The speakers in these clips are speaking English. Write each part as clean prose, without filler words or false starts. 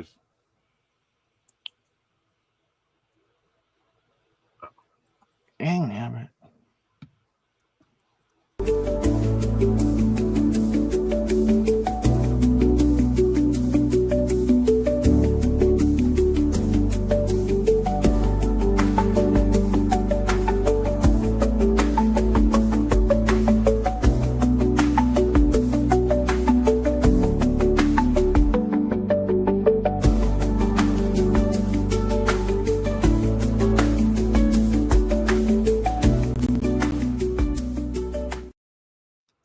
this. Dang, damn it.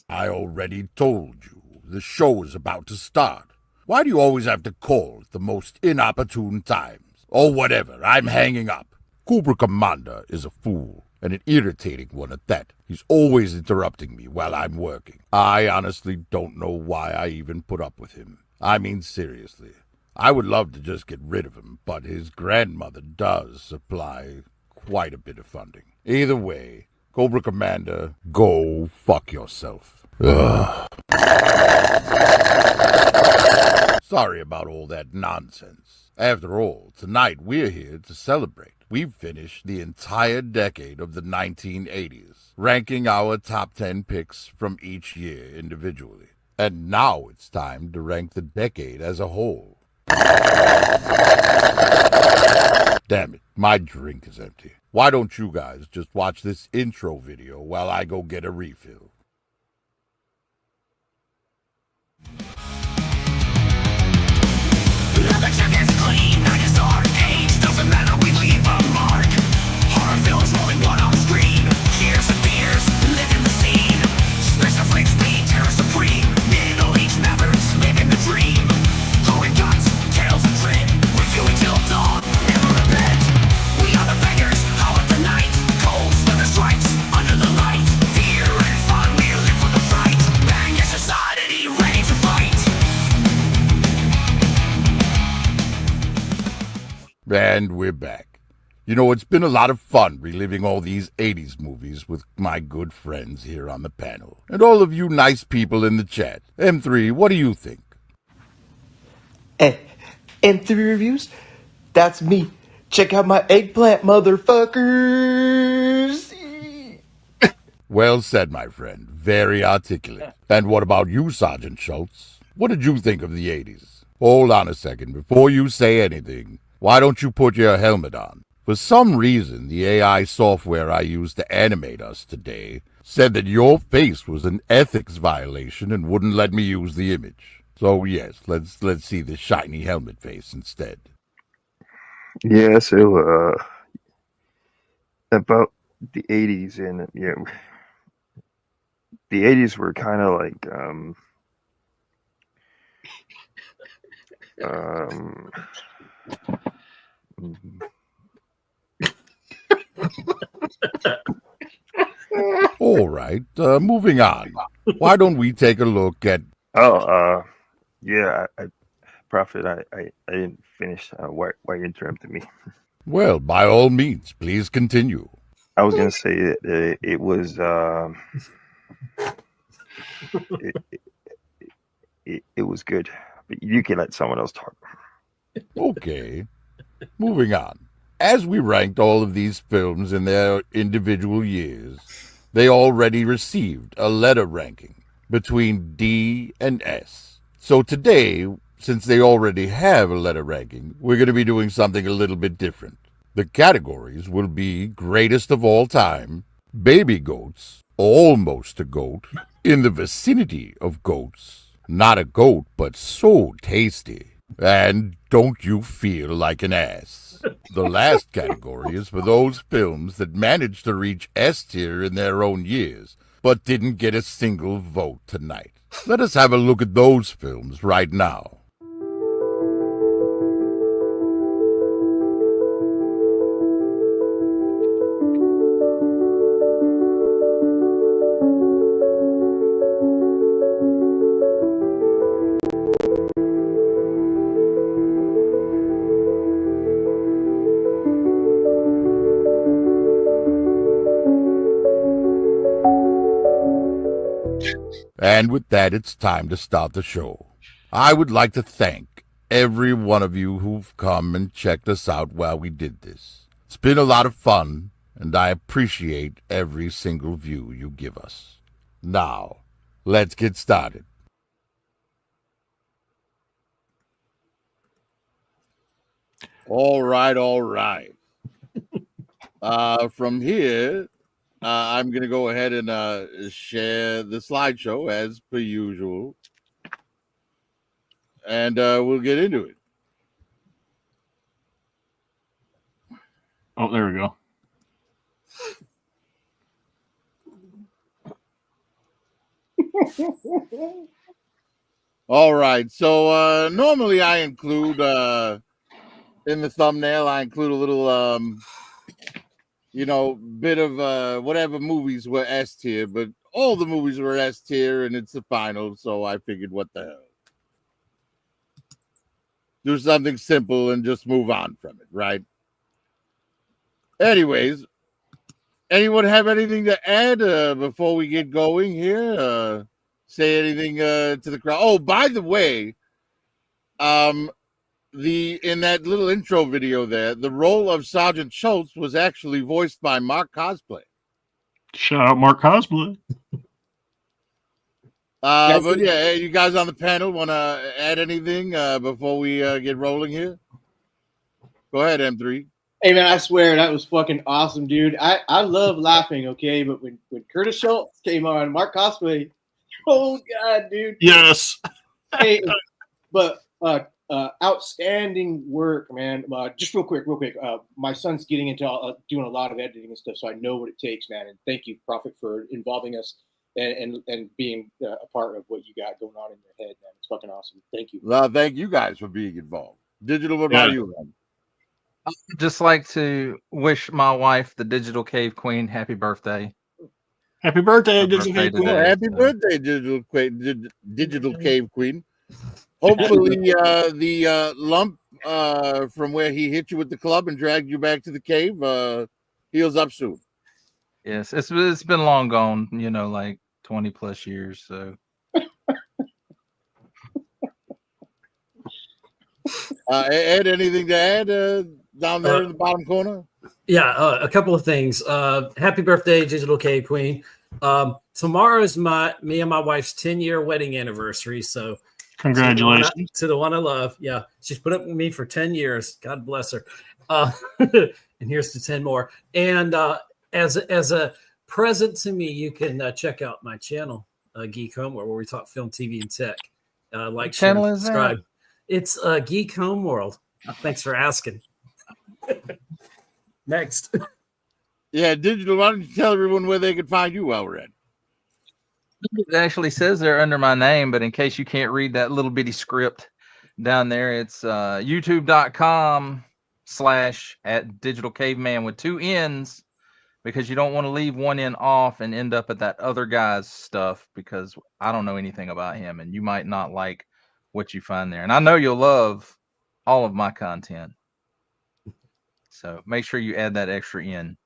I already told you, the show is about to start. Why do you always have to call at the most inopportune times? Or whatever, I'm hanging up. Cobra Commander is a fool, and an irritating one at that. He's always interrupting me while I'm working. I honestly don't know why I even put up with him. I mean, seriously. I would love to just get rid of him, but his grandmother does supply quite a bit of funding. Either way, Cobra Commander, go fuck yourself. Ugh. Sorry about all that nonsense. After all, tonight we're here to celebrate. We've finished the entire decade of the 1980s, ranking our top 10 picks from each year individually. And now it's time to rank the decade as a whole. Damn it, my drink is empty. Why don't you guys just watch this intro video while I go get a refill? The check is clean, 90s dark age. Doesn't matter, we leave a mark. Horror films rolling blood on screen. Cheers and beers, live in the scene. Special flicks be terror supreme. Middle age members, living the dream. Throwing guns, tales and dread. Reviewing till dawn, never repent. We are the beggars, howl at the night. Cold slither strikes, under the light. Fear and fun, we live for the fight. Bang your society, ready to fight. And we're back. You know, it's been a lot of fun reliving all these 80s movies with my good friends here on the panel. And all of you nice people in the chat. M3, what do you think? And 3 reviews? That's me. Check out my eggplant, motherfuckers! Well said, my friend. Very articulate. And what about you, Sergeant Schultz? What did you think of the 80s? Hold on a second. Before you say anything, why don't you put your helmet on? For some reason, the AI software I used to animate us today said that your face was an ethics violation and wouldn't let me use the image. So yes, let's see the shiny helmet face instead. Yeah, so about the 80s, and the 80s were kind of like All right, moving on. Why don't we take a look at... yeah, Prophet, I didn't finish. Why you interrupted me? Well, by all means, please continue. I was gonna say that it was it was good, but you can let someone else talk. Okay, moving on. As we ranked all of these films in their individual years, they already received a letter ranking between D and S. So today, since they already have a letter ranking, we're going to be doing something a little bit different. The categories will be greatest of all time, baby goats, almost a goat, in the vicinity of goats, not a goat but so tasty, and don't you feel like an ass. The last category is for those films that managed to reach S tier in their own years, but didn't get a single vote tonight. Let us have a look at those films right now. And with that, it's time to start the show. I would like to thank every one of you who've come and checked us out while we did this. It's been a lot of fun, and I appreciate every single view you give us. Now, let's get started. All right, all right. From here, I'm going to go ahead and share the slideshow as per usual. And we'll get into it. Oh, there we go. All right. So normally I include in the thumbnail, I include a little bit of whatever movies were S tier, but all the movies were S tier and it's the final, so I figured what the hell. Do something simple and just move on from it, right? Anyways, anyone have anything to add before we get going here? Say anything to the crowd. Oh, by the way, in that little intro video there, the role of Sergeant Schultz was actually voiced by Mark Cosplay. Shout out Mark Cosplay. But yeah, you guys on the panel want to add anything before we get rolling here? Go ahead, M3. Hey man, I swear that was fucking awesome, dude. I love laughing, okay, but when Curtis Schultz came on, Mark Cosplay, oh god, dude. Yes. Hey, but outstanding work, man. Just real quick. My son's getting into doing a lot of editing and stuff, so I know what it takes, man. And thank you, Prophet, for involving us and being a part of what you got going on in your head, man. It's fucking awesome. Thank you. Well, thank you guys for being involved. Digital, what about you, man? I'd just like to wish my wife, the Digital Cave Queen, happy birthday. Happy birthday, Her Digital birthday Cave Queen. today. Happy birthday, Digital Cave Queen. Hopefully, the lump from where he hit you with the club and dragged you back to the cave heals up soon. Yes, it's been long gone, like 20 plus years. So, Ed, anything to add down there in the bottom corner? Yeah, a couple of things. Happy birthday, Digital Cave Queen. Tomorrow is me and my wife's 10-year wedding anniversary. So Congratulations. to the one I love. Yeah, she's put up with me for 10 years. God bless her. And here's to 10 more. And as a present to me, you can check out my channel, Geek Home World, where we talk film, TV, and tech. Like, share, channel is subscribe. It's Geek Home World. Thanks for asking. Next. Yeah, Digital, why don't you tell everyone where they can find you while we're at? it actually says there under my name, but in case you can't read that little bitty script down there, it's youtube.com/@digitalcaveman with 2 N's, because you don't want to leave one N off and end up at that other guy's stuff, because I don't know anything about him and you might not like what you find there. And I know you'll love all of my content. So make sure you add that extra N.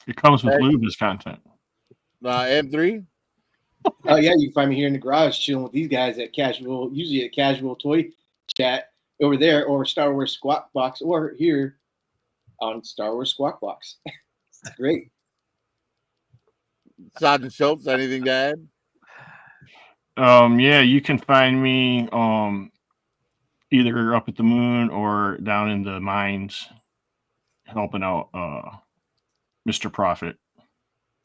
It comes with Luba's content. M3? Oh yeah, you can find me here in the garage chilling with these guys usually at Casual Toy Chat over there, or Star Wars Squawk Box, or here on Star Wars Squawk Box. It's great. Sergeant Schultz, anything to add? Yeah, you can find me either up at the moon or down in the mines helping out Mr. Prophet.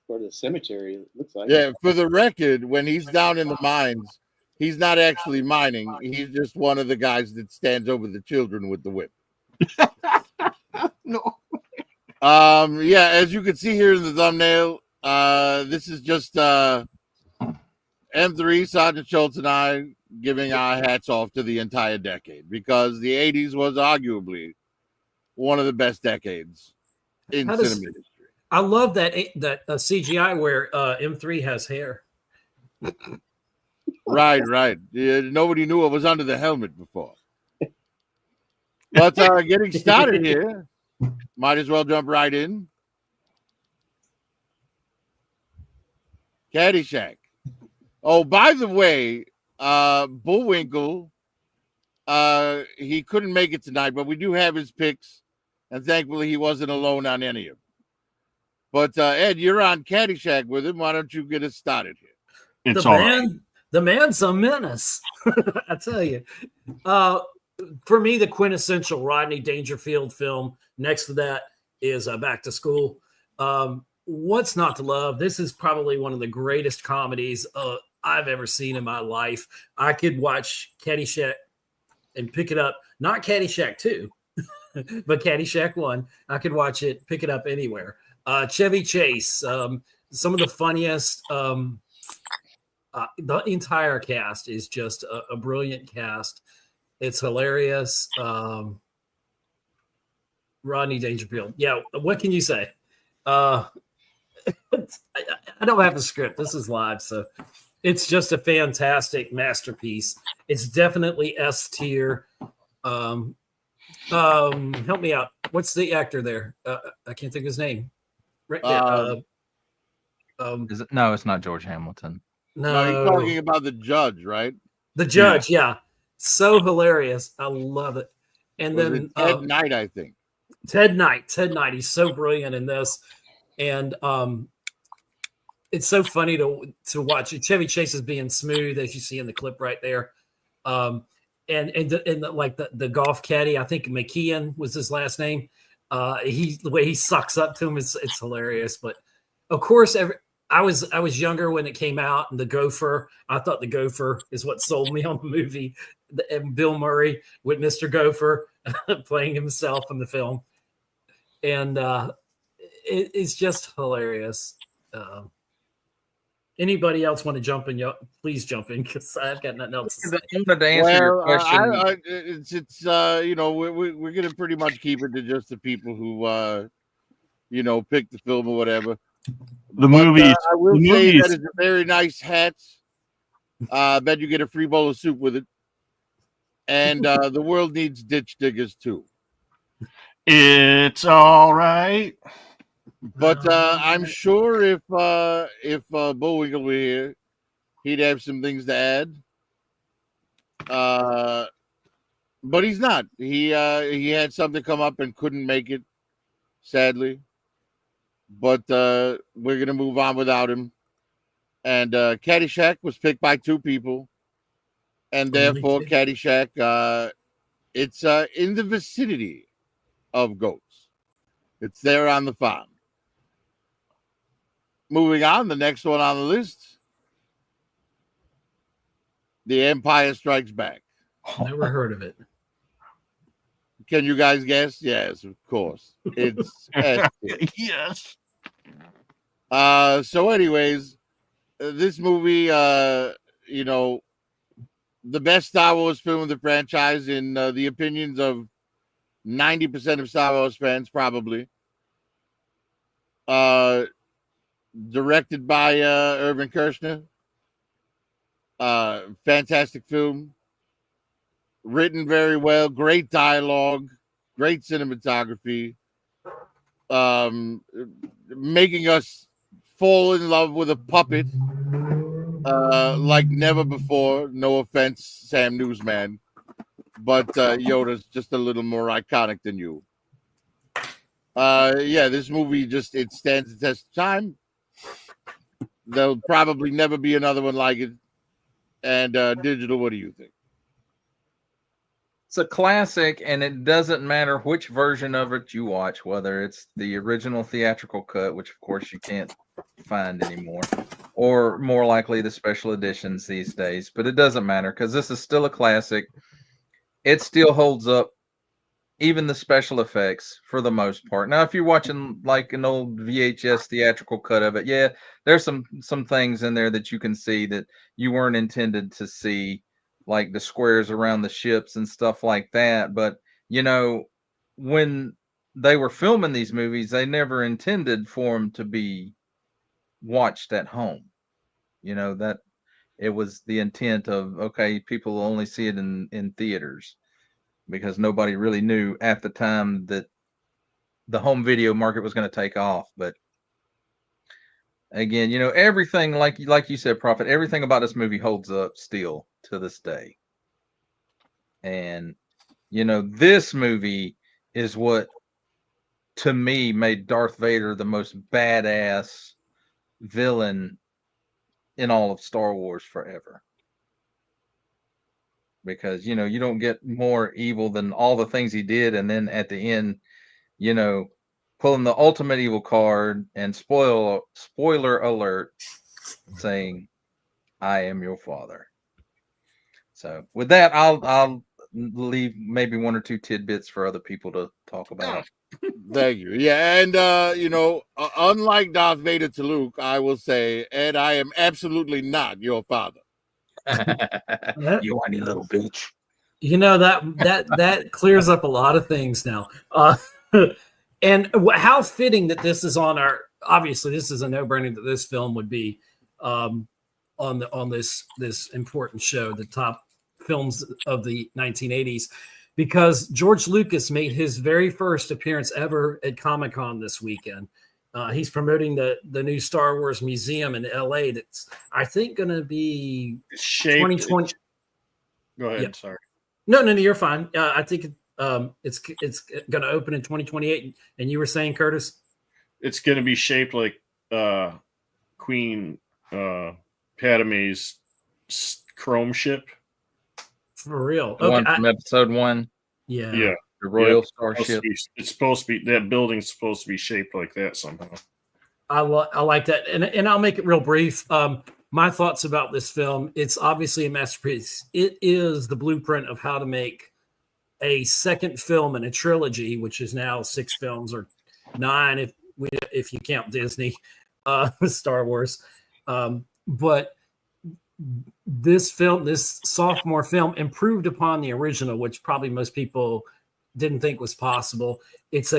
Or the cemetery, it looks like. Yeah, for the record, when he's down in the mines, he's not actually mining. He's just one of the guys that stands over the children with the whip. No. Yeah, as you can see here in the thumbnail, this is just M3, Sergeant Schultz, and I giving our hats off to the entire decade, because the 80s was arguably one of the best decades in cinema history. I love that CGI where M3 has hair. Right. Yeah, nobody knew it was under the helmet before. But getting started here, might as well jump right in. Caddyshack. Oh, by the way, Bullwinkle He couldn't make it tonight, but we do have his picks, and thankfully he wasn't alone on any of them. But Ed, you're on Caddyshack with him. Why don't you get us started here? It's all right. The man's a menace. I tell you. For me, the quintessential Rodney Dangerfield film. Next to that is Back to School. What's not to love? This is probably one of the greatest comedies I've ever seen in my life. I could watch Caddyshack and pick it up. Not Caddyshack 2, but Caddyshack 1. I could watch it, pick it up anywhere. Chevy Chase, some of the funniest. The entire cast is just a brilliant cast. It's hilarious. Rodney Dangerfield. Yeah, what can you say? I don't have a script. This is live, so it's just a fantastic masterpiece. It's definitely S tier. Help me out. What's the actor there? I can't think of his name. Right there. Is it? No, it's not George Hamilton. No, you're talking about the judge, right? The judge, yeah. So hilarious. I love it. And Was then it Ted Knight, I think. Ted Knight. He's so brilliant in this. And it's so funny to watch. Chevy Chase is being smooth, as you see in the clip right there. And the golf caddy, I think McKeon was his last name. The way he sucks up to him, it's hilarious. But of course, I was younger when it came out, and the Gopher. I thought the Gopher is what sold me on the movie. And Bill Murray with Mr. Gopher playing himself in the film, and it's just hilarious. Anybody else want to jump in? Please jump in, because I've got nothing else to say. I wanted to answer your question. It's you know, we're gonna pretty much keep it to just the people who you know, pick the film or whatever. The movies. I will say that it's a very nice hat. I bet you get a free bowl of soup with it. And the world needs ditch diggers too. It's all right. But I'm sure if Bullwinkle were here, he'd have some things to add. But he's not. He had something come up and couldn't make it, sadly. But we're gonna move on without him. And Caddyshack was picked by two people, and therefore Caddyshack, it's in the vicinity of goats. It's there on the farm. Moving on, the next one on the list, The Empire Strikes Back. Never heard of it. Can you guys guess? Yes, of course. It's S. Yes. So anyways, this movie, you know, the best Star Wars film of the franchise in the opinions of 90% of Star Wars fans, probably. Directed by Irvin Kershner. Fantastic film. Written very well. Great dialogue. Great cinematography. Making us fall in love with a puppet like never before. No offense, Sam Newsman, but Yoda's just a little more iconic than you. Yeah, this movie it stands the test of time. There'll probably never be another one like it. And Digital, what do you think? It's a classic, and it doesn't matter which version of it you watch, whether it's the original theatrical cut, which of course you can't find anymore, or more likely the special editions these days. But it doesn't matter, because this is still a classic. It still holds up, even the special effects for the most part. Now, if you're watching like an old VHS theatrical cut of it, yeah, there's some things in there that you can see that you weren't intended to see, like the squares around the ships and stuff like that. But, you know, when they were filming these movies, they never intended for them to be watched at home. You know, that it was the intent of, okay, people will only see it in theaters, because nobody really knew at the time that the home video market was going to take off. But again, you know, everything, like you said, Prophet, everything about this movie holds up still to this day. And this movie is what, to me, made Darth Vader the most badass villain in all of Star Wars forever. Because you don't get more evil than all the things he did, and then at the end, pulling the ultimate evil card and spoiler alert, saying, "I am your father." So with that, I'll leave maybe one or two tidbits for other people to talk about. Thank you. Yeah, and unlike Darth Vader to Luke, I will say, Ed, I am absolutely not your father. You whiny little bitch. That clears up a lot of things now. And how fitting that this is on our. Obviously, this is a no-brainer that this film would be on this important show, the top films of the 1980s, because George Lucas made his very first appearance ever at Comic-Con this weekend. He's promoting the new Star Wars museum in LA. That's, I think, going to be 2020. Go ahead. Yeah. Sorry. No, you're fine. I think it's going to open in 2028. And you were saying, Curtis? It's going to be shaped like Queen Padme's chrome ship. For real? The one from episode 1. Yeah. The Royal Starship. It's supposed to be, that building's supposed to be shaped like that somehow. I like that. And I'll make it real brief. My thoughts about this film, it's obviously a masterpiece. It is the blueprint of how to make a second film in a trilogy, which is now 6 films or 9 if you count Disney, Star Wars. But this film, this sophomore film, improved upon the original, which probably most people didn't think was possible. It's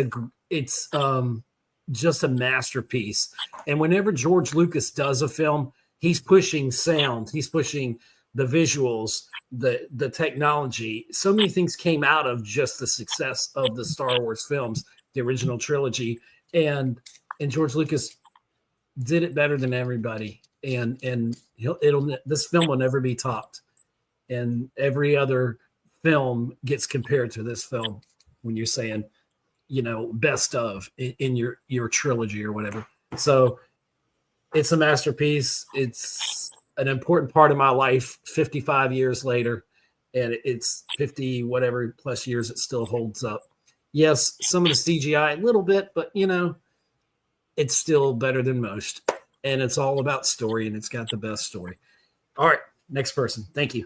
just a masterpiece. And whenever George Lucas does a film, he's pushing sound, he's pushing the visuals, the technology. So many things came out of just the success of the Star Wars films, the original trilogy, and George Lucas did it better than everybody. And this film will never be topped. And every other film gets compared to this film when you're saying, best of in your trilogy or whatever. So it's a masterpiece. It's an important part of my life 55 years later, and it's 50 whatever plus years it still holds up. Yes, some of the CGI a little bit, but it's still better than most. And it's all about story, and it's got the best story. All right, next person. Thank you.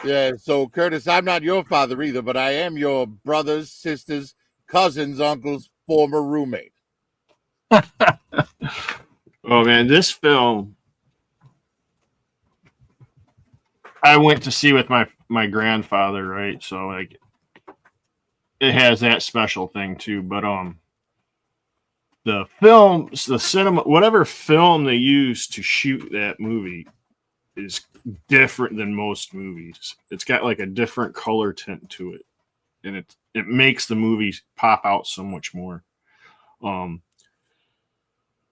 Yeah, so Curtis, I'm not your father either, but I am your brother's, sister's, cousin's, uncle's former roommate. Oh man, this film I went to see with my grandfather, right? So like it has that special thing too. But the films, the cinema, whatever film they use to shoot that movie is different than most movies. It's got like a different color tint to it, and it makes the movie pop out so much more.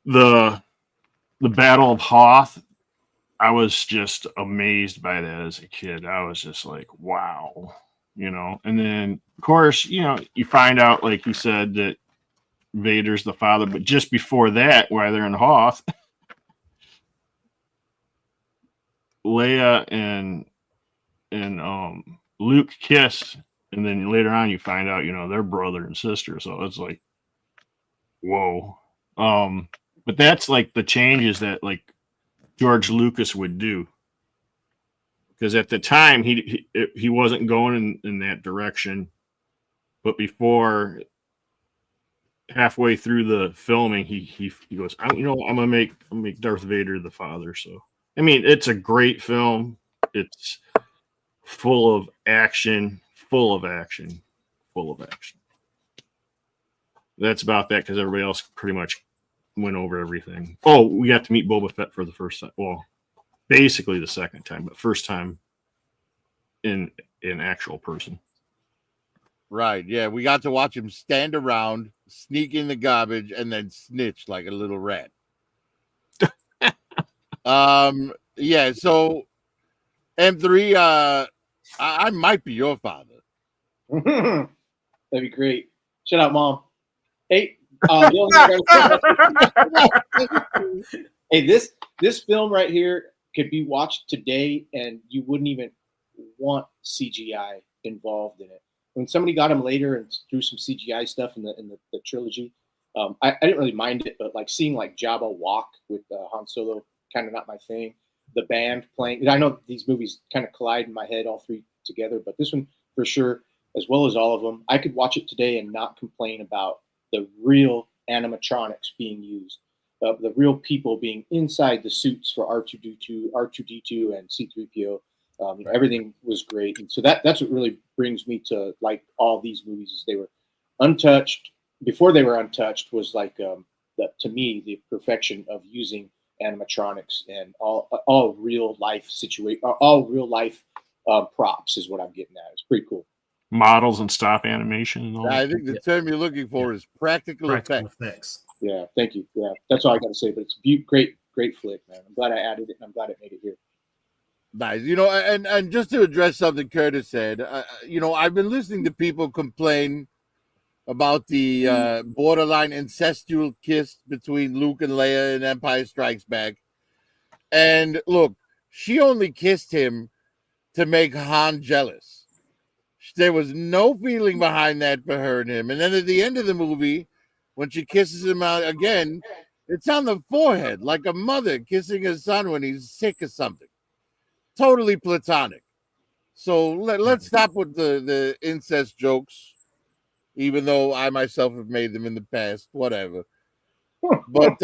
The Battle of Hoth, I was just amazed by that as a kid. I was just like, wow, And then, of course, you find out, like you said, that Vader's the father. But just before that, while they're in Hoth, Leia and Luke kiss, and then later on you find out, they're brother and sister. So it's like, whoa. But that's like the changes that like George Lucas would do, because at the time he wasn't going in that direction, but before halfway through the filming, he goes, I'm gonna make Darth Vader the father. So I mean, it's a great film. It's full of action. That's about that, because everybody else pretty much went over everything. Oh, we got to meet Boba Fett for the first time. Well, basically the second time, but first time in actual person. Right. Yeah, we got to watch him stand around, sneak in the garbage, and then snitch like a little rat. Yeah. So M3, I might be your father. That'd be great. Shout out, Mom. Hey, the only thing I gotta say- hey, this film right here could be watched today, and you wouldn't even want CGI involved in it. When somebody got him later and threw some CGI stuff in the trilogy, I didn't really mind it, but like seeing like Jabba walk with Han Solo, kind of not my thing. The band playing, I know these movies kind of collide in my head, all three together, but this one for sure, as well as all of them, I could watch it today and not complain about the real animatronics being used, the real people being inside the suits for R2D2, and C3PO. Everything was great, and so that's what really brings me to like all these movies. Is they were untouched before they were untouched was like to me the perfection of using animatronics and all real life all real life props is what I'm getting at. It's pretty cool. Models and stop animation and all I that. think the term you're looking for is practical effects. Yeah, thank you. Yeah, that's all I got to say. But it's great flick, man. I'm glad I added it, and I'm glad it made it here. Nice. And just to address something Curtis said, I've been listening to people complain about the borderline incestual kiss between Luke and Leia in Empire Strikes Back. And look, she only kissed him to make Han jealous. There was no feeling behind that for her and him. And then at the end of the movie, when she kisses him out again, it's on the forehead, like a mother kissing her son when he's sick or something. Totally platonic. So let's stop with the incest jokes, even though I myself have made them in the past. Whatever. But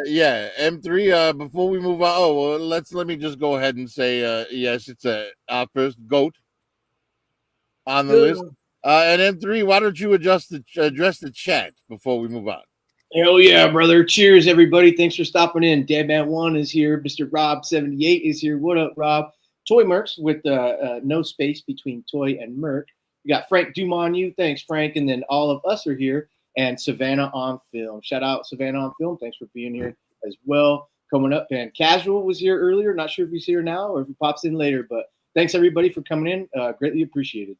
yeah, M3. Before we move on, let me just go ahead and say yes, it's our first goat on the list. And M3, why don't you address the chat before we move on? Hell yeah, brother. Cheers, everybody. Thanks for stopping in. Deadman1 is here. Mr. Rob78 is here. What up, Rob? Toy Mercs with no space between Toy and Merc. We got Frank Dumont. Thanks, Frank. And then all of us are here. And Savannah on Film. Shout out Savannah on Film. Thanks for being here as well. Coming up. And Casual was here earlier. Not sure if he's here now or if he pops in later. But thanks, everybody, for coming in. Greatly appreciated.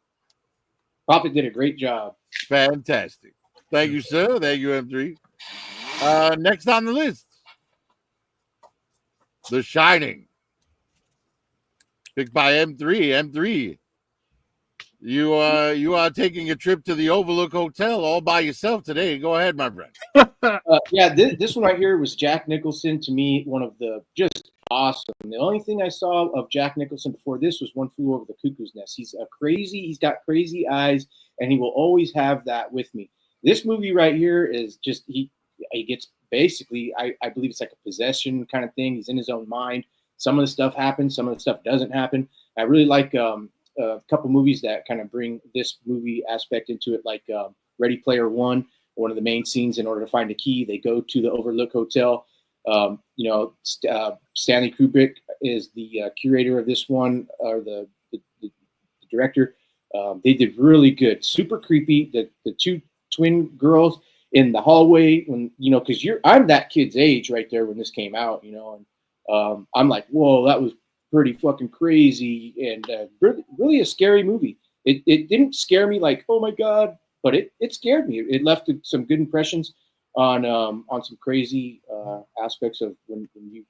Prophet did a great job. Fantastic. Thank you, sir. Thank you, M3. Next on the list, The Shining, picked by M3. M3, you are taking a trip to the Overlook Hotel all by yourself today. Go ahead, my friend. Yeah, this one right here was Jack Nicholson. To me, one of the just awesome. The only thing I saw of Jack Nicholson before this was One Flew Over the Cuckoo's Nest. He's got crazy eyes, and he will always have that with me. This movie right here is just he gets basically I believe it's like a possession kind of thing. He's in his own mind. Some of the stuff happens, some of the stuff doesn't happen. I really like a couple movies that kind of bring this movie aspect into it, like Ready Player One. One of the main scenes, in order to find a key, they go to the Overlook Hotel. Stanley Kubrick is the curator of this one, or the director. They did really good. Super creepy. The two twin girls in the hallway, when because I'm that kid's age right there when this came out, and I'm like, whoa, that was pretty fucking crazy, and really a scary movie. It didn't scare me like, oh my god, but it scared me. It left some good impressions on some crazy aspects of when you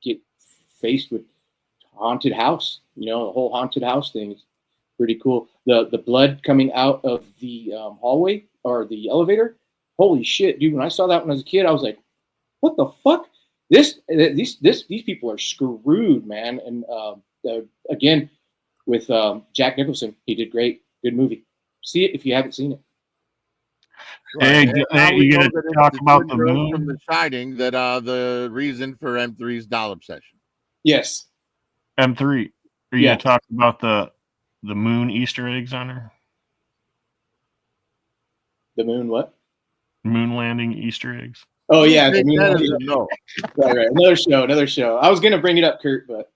get faced with haunted house. The whole haunted house thing is pretty cool. The blood coming out of the hallway or the elevator. Holy shit, dude! When I saw that when I was a kid, I was like, "What the fuck? These people are screwed, man." And again, with Jack Nicholson, he did great. Good movie. See it if you haven't seen it. Hey, you gonna talk about the moon from The Shining that are the reason for M3's doll obsession? Yes. M3. Are you gonna talk about the moon Easter eggs on her? The moon what? Moon landing Easter eggs. Oh yeah, the moon landing. No. Right. Another show. I was gonna bring it up, Kurt, but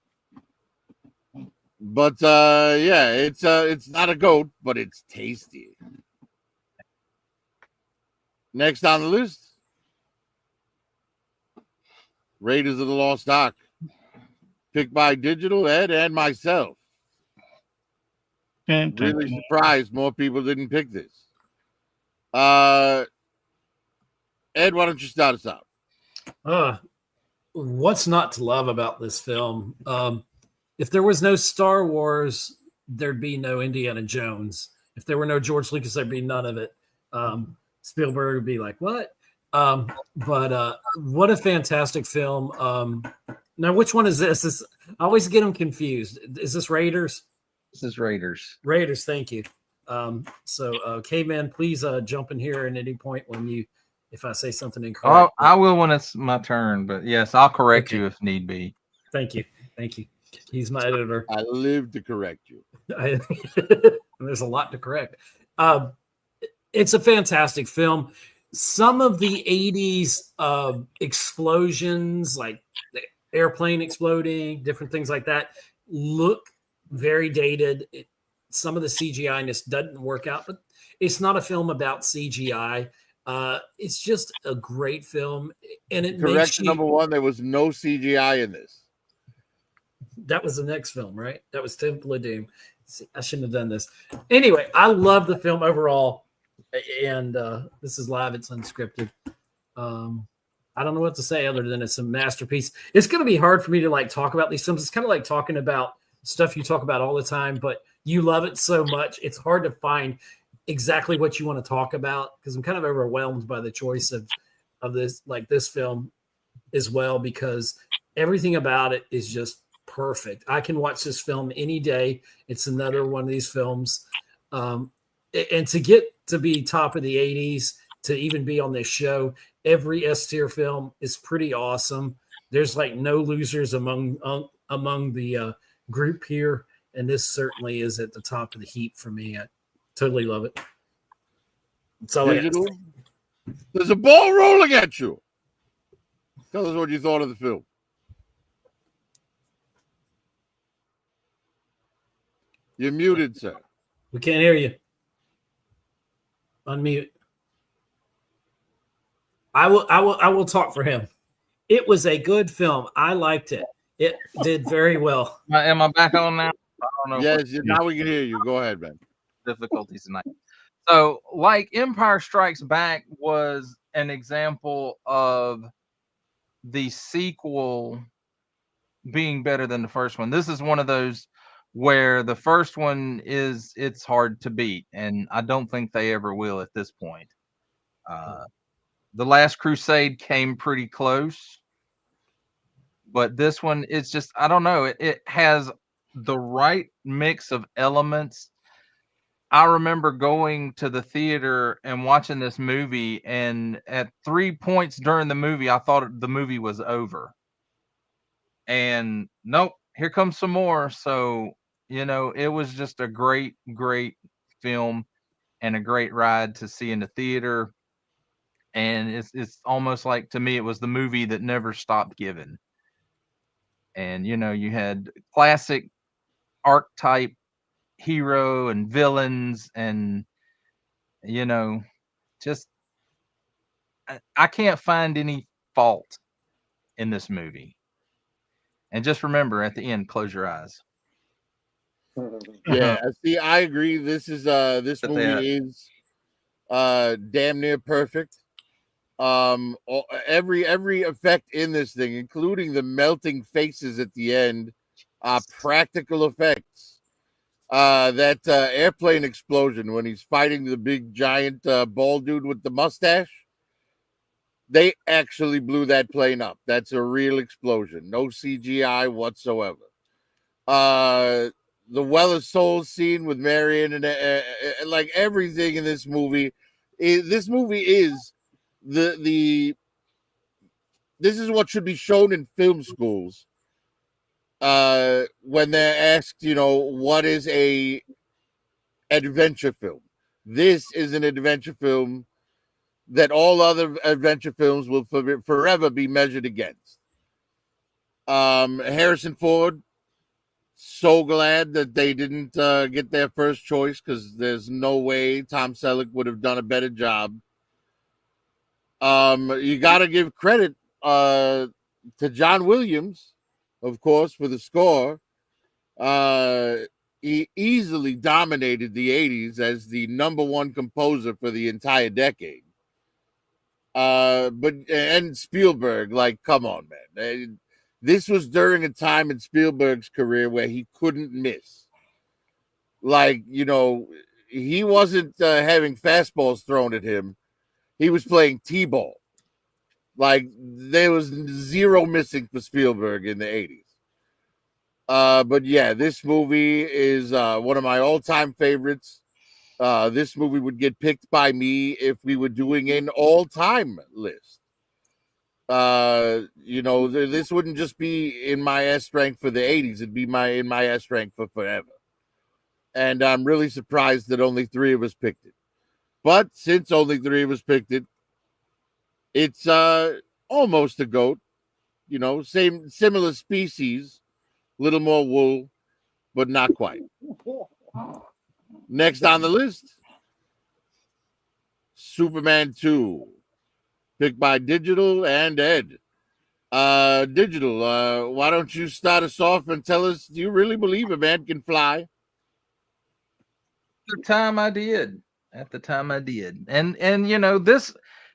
yeah, it's not a goat, but it's tasty. Next on the list, Raiders of the Lost Ark, picked by Digital Ed and myself. Really surprised more people didn't pick this. Ed, why don't you start us out? What's not to love about this film? If there was no Star Wars, there'd be no Indiana Jones. If there were no George Lucas, there'd be none of it. Spielberg would be like, what? But what a fantastic film. Now, which one is this? I always get them confused. Is this Raiders? This is Raiders. Raiders, thank you. K-Man, please jump in here at any point if I say something incorrect. I will when it's my turn, but yes, I'll correct you if need be. Thank you. He's my editor. I live to correct you. There's a lot to correct. It's a fantastic film. Some of the 80s explosions, like the airplane exploding, different things like that, look very dated. Some of the CGI just doesn't work out, but it's not a film about CGI. It's just a great film, and it Correction number one: there was no CGI in this. That was the next film, right? That was Temple of Doom. See, I shouldn't have done this. Anyway, I love the film overall, and this is live. It's unscripted. I don't know what to say other than it's a masterpiece. It's going to be hard for me to talk about these films. It's kind of like talking about stuff you talk about all the time, but you love it so much. It's hard to find exactly what you want to talk about because I'm kind of overwhelmed by the choice of this film as well, because everything about it is just perfect. I can watch this film any day. It's another one of these films. And to get to be top of the 80s, to even be on this show, every S tier film is pretty awesome. There's no losers among the group here. And this certainly is at the top of the heap for me. I totally love it. That's all I got. There's a ball rolling at you. Tell us what you thought of the film. You're muted, sir. We can't hear you. Unmute. I will talk for him. It was a good film. I liked it. It did very well. Am I back on now? I don't know. Yes, now we can hear you. Go ahead, man. Difficulties tonight. So, Empire Strikes Back was an example of the sequel being better than the first one. This is one of those where the first one it's hard to beat, and I don't think they ever will at this point. The Last Crusade came pretty close, but this one, it's just, I don't know. It has the right mix of elements. I remember going to the theater and watching this movie, and at 3 points during the movie, I thought the movie was over. And nope, here comes some more. So, it was just a great, great film and a great ride to see in the theater. And it's almost like, to me, it was the movie that never stopped giving. And, you had classic archetype hero and villains, and just I can't find any fault in this movie. And just remember, at the end, close your eyes. Yeah, see, I agree. This movie is damn near perfect. Every effect in this thing, including the melting faces at the end, are practical effects. That airplane explosion when he's fighting the big giant bald dude with the mustache, they actually blew that plane up. That's a real explosion, no CGI whatsoever. The Well of Souls scene with Marion and everything in this movie is this is what should be shown in film schools when they're asked, what is a adventure film. This is an adventure film that all other adventure films will forever be measured against. Harrison Ford, so glad that they didn't get their first choice, because there's no way Tom Selleck would have done a better job. You got to give credit to John Williams, of course, for the score. he easily dominated the 80s as the #1 composer for the entire decade. And Spielberg, like, come on, man. This was during a time in Spielberg's career where he couldn't miss. Like, he wasn't having fastballs thrown at him. He was playing T-ball. Like, there was zero missing for Spielberg in the 80s. But yeah, this movie is one of my all-time favorites. This movie would get picked by me if we were doing an all-time list. This wouldn't just be in my S rank for the 80s. It'd be in my S rank for forever. And I'm really surprised that only 3 of us picked it. But since only 3 of us picked it, it's almost a GOAT. Similar species, little more wool, but not quite. Next on the list, Superman 2, picked by Digital and Ed. Digital, why don't you start us off and tell us, do you really believe a man can fly? At the time I did. And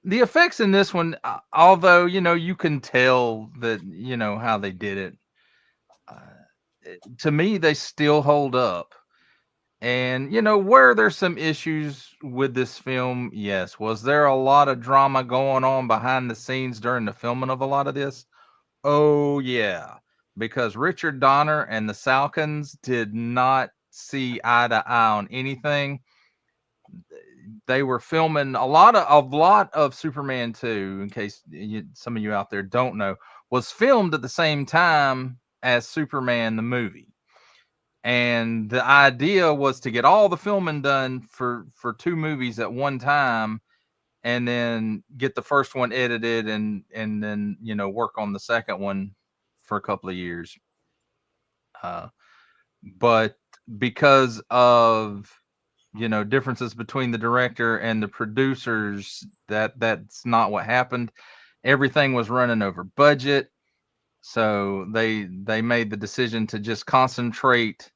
the effects in this one, although, you can tell that, how they did it, to me, they still hold up. And, where there's some issues with this film, yes. Was there a lot of drama going on behind the scenes during the filming of a lot of this? Oh, yeah. Because Richard Donner and the Salkins did not see eye to eye on anything. They were filming a lot of Superman 2, in case some of you out there don't know, was filmed at the same time as Superman the movie. And the idea was to get all the filming done for 2 movies at one time, and then get the first one edited and then work on the second one for a couple of years. But because of differences between the director and the producers, that's not what happened. Everything was running over budget. So they made the decision to just concentrate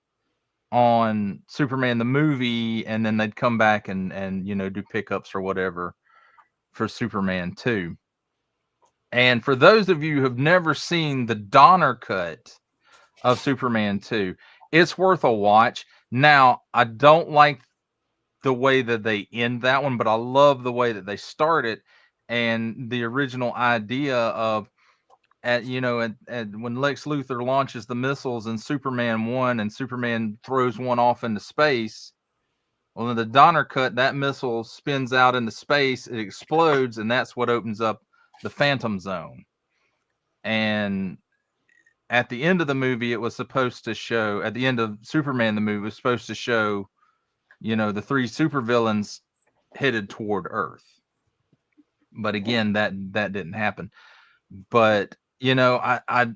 on Superman the movie, and then they'd come back and do pickups or whatever for Superman 2. And for those of you who have never seen the Donner cut of Superman 2, it's worth a watch. Now, I don't like the way that they end that one, but I love the way that they start it, and the original idea of when Lex Luthor launches the missiles in Superman 1 and Superman throws one off into space. Well, in the Donner cut, that missile spins out into space, it explodes, and that's what opens up the Phantom Zone. And at the end of the movie, it was supposed to show, at the end of Superman the movie, it was supposed to show, the 3 supervillains headed toward Earth. But again, that didn't happen. But I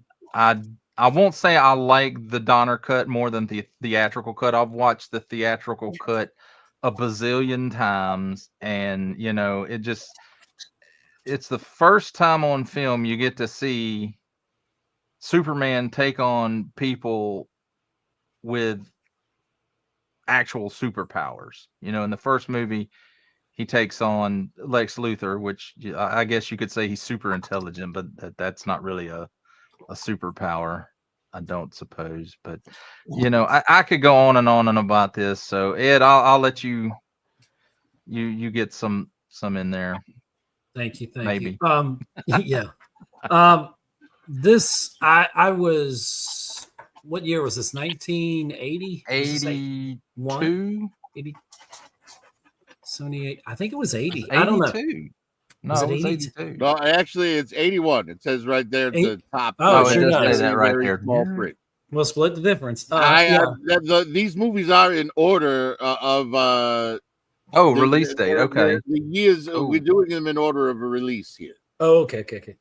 won't say I like the Donner cut more than the theatrical cut. I've watched the theatrical cut a bazillion times, and it's the first time on film you get to see Superman take on people with actual superpowers. In the first movie, he takes on Lex Luthor, which I guess you could say he's super intelligent, but that's not really a superpower, I don't suppose. But I could go on and on and about this. So Ed, I'll let you get some in there. Thank you. Maybe. Yeah. This I was. What year was this? 1980. 82. 80. 78. I think it was 80. I don't know. No, Was it it was 82? 82. No, actually, it's 81. It says right there at the top. Oh, it sure does say does. that right Very there. small print. We'll split the difference. These movies are in order of release date. Okay. The years Ooh. we're doing them in order of a release here. Oh, okay.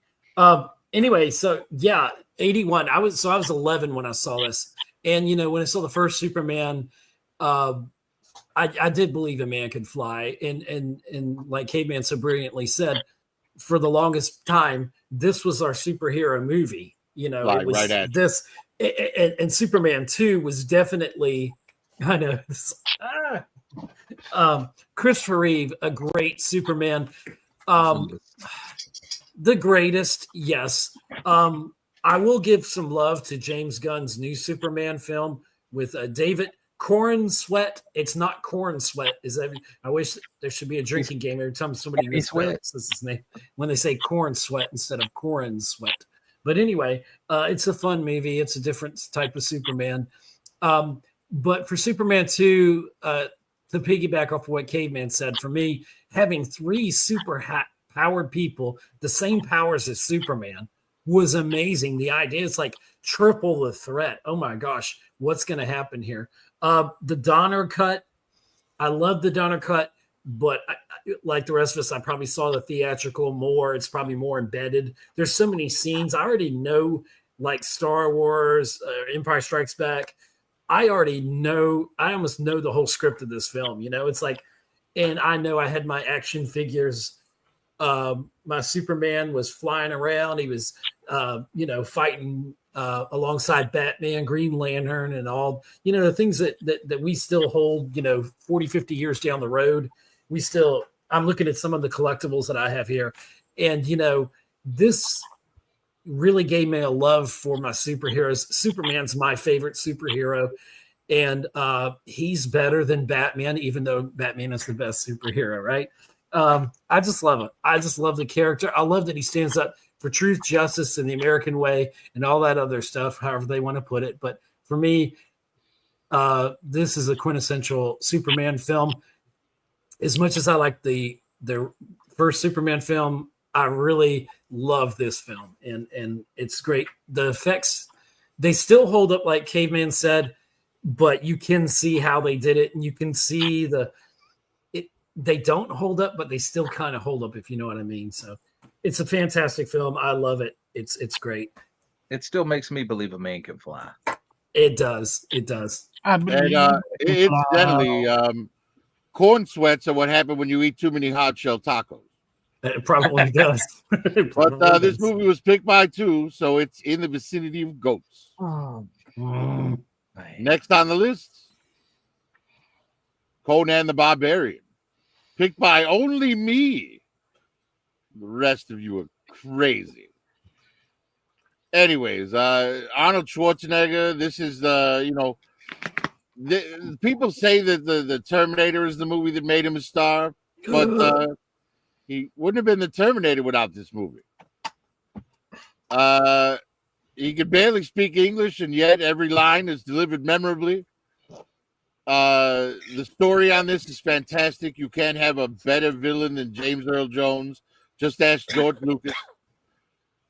Anyway, so yeah, 81. I was 11 when I saw this, and when I saw the first Superman, I did believe a man could fly, and like Caveman so brilliantly said, for the longest time, this was our superhero movie. It was right at this, and Superman 2 was definitely I know. Christopher Reeve, a great Superman. The greatest, yes. I will give some love to James Gunn's new Superman film with David Corn Sweat. It's not Corn Sweat. I wish there should be a drinking game every time somebody mispronounces his name when they say Corn Sweat instead of Corn Sweat. But anyway, it's a fun movie. It's a different type of Superman. But for Superman 2, to piggyback off of what Caveman said, for me, having three powered people, the same powers as Superman, was amazing. The idea is like triple the threat. Oh my gosh, what's going to happen here? The Donner cut, I love the Donner cut, but like the rest of us, I probably saw the theatrical more. It's probably more embedded. There's so many scenes I already know, like Star Wars, Empire Strikes Back. I already know. I almost know the whole script of this film. It's like, and I know I had my action figures. My Superman was flying around. He was, fighting alongside Batman, Green Lantern, and all, the things that we still hold, 40, 50 years down the road. I'm looking at some of the collectibles that I have here. And, this really gave me a love for my superheroes. Superman's my favorite superhero. And he's better than Batman, even though Batman is the best superhero, right? I just love it. I just love the character. I love that he stands up for truth, justice, and the American way, and all that other stuff, however they want to put it. But for me, this is a quintessential Superman film. As much as I like the first Superman film, I really love this film, and it's great. The effects, they still hold up, like Caveman said, but you can see how they did it, and you can see they don't hold up, but they still kind of hold up, if you know what I mean. So it's a fantastic film. I love it. It's great. It still makes me believe a man can fly. It does. It does. And incidentally, corn sweats are what happen when you eat too many hard shell tacos. It probably does. But this movie was picked by two, so it's in the vicinity of goats. Next on the list, Conan the Barbarian. Picked by only me. The rest of you are crazy. Anyways, Arnold Schwarzenegger. This is people say that the Terminator is the movie that made him a star, but he wouldn't have been the Terminator without this movie. He could barely speak English, and yet every line is delivered memorably. The story on this is fantastic. You can't have a better villain than James Earl Jones. Just ask George Lucas.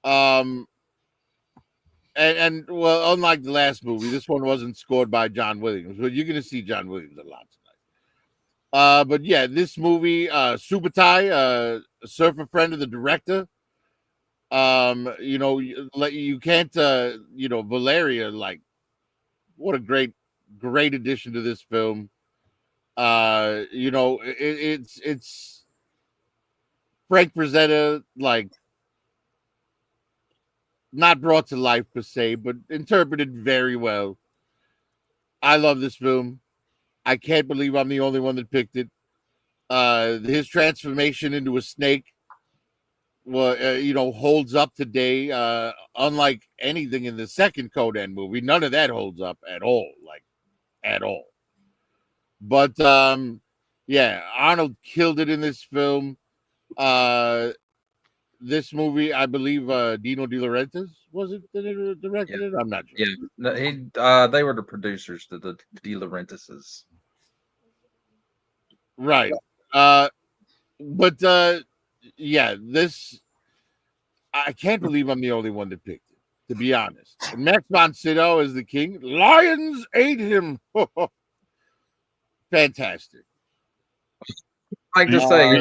And well, unlike the last movie, this one wasn't scored by John Williams, but you're going to see John Williams a lot tonight. But yeah, this movie, Subotai, a surfer friend of the director. You can't, Valeria, like, what a great addition to this film. It's Frank Frazetta, like, not brought to life per se, but interpreted very well. I love this film. I can't believe I'm the only one that picked it. His transformation into a snake, holds up today. Unlike anything in the second Conan movie, none of that holds up at all. Like, at all. But Arnold killed it in this film. This movie, I believe, Dino De Laurentiis was it that directed it? I'm not sure. Yeah, they were the producers, the De Laurentiises. Right. This, I can't believe I'm the only one that picked it, to be honest. And Max von Sydow is the king. Lions ate him. Fantastic. I like to say,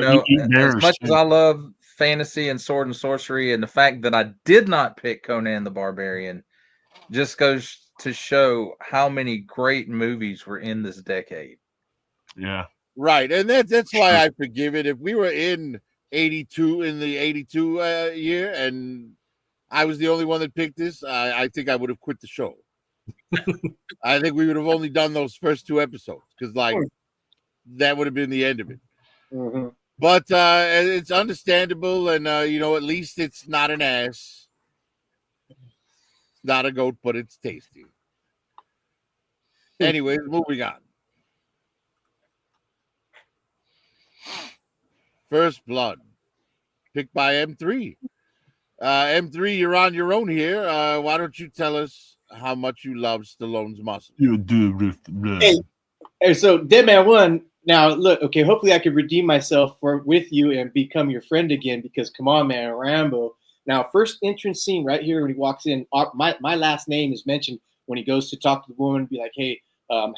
as much as I love fantasy and sword and sorcery, and the fact that I did not pick Conan the Barbarian just goes to show how many great movies were in this decade. Yeah. Right. And that's why I forgive it. If we were in the 82 year and I was the only one that picked this, I think I would have quit the show. I think we would have only done those first 2 episodes because, like, that would have been the end of it. Mhm. But it's understandable, and at least it's not an ass. It's not a goat, but it's tasty. Anyways, moving on. First Blood, picked by M3. M3, you're on your own here. Why don't you tell us how much you love Stallone's muscle? You do with blood. Hey, and so Dead Man 1. Now look, okay. Hopefully, I can redeem myself with you and become your friend again. Because come on, man, Rambo. Now, first entrance scene right here when he walks in. My last name is mentioned when he goes to talk to the woman. Be like, hey, I'm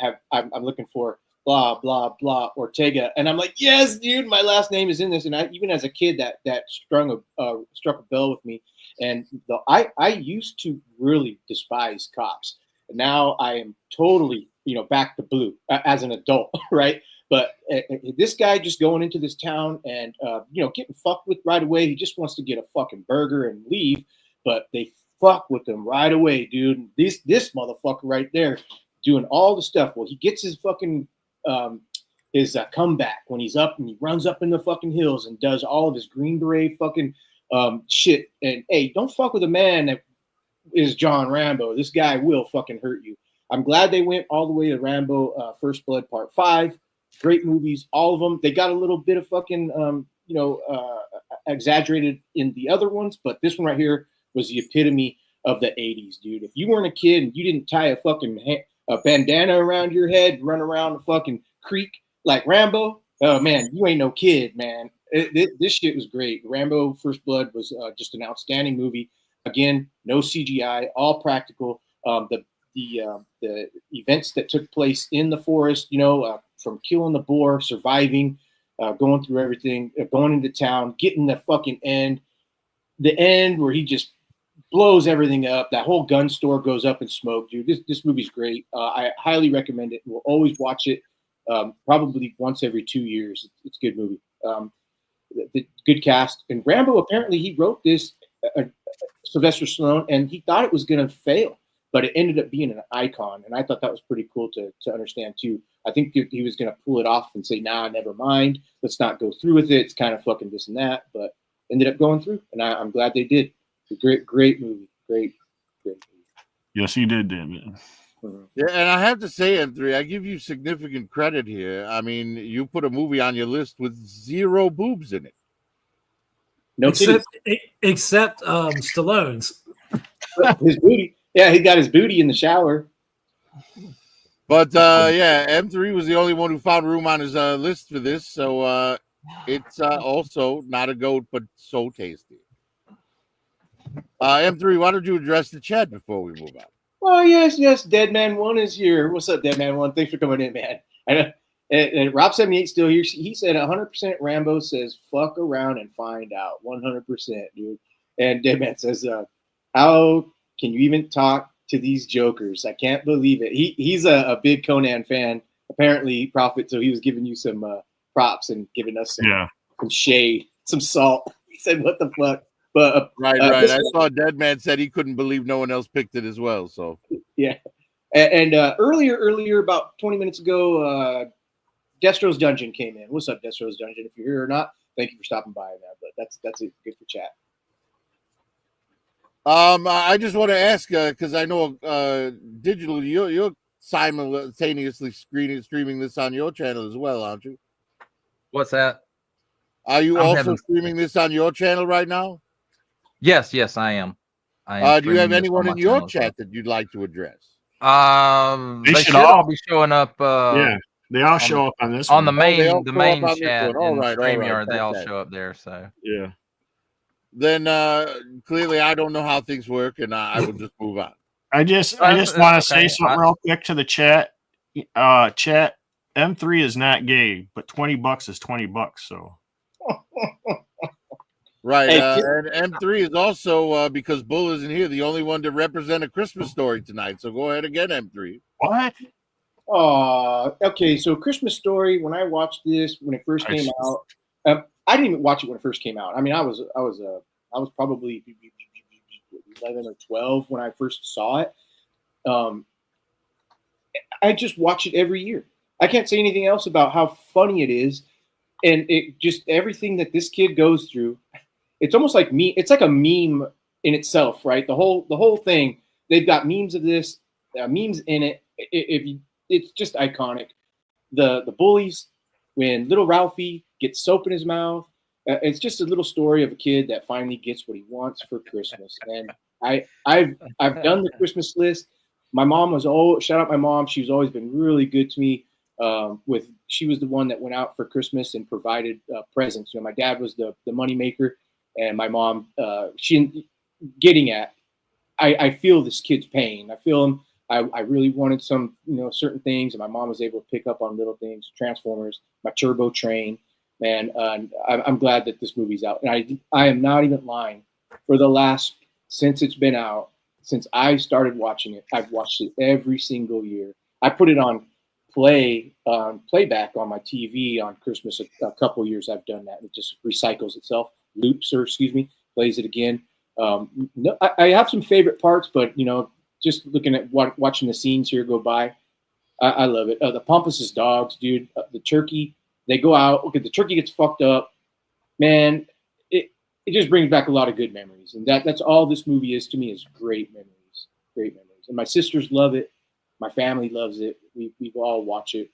looking for blah blah blah Ortega, and I'm like, yes, dude, my last name is in this. And I, even as a kid, that struck a bell with me. And I used to really despise cops. Now I am totally back to blue as an adult, right? But this guy just going into this town and getting fucked with right away. He just wants to get a fucking burger and leave, but they fuck with him right away, dude. This motherfucker right there doing all the stuff. Well, he gets his fucking his comeback when he's up and he runs up in the fucking hills and does all of his Green Beret fucking shit. And hey, don't fuck with a man that is John Rambo. This guy will fucking hurt you. I'm glad they went all the way to Rambo First Blood Part 5. Great movies, all of them. They got a little bit of fucking, exaggerated in the other ones, but this one right here was the epitome of the 80s, dude. If you weren't a kid and you didn't tie a fucking a bandana around your head and run around the fucking creek like Rambo, oh, man, you ain't no kid, man. This shit was great. Rambo First Blood was just an outstanding movie. Again, no CGI, all practical. The events that took place in the forest, from killing the boar, surviving, going through everything, going into town, getting the fucking end, the end where he just blows everything up. That whole gun store goes up in smoke, dude. This movie's great. I highly recommend it. We'll always watch it, probably once every 2 years. It's a good movie. The good cast. And Rambo, apparently he wrote this, Sylvester Stallone, and he thought it was going to fail. But it ended up being an icon, and I thought that was pretty cool to understand too. I think he was going to pull it off and say, "Nah, never mind. Let's not go through with it. It's kind of fucking this and that." But ended up going through, and I'm glad they did. It's a great movie. Great movie. Yes, he did, man. Yeah, and I have to say, M3, I give you significant credit here. I mean, you put a movie on your list with 0 boobs in it. No titties. Except Stallone's. His booty. Yeah, he got his booty in the shower. But M3 was the only one who found room on his list for this, so it's also not a goat, but so tasty. M3, why don't you address the chat before we move on? Oh yes, Dead Man 1 is here. What's up, Dead Man 1? Thanks for coming in, man. And Rob78 still here. He said 100% Rambo says fuck around and find out. 100%, dude. And Dead Man says, how can you even talk to these jokers? I can't believe it. He's a big Conan fan, apparently, Prophet. So he was giving you some props and giving us some shade, some salt. He said, "What the fuck?" But right. I saw Dead Man said he couldn't believe no one else picked it as well. So yeah. And earlier, about 20 minutes ago, Destro's Dungeon came in. What's up, Destro's Dungeon? If you're here or not, thank you for stopping by, man. But that's it. Good for chat. I just want to ask because I know digital, you're simultaneously streaming this on your channel as well, aren't you? What's that? Are you also streaming this on your channel right now? Yes, I am. Do you have anyone in your chat that you'd like to address? They should all be showing up. They all show up on this on one. the main chat all in right, StreamYard. they all show up there. So yeah. Then clearly I don't know how things work, and I will just move on. I just want to say something real quick to the chat. Chat, M3 is not gay, but $20 is $20. So right, and M3 is also because Bull isn't here, the only one to represent A Christmas Story tonight. So go ahead again, M3. What? Okay. So Christmas Story. When I watched this when it first came out, I didn't even watch it when it first came out. I mean, I was probably 11 or 12 when I first saw it. I just watch it every year. I can't say anything else about how funny it is, and it just everything that this kid goes through. It's almost like me. It's like a meme in itself, right? The whole thing. They've got memes of this, memes in it. If you, it's just iconic. The bullies when little Ralphie gets soap in his mouth. It's just a little story of a kid that finally gets what he wants for Christmas. And I've done the Christmas list. My mom was shout out my mom. She's always been really good to me. She was the one that went out for Christmas and provided presents. You know, my dad was the money maker, and my mom she getting at. I feel this kid's pain. I feel him. I really wanted some, certain things, and my mom was able to pick up on little things. Transformers, my turbo train, man. I'm glad that this movie's out, and I am not even lying. For the last since it's been out, since I started watching it, I've watched it every single year. I put it on playback on my TV on Christmas. A couple years I've done that. It just recycles itself, plays it again. No, I have some favorite parts, but just looking at watching the scenes here go by, I love it. The Pompous dogs, dude. The turkey, they go out. Okay, the turkey gets fucked up. Man, it just brings back a lot of good memories, and that's all this movie is to me, is great memories, great memories. And my sisters love it. My family loves it. We all watch it.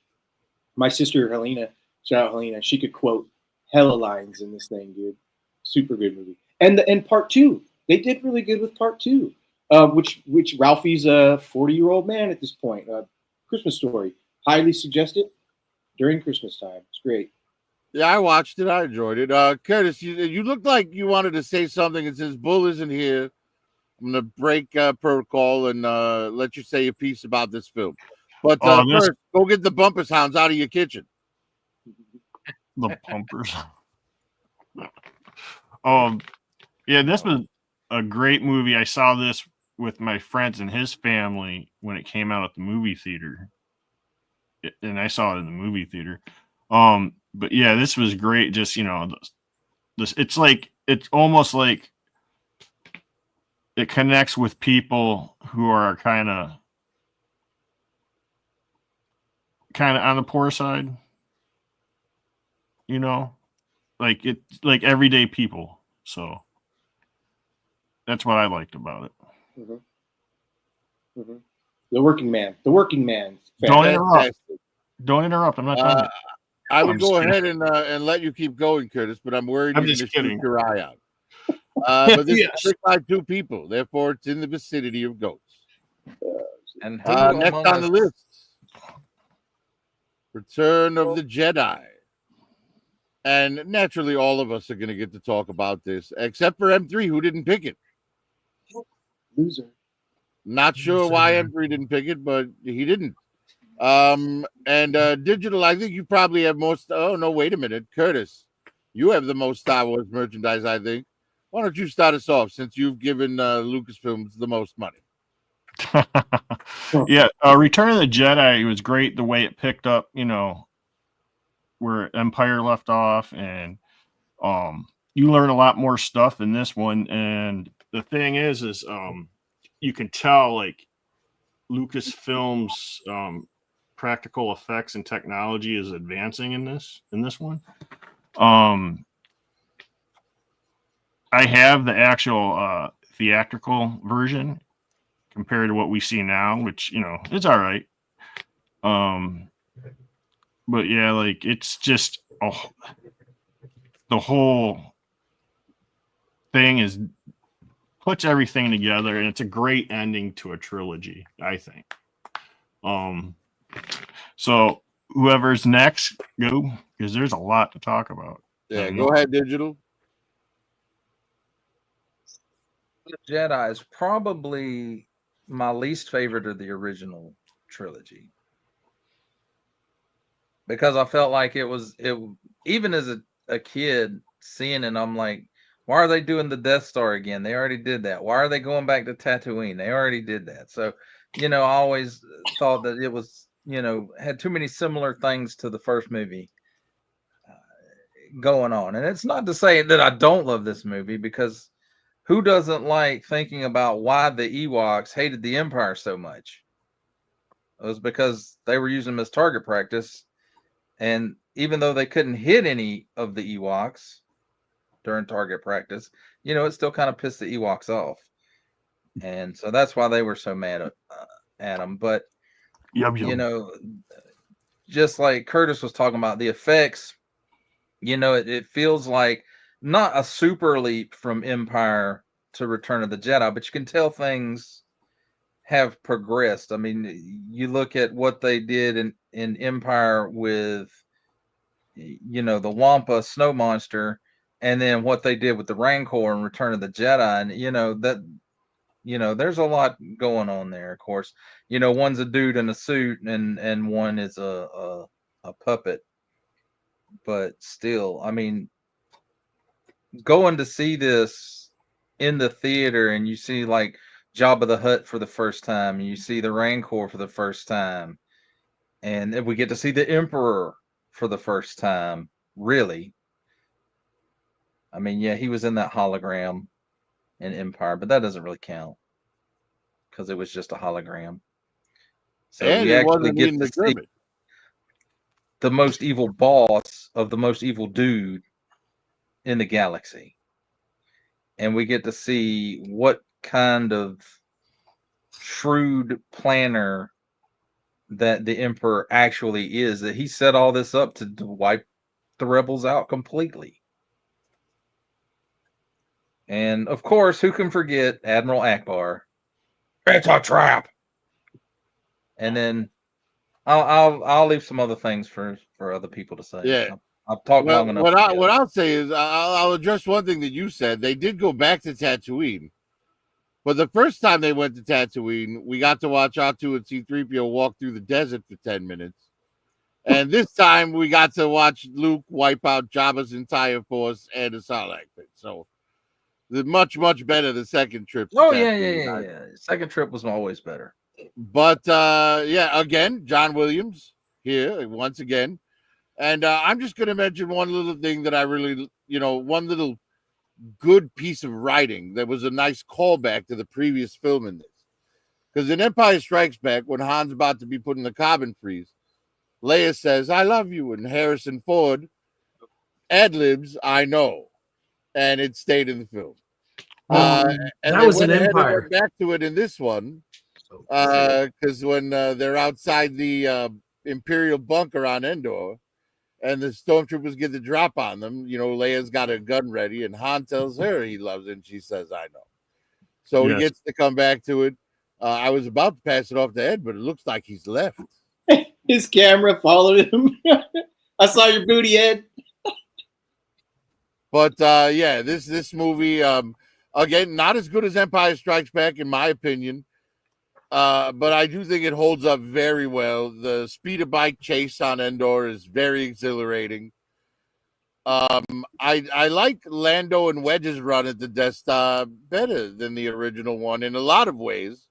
My sister Helena, shout out Helena, she could quote hella lines in this thing, dude. Super good movie. And part two, they did really good with part two. Which Ralphie's a 40-year-old man at this point. Christmas Story, highly suggested during Christmas time. It's great. Yeah, I watched it. I enjoyed it. Curtis, you looked like you wanted to say something. And since Bull isn't here, I'm going to break protocol and let you say a piece about this film. But first, go get the bumpers hounds out of your kitchen. The bumpers. Yeah, this was a great movie. I saw this with my friends and his family when it came out at the movie theater, and I saw it in the movie theater. But yeah, this was great. Just this it's almost like it connects with people who are kind of on the poor side, like it's like everyday people. So that's what I liked about it. Mm-hmm. Mm-hmm. The working man. Don't interrupt. I'm not done. I would go ahead and let you keep going, Curtis, but I'm worried you're going to shoot your eye out. But this is tricked by two people, therefore it's in the vicinity of goats. And next on the list, Return of the Jedi. And naturally, all of us are going to get to talk about this, except for M3, who didn't pick it. Loser. Not sure why M3 didn't pick it, but he didn't. And Digital, I think you probably have most. Oh, no, wait a minute. Curtis, you have the most Star Wars merchandise, I think. Why don't you start us off, since you've given Lucasfilms the most money? Yeah, Return of the Jedi, it was great the way it picked up, where Empire left off, and you learn a lot more stuff in this one. And the thing is you can tell, like, Lucasfilms practical effects and technology is advancing in this one. I have the actual theatrical version compared to what we see now, which it's all right. But yeah, like, it's just the whole thing puts everything together, and it's a great ending to a trilogy, I think. So whoever's next, go, because there's a lot to talk about. Yeah, go ahead, Digital. The Jedi is probably my least favorite of the original trilogy, because I felt like it even as a kid seeing it, I'm like, why are they doing the Death Star again? They already did that. Why are they going back to Tatooine? They already did that. So, I always thought that it was, had too many similar things to the first movie going on. And it's not to say that I don't love this movie, because who doesn't like thinking about why the Ewoks hated the Empire so much? It was because they were using them as target practice. And even though they couldn't hit any of the Ewoks during target practice, it still kind of pissed the Ewoks off. And so that's why they were so mad at them. But, Yum, yum. Just like Curtis was talking about, the effects, it feels like not a super leap from Empire to Return of the Jedi, but you can tell things have progressed. I mean, you look at what they did in Empire with, the Wampa snow monster, and then what they did with the Rancor in Return of the Jedi, and there's a lot going on there. Of course, one's a dude in a suit, and one is a puppet. But still, I mean, going to see this in the theater, and you see like Jabba the Hutt for the first time, and you see the Rancor for the first time, and then we get to see the Emperor for the first time. Really, I mean, yeah, he was in that hologram in Empire, but that doesn't really count because it was just a hologram. So And we it actually wasn't get Ian to see McDermott. the most evil boss of the most evil dude in the galaxy. And we get to see what kind of shrewd planner that the Emperor actually is, that he set all this up to wipe the rebels out completely. And of course, who can forget Admiral Akbar? It's a trap. And then I'll leave some other things for other people to say. Yeah. I've talked Well, long enough. what I'll say is I'll address one thing that you said. They did go back to Tatooine, but the first time they went to Tatooine, we got to watch R2 and C-3PO walk through the desert for 10 minutes, and this time we got to watch Luke wipe out Jabba's entire force and a Sarlacc pit. So, the much better the second trip. To Oh Tatooine. yeah. Second trip was always better. But again, John Williams here once again. And I'm just going to mention one little thing that I really, one little good piece of writing that was a nice callback to the previous film in this. Because in Empire Strikes Back, when Han's about to be put in the carbon freeze, Leia says, "I love you." And Harrison Ford ad-libs, "I know." And it stayed in the film. And that was an Empire. Went back to it in this one. Because when they're outside the Imperial bunker on Endor, and the stormtroopers get the drop on them, Leia's got her gun ready, and Han tells her he loves it, and she says, "I know." So he gets to come back to it. I was about to pass it off to Ed, but it looks like he's left. His camera followed him. I saw your booty, Ed. But this movie, again, not as good as Empire Strikes Back, in my opinion. But I do think it holds up very well. The speeder bike chase on Endor is very exhilarating. I like Lando and Wedge's run at the Death Star better than the original one in a lot of ways.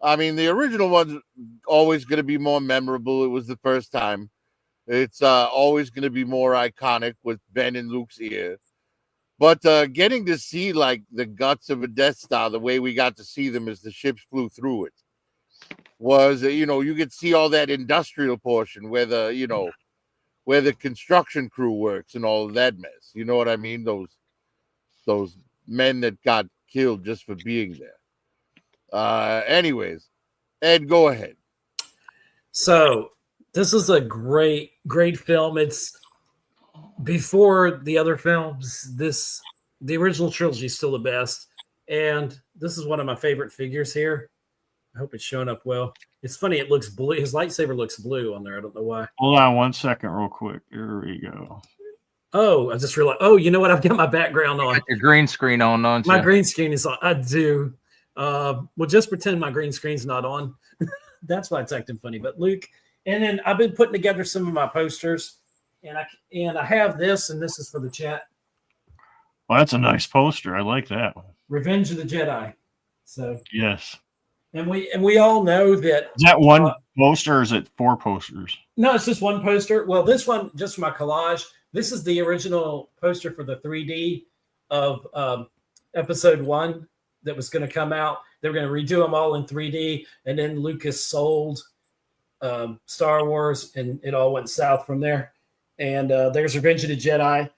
I mean, the original one's always going to be more memorable. It was the first time. It's always going to be more iconic with Ben and Luke's ear. But getting to see like the guts of a Death Star, the way we got to see them as the ships flew through it, was you could see all that industrial portion where the construction crew works and all of that mess. You know what I mean? Those men that got killed just for being there. Anyways, Ed, go ahead. So this is a great film. It's before the other films. The original trilogy is still the best, and this is one of my favorite figures here. I hope it's showing up well. It's funny, it looks blue. His lightsaber looks blue on there. I don't know why. Hold on 1 second real quick. Here we go. Oh, I just realized. Oh, you know what? I've got my background on. Your green screen on, don't you? My green screen is on. I do. Well, just pretend my green screen's not on. That's why it's acting funny. But Luke, and then I've been putting together some of my posters, and I have this, and this is for the chat. Well, that's a nice poster. I like that one. Revenge of the Jedi. So yes. And we all know that. Is that one poster or is it 4 posters? No, it's just one poster. Well, this one, just for my collage, this is the original poster for the 3D of episode 1 that was going to come out. They were going to redo them all in 3D. And then Lucas sold Star Wars, and it all went south from there. And there's Revenge of the Jedi.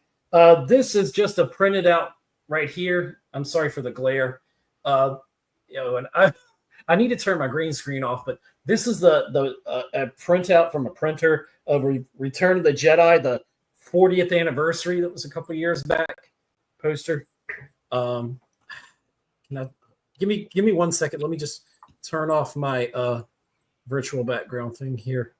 This is just a printed out right here. I'm sorry for the glare. And I need to turn my green screen off, but this is the a printout from a printer of Return of the Jedi, the 40th anniversary that was a couple years back poster. Give me 1 second. Let me just turn off my virtual background thing here.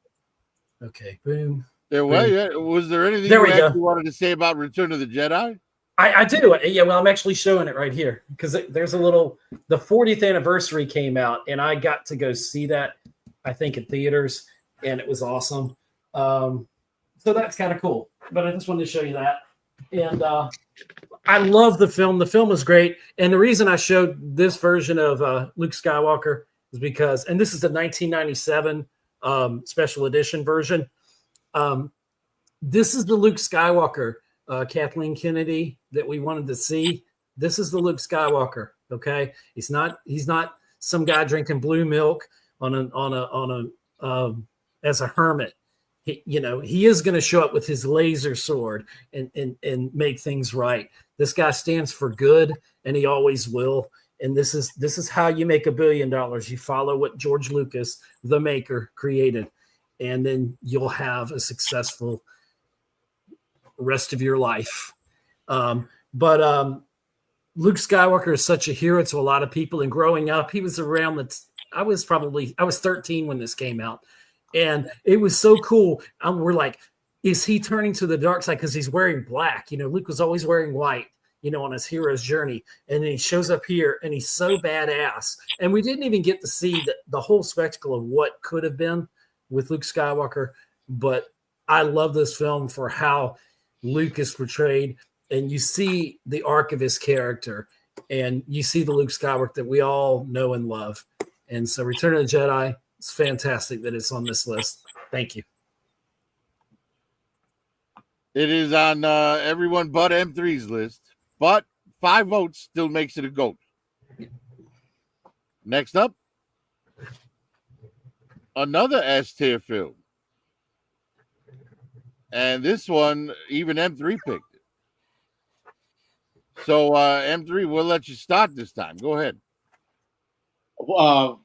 Okay, boom. Was there anything There you we go. actually wanted to say about Return of the Jedi? I do. Yeah, well, I'm actually showing it right here because there's a little. The 40th anniversary came out, and I got to go see that. I think in theaters, and it was awesome. So that's kind of cool. But I just wanted to show you that, and I love the film. The film was great, and the reason I showed this version of Luke Skywalker is because, and this is the 1997 special edition version. This is the Luke Skywalker. Kathleen Kennedy that we wanted to see. This is the Luke Skywalker. Okay, he's not some guy drinking blue milk on a as a hermit. He is going to show up with his laser sword and make things right. This guy stands for good, and he always will. And this is how you make $1 billion. You follow what George Lucas, the maker, created, and then you'll have a successful rest of your life. But Luke Skywalker is such a hero to a lot of people, and growing up, he was around I was 13 when this came out, and it was so cool. We're like, is he turning to the dark side because he's wearing black? Luke was always wearing white, on his hero's journey, and then he shows up here and he's so badass, and we didn't even get to see the whole spectacle of what could have been with Luke Skywalker. But I love this film for how Luke is portrayed, and you see the arc of his character, and you see the Luke Skywalker that we all know and love. And so Return of the Jedi, it's fantastic that it's on this list. Thank you. It is on everyone but M3's list, but 5 votes still makes it a GOAT. Next up, another S-tier film. And this one, even M3 picked it. So, M3, we'll let you start this time. Go ahead.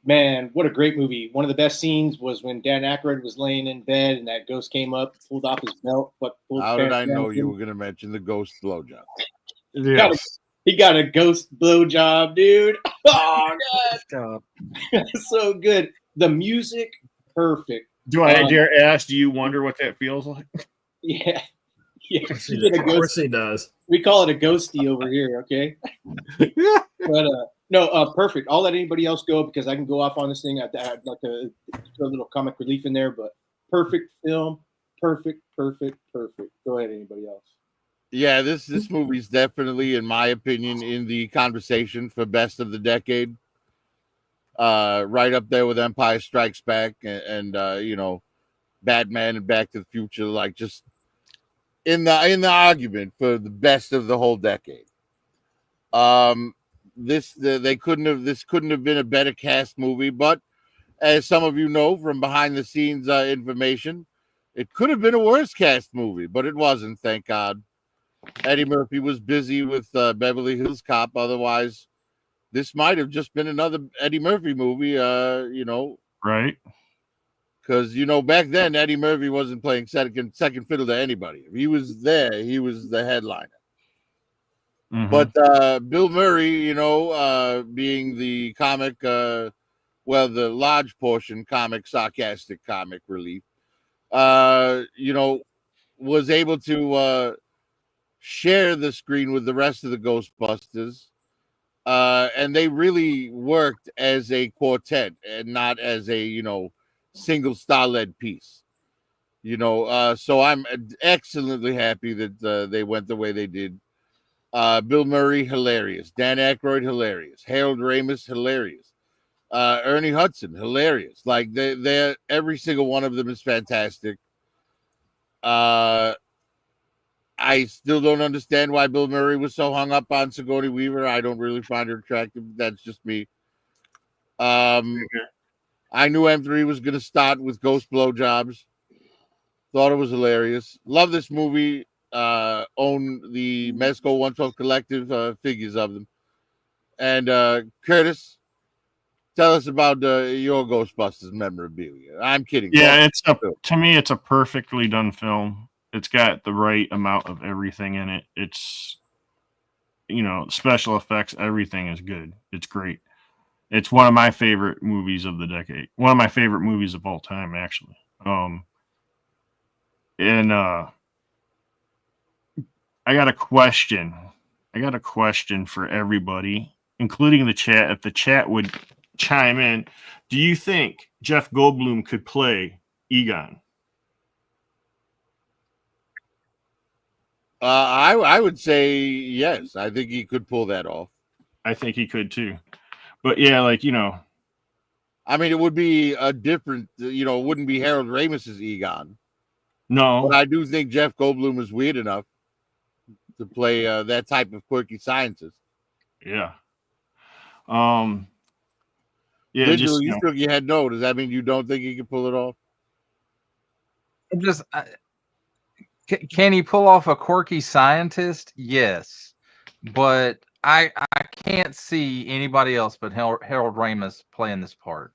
Man, what a great movie. One of the best scenes was when Dan Aykroyd was laying in bed and that ghost came up, pulled off his belt. How did I know you were going to mention the ghost blowjob? Yes. He got a ghost blowjob, dude. Oh, God. So good. The music, perfect. Do I dare ask, do you wonder what that feels like? Yeah. Of course he does. We call it a ghosty over here, okay? But no, perfect. I'll let anybody else go because I can go off on this thing. I'd like to throw a little comic relief in there, but perfect film. Perfect. Go ahead, anybody else. Yeah, this movie's definitely, in my opinion, in the conversation for best of the decade. Right up there with Empire Strikes Back and Batman and Back to the Future, like just in the argument for the best of the whole decade. This couldn't have been a better cast movie, but as some of you know from behind the scenes information, it could have been a worse cast movie, but it wasn't, thank God. Eddie Murphy was busy with Beverly Hills Cop. Otherwise, this might have just been another Eddie Murphy movie, Right. Because, back then, Eddie Murphy wasn't playing second fiddle to anybody. If he was there, he was the headliner. Mm-hmm. But Bill Murray, being the comic, the large portion sarcastic comic relief, was able to share the screen with the rest of the Ghostbusters. And they really worked as a quartet and not as a, single star-led piece. So I'm excellently happy that they went the way they did. Bill Murray, hilarious. Dan Aykroyd, hilarious. Harold Ramis, hilarious. Ernie Hudson, hilarious. Like they're every single one of them is fantastic. I still don't understand why Bill Murray was so hung up on Sigourney Weaver. I don't really find her attractive. That's just me. I knew M3 was going to start with ghost blowjobs. Thought it was hilarious. Love this movie. Own the Mezco 112 Collective figures of them. And Curtis, tell us about your Ghostbusters memorabilia. I'm kidding. Yeah, to me, it's a perfectly done film. It's got the right amount of everything in it. It's, special effects, everything is good. It's great. It's one of my favorite movies of the decade. One of my favorite movies of all time, actually. And I got a question. For everybody, including the chat. If the chat would chime in, do you think Jeff Goldblum could play Egon? I would say yes. I think he could pull that off. I think he could too. But yeah, I mean, it would be a different, it wouldn't be Harold Ramis's Egon. No. But I do think Jeff Goldblum is weird enough to play that type of quirky scientist. Yeah. Digital, you shook your head no. Does that mean you don't think he can pull it off? Can he pull off a quirky scientist? Yes. But I can't see anybody else but Harold Ramis playing this part.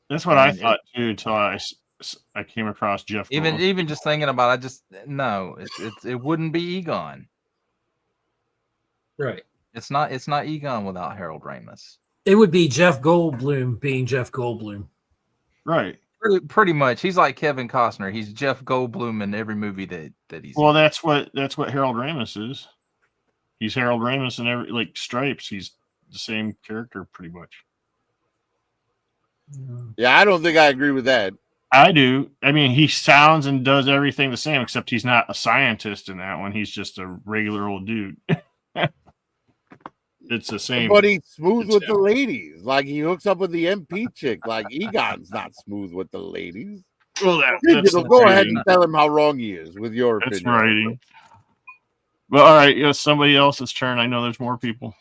That's what I thought too, until I came across Jeff. Even just thinking about it, it wouldn't be Egon. Right. It's not Egon without Harold Ramis. It would be Jeff Goldblum being Jeff Goldblum. Right. Pretty much. He's like Kevin Costner. He's Jeff Goldblum in every movie that he's Well, in. that's what Harold Ramis is. He's Harold Ramis in every Stripes. He's the same character pretty much. Yeah, I don't think I agree with that. I do. I mean, he sounds and does everything the same, except he's not a scientist in that one. He's just a regular old dude. It's the same. But he's smooth with the ladies. Like, he hooks up with the MP chick. Like, Egon's not smooth with the ladies. Well, go ahead and tell him how wrong he is with your opinion. That's writing. But all right, somebody else's turn. I know there's more people.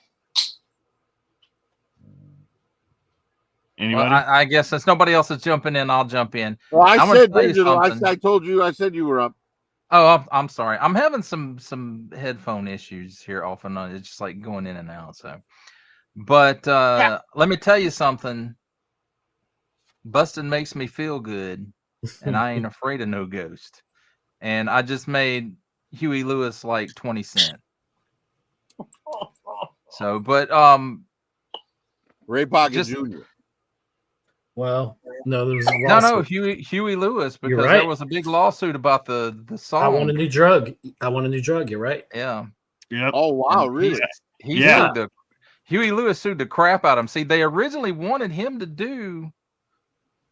Anybody? Well, I guess since nobody else is jumping in, I'll jump in. Well, I said digital. I told you. I said you were up. Oh, I'm sorry. I'm having some headphone issues here off and on. It's just like going in and out. So, but let me tell you something. Busting makes me feel good, and I ain't afraid of no ghost. And I just made Huey Lewis like 20 cents. So, but Ray Pocket Jr. Well, no, there was a lawsuit. No, Huey Lewis, because right. there was a big lawsuit about the song. I want a new drug. You're right. Yeah. Yep. Oh wow, really? Huey Lewis sued the crap out of him. See, they originally wanted him to do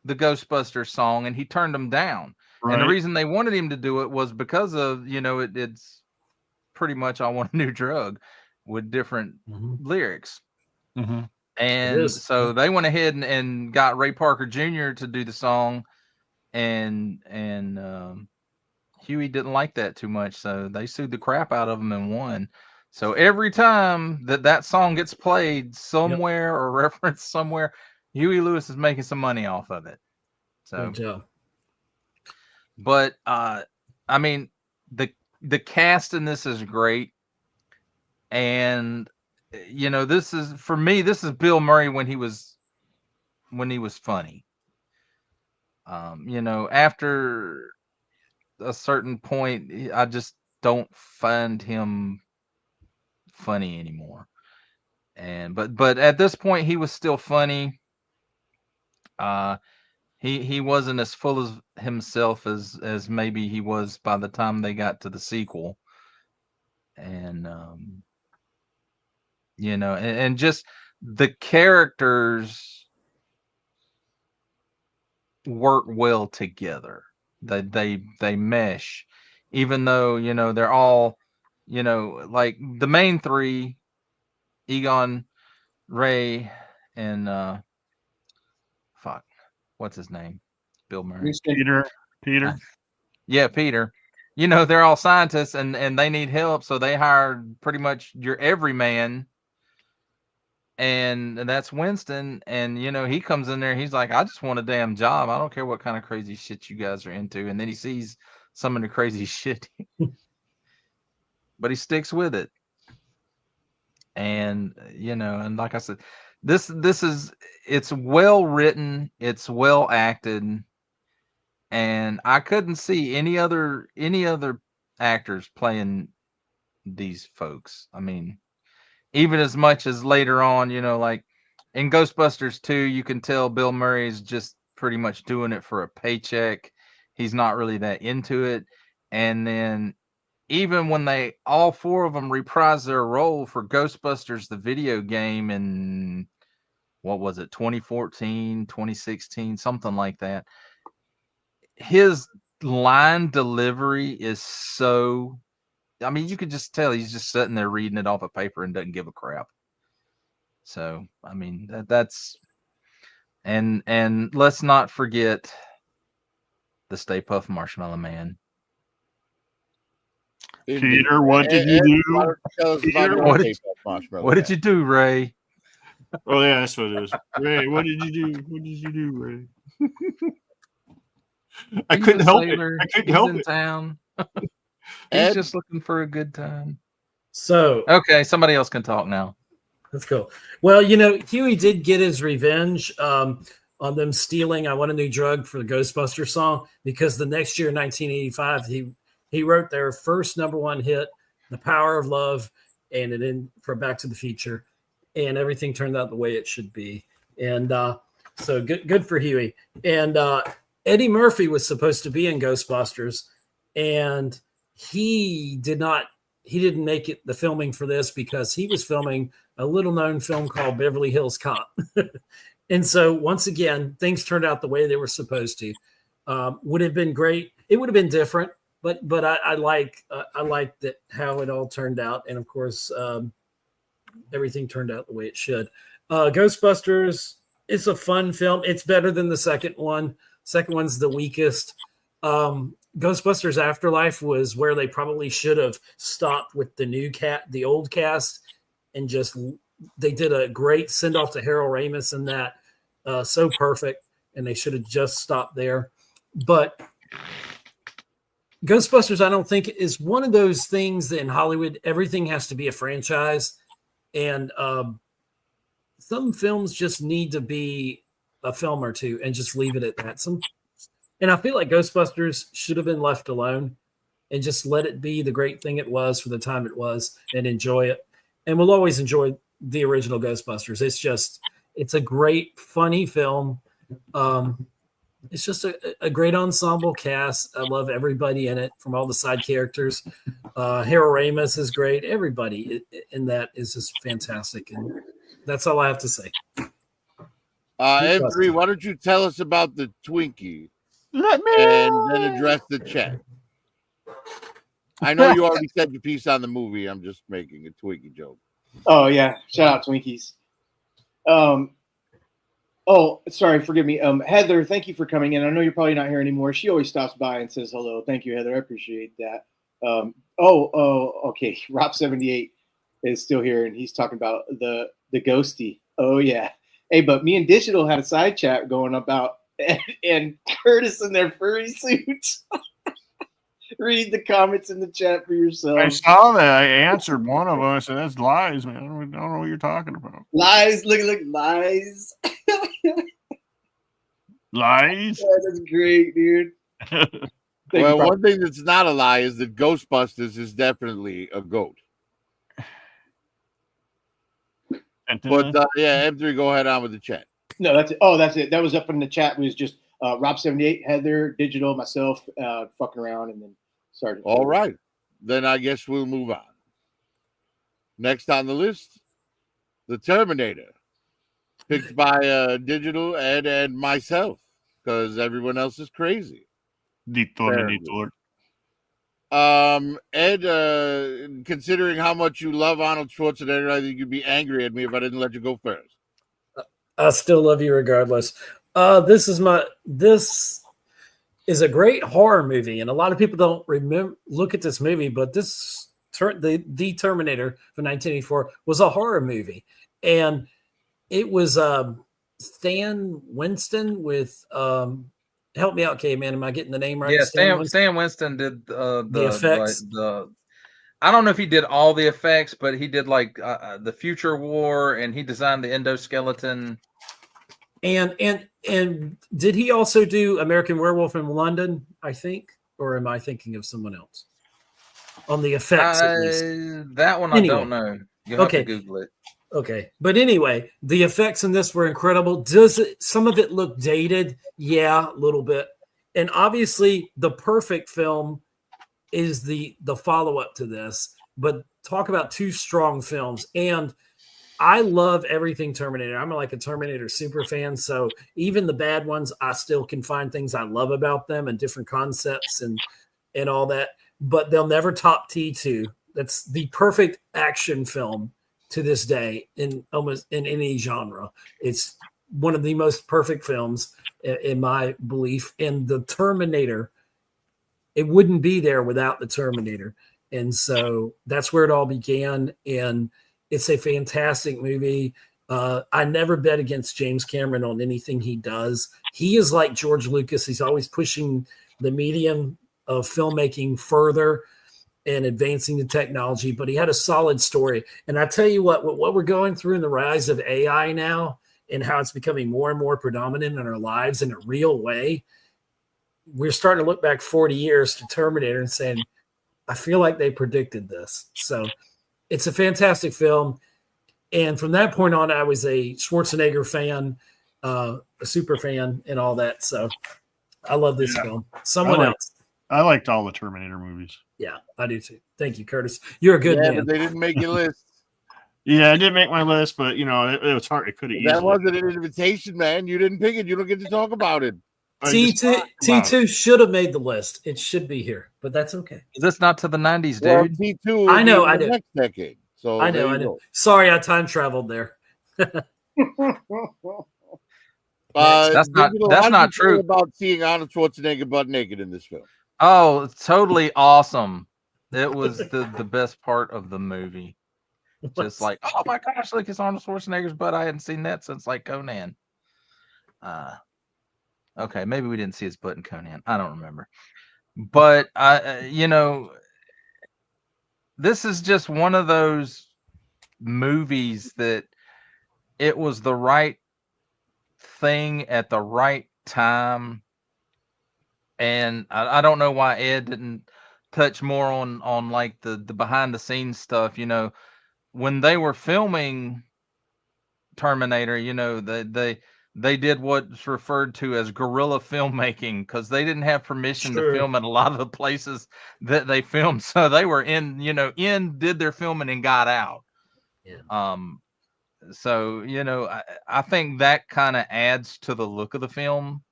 the Ghostbusters song, and he turned them down. Right. And the reason they wanted him to do it was because of it's pretty much "I Want a New Drug" with different lyrics. Mm-hmm. And so they went ahead and got Ray Parker Jr. to do the song, and Huey didn't like that too much, so they sued the crap out of him and won. So every time that song gets played somewhere or referenced somewhere, Huey Lewis is making some money off of it. So, good job. But I mean, the cast in this is great, and this is, for me, this is Bill Murray when he was funny. After a certain point, I just don't find him funny anymore. But at this point, he was still funny. He wasn't as full of himself as maybe he was by the time they got to the sequel. And and just the characters work well together. They mesh, even though they're all like the main three, Egon, Ray, and what's his name? Bill Murray. Peter. Yeah, Peter. They're all scientists and they need help, so they hired pretty much your everyman and that's Winston. And he comes in there. He's like, I just want a damn job. I don't care what kind of crazy shit you guys are into. And then he sees some of the crazy shit, but he sticks with it. And and like I said, it's well written, it's well acted, and I couldn't see any other actors playing these folks. I mean, even as much as later on, like in Ghostbusters 2, you can tell Bill Murray is just pretty much doing it for a paycheck. He's not really that into it. And then even when all four of them reprise their role for Ghostbusters, the video game, in what was it, 2014, 2016, something like that, his line delivery is so, I mean, you could just tell he's just sitting there reading it off a paper and doesn't give a crap. So, I mean, that's, and let's not forget the Stay Puft Marshmallow Man. Peter, what did you do? Peter, what did you do, Ray? Oh yeah, that's what it is. Ray, what did you do? What did you do, Ray? I couldn't help it. I couldn't help it. Town. He's just looking for a good time. So okay, somebody else can talk now. That's cool. Well, Huey did get his revenge on them stealing "I Want a New Drug" for the Ghostbusters song, because the next year, 1985, he wrote their first #1 hit, "The Power of Love," and it in for Back to the Future, and everything turned out the way it should be. And so good for Huey. And Eddie Murphy was supposed to be in Ghostbusters, and he didn't make it the filming for this because he was filming a little known film called Beverly Hills Cop. And so once again, things turned out the way they were supposed to. Would have been great. It would have been different, but I like that how it all turned out. And of course, everything turned out the way it should. Ghostbusters is a fun film. It's better than the second one. Second one's the weakest. Ghostbusters Afterlife was where they probably should have stopped with the old cast, and just they did a great send off to Harold Ramis in that, so perfect, and they should have just stopped there. But Ghostbusters, I don't think, is one of those things that in Hollywood everything has to be a franchise, and some films just need to be a film or two and just leave it at that. And I feel like Ghostbusters should have been left alone and just let it be the great thing it was for the time it was, and enjoy it. And we'll always enjoy the original Ghostbusters. It's a great, funny film. It's just a great ensemble cast. I love everybody in it, from all the side characters. Harold Ramis is great. Everybody in that is just fantastic. And that's all I have to say. M3, why don't you tell us about the Twinkie? And then address the chat. I know you already said your piece on the movie. I'm just making a Twinkie joke. Oh yeah, shout out Twinkies. Oh, sorry, forgive me. Heather, thank you for coming in. I know you're probably not here anymore. She always stops by and says hello. Thank you, Heather. I appreciate that. Okay. Rob78 is still here, and he's talking about the ghosty. Oh yeah. Hey, but me and Digital had a side chat going about and Curtis in their furry suits. Read the comments in the chat for yourself. I saw that. I answered one of them. I said, "That's lies, man. I don't know what you're talking about." Lies. Look, lies. Lies. Yeah, that's great, dude. Well, one thing that's not a lie is that Ghostbusters is definitely a goat. But yeah, M3, go ahead on with the chat. No, that's it. Oh, that's it. That was up in the chat. It was just Rob78, Heather, Digital, myself, fucking around, and then started. All right. Then I guess we'll move on. Next on the list, The Terminator. Picked by Digital, Ed, and myself, because everyone else is crazy. The Terminator. Ed, considering how much you love Arnold Schwarzenegger, I think you'd be angry at me if I didn't let you go first. I still love you regardless. This is a great horror movie, and a lot of people don't look at this movie, but the Terminator from 1984 was a horror movie, and It was Stan Winston with help me out, K-Man. Am I getting the name right? Yeah, Winston? Stan Winston did The effects. I don't know if he did all the effects, but he did like the Future War, and he designed the endoskeleton. And did he also do American Werewolf in London, I think? Or am I thinking of someone else? On the effects, at least. That one Anyway. I don't know. You'll have to Okay. Google it. Okay. But anyway, the effects in this were incredible. Some of it look dated? Yeah, a little bit. And obviously the perfect film is the follow-up to this. But talk about two strong films. And I love everything Terminator. I'm like a Terminator super fan. So even the bad ones, I still can find things I love about them and different concepts and all that. But they'll never top T2. That's the perfect action film to this day in almost in any genre. It's one of the most perfect films in my belief. And the Terminator, it wouldn't be there without the Terminator. And so that's where it all began. And it's a fantastic movie. I never bet against James Cameron on anything he does. He is like George Lucas. He's always pushing the medium of filmmaking further and advancing the technology, but he had a solid story. And I tell you what we're going through in the rise of AI now and how it's becoming more and more predominant in our lives in a real way, we're starting to look back 40 years to Terminator and saying, I feel like they predicted this. So it's a fantastic film. And from that point on, I was a Schwarzenegger fan, a super fan and all that. So I love this film. Someone else. I liked all the Terminator movies. Yeah, I do too. Thank you, Curtis. You're a good man. But they didn't make your list. Yeah, I did make my list, but it was hard. It could have easily. That wasn't an invitation, man. You didn't pick it. You don't get to talk about it. T2 should have made the list. It should be here, but that's okay. Is this not to the 90s, dude? Well, T2. I know. I do. Next decade. So I know. Sorry, I time traveled there. That's not true. About seeing Arnold Schwarzenegger butt naked in this film. Oh, it's totally awesome. It was the best part of the movie. Just like, oh my gosh, look, it's Arnold Schwarzenegger's butt. I hadn't seen that since like Conan. Okay, maybe we didn't see his butt in Conan. I don't remember. But this is just one of those movies that it was the right thing at the right time. And I don't know why Ed didn't touch more on like the behind the scenes stuff. When they were filming Terminator, they did what's referred to as guerrilla filmmaking because they didn't have permission to film at a lot of the places that they filmed. So they were did their filming and got out. Yeah. So, I think that kind of adds to the look of the film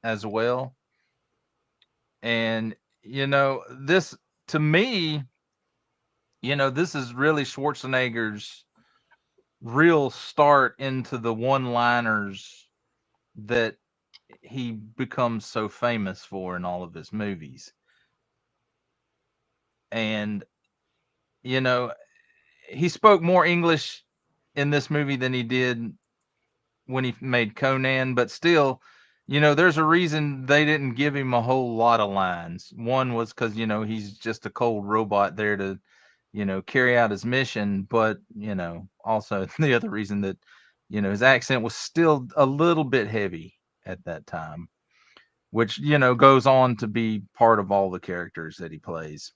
as well. And, this to me, this is really Schwarzenegger's real start into the one-liners that he becomes so famous for in all of his movies. And, he spoke more English in this movie than he did when he made Conan, but still, there's a reason they didn't give him a whole lot of lines. One was because, he's just a cold robot there to, carry out his mission. But, also the other reason that, his accent was still a little bit heavy at that time, which, goes on to be part of all the characters that he plays.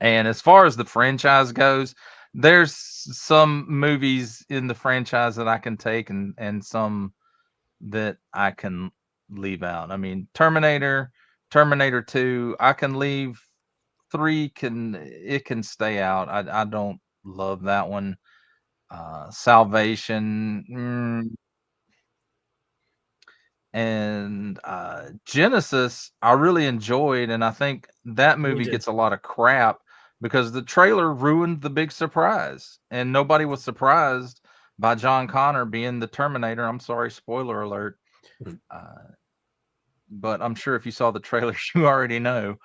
And as far as the franchise goes, there's some movies in the franchise that I can take and some that I can leave out. I mean, Terminator 2, I can leave. 3 can stay out. I don't love that one. Salvation and Genesis I really enjoyed, and I think that movie gets a lot of crap because the trailer ruined the big surprise, and nobody was surprised by John Connor being the Terminator. I'm sorry, spoiler alert. But I'm sure if you saw the trailer, you already know.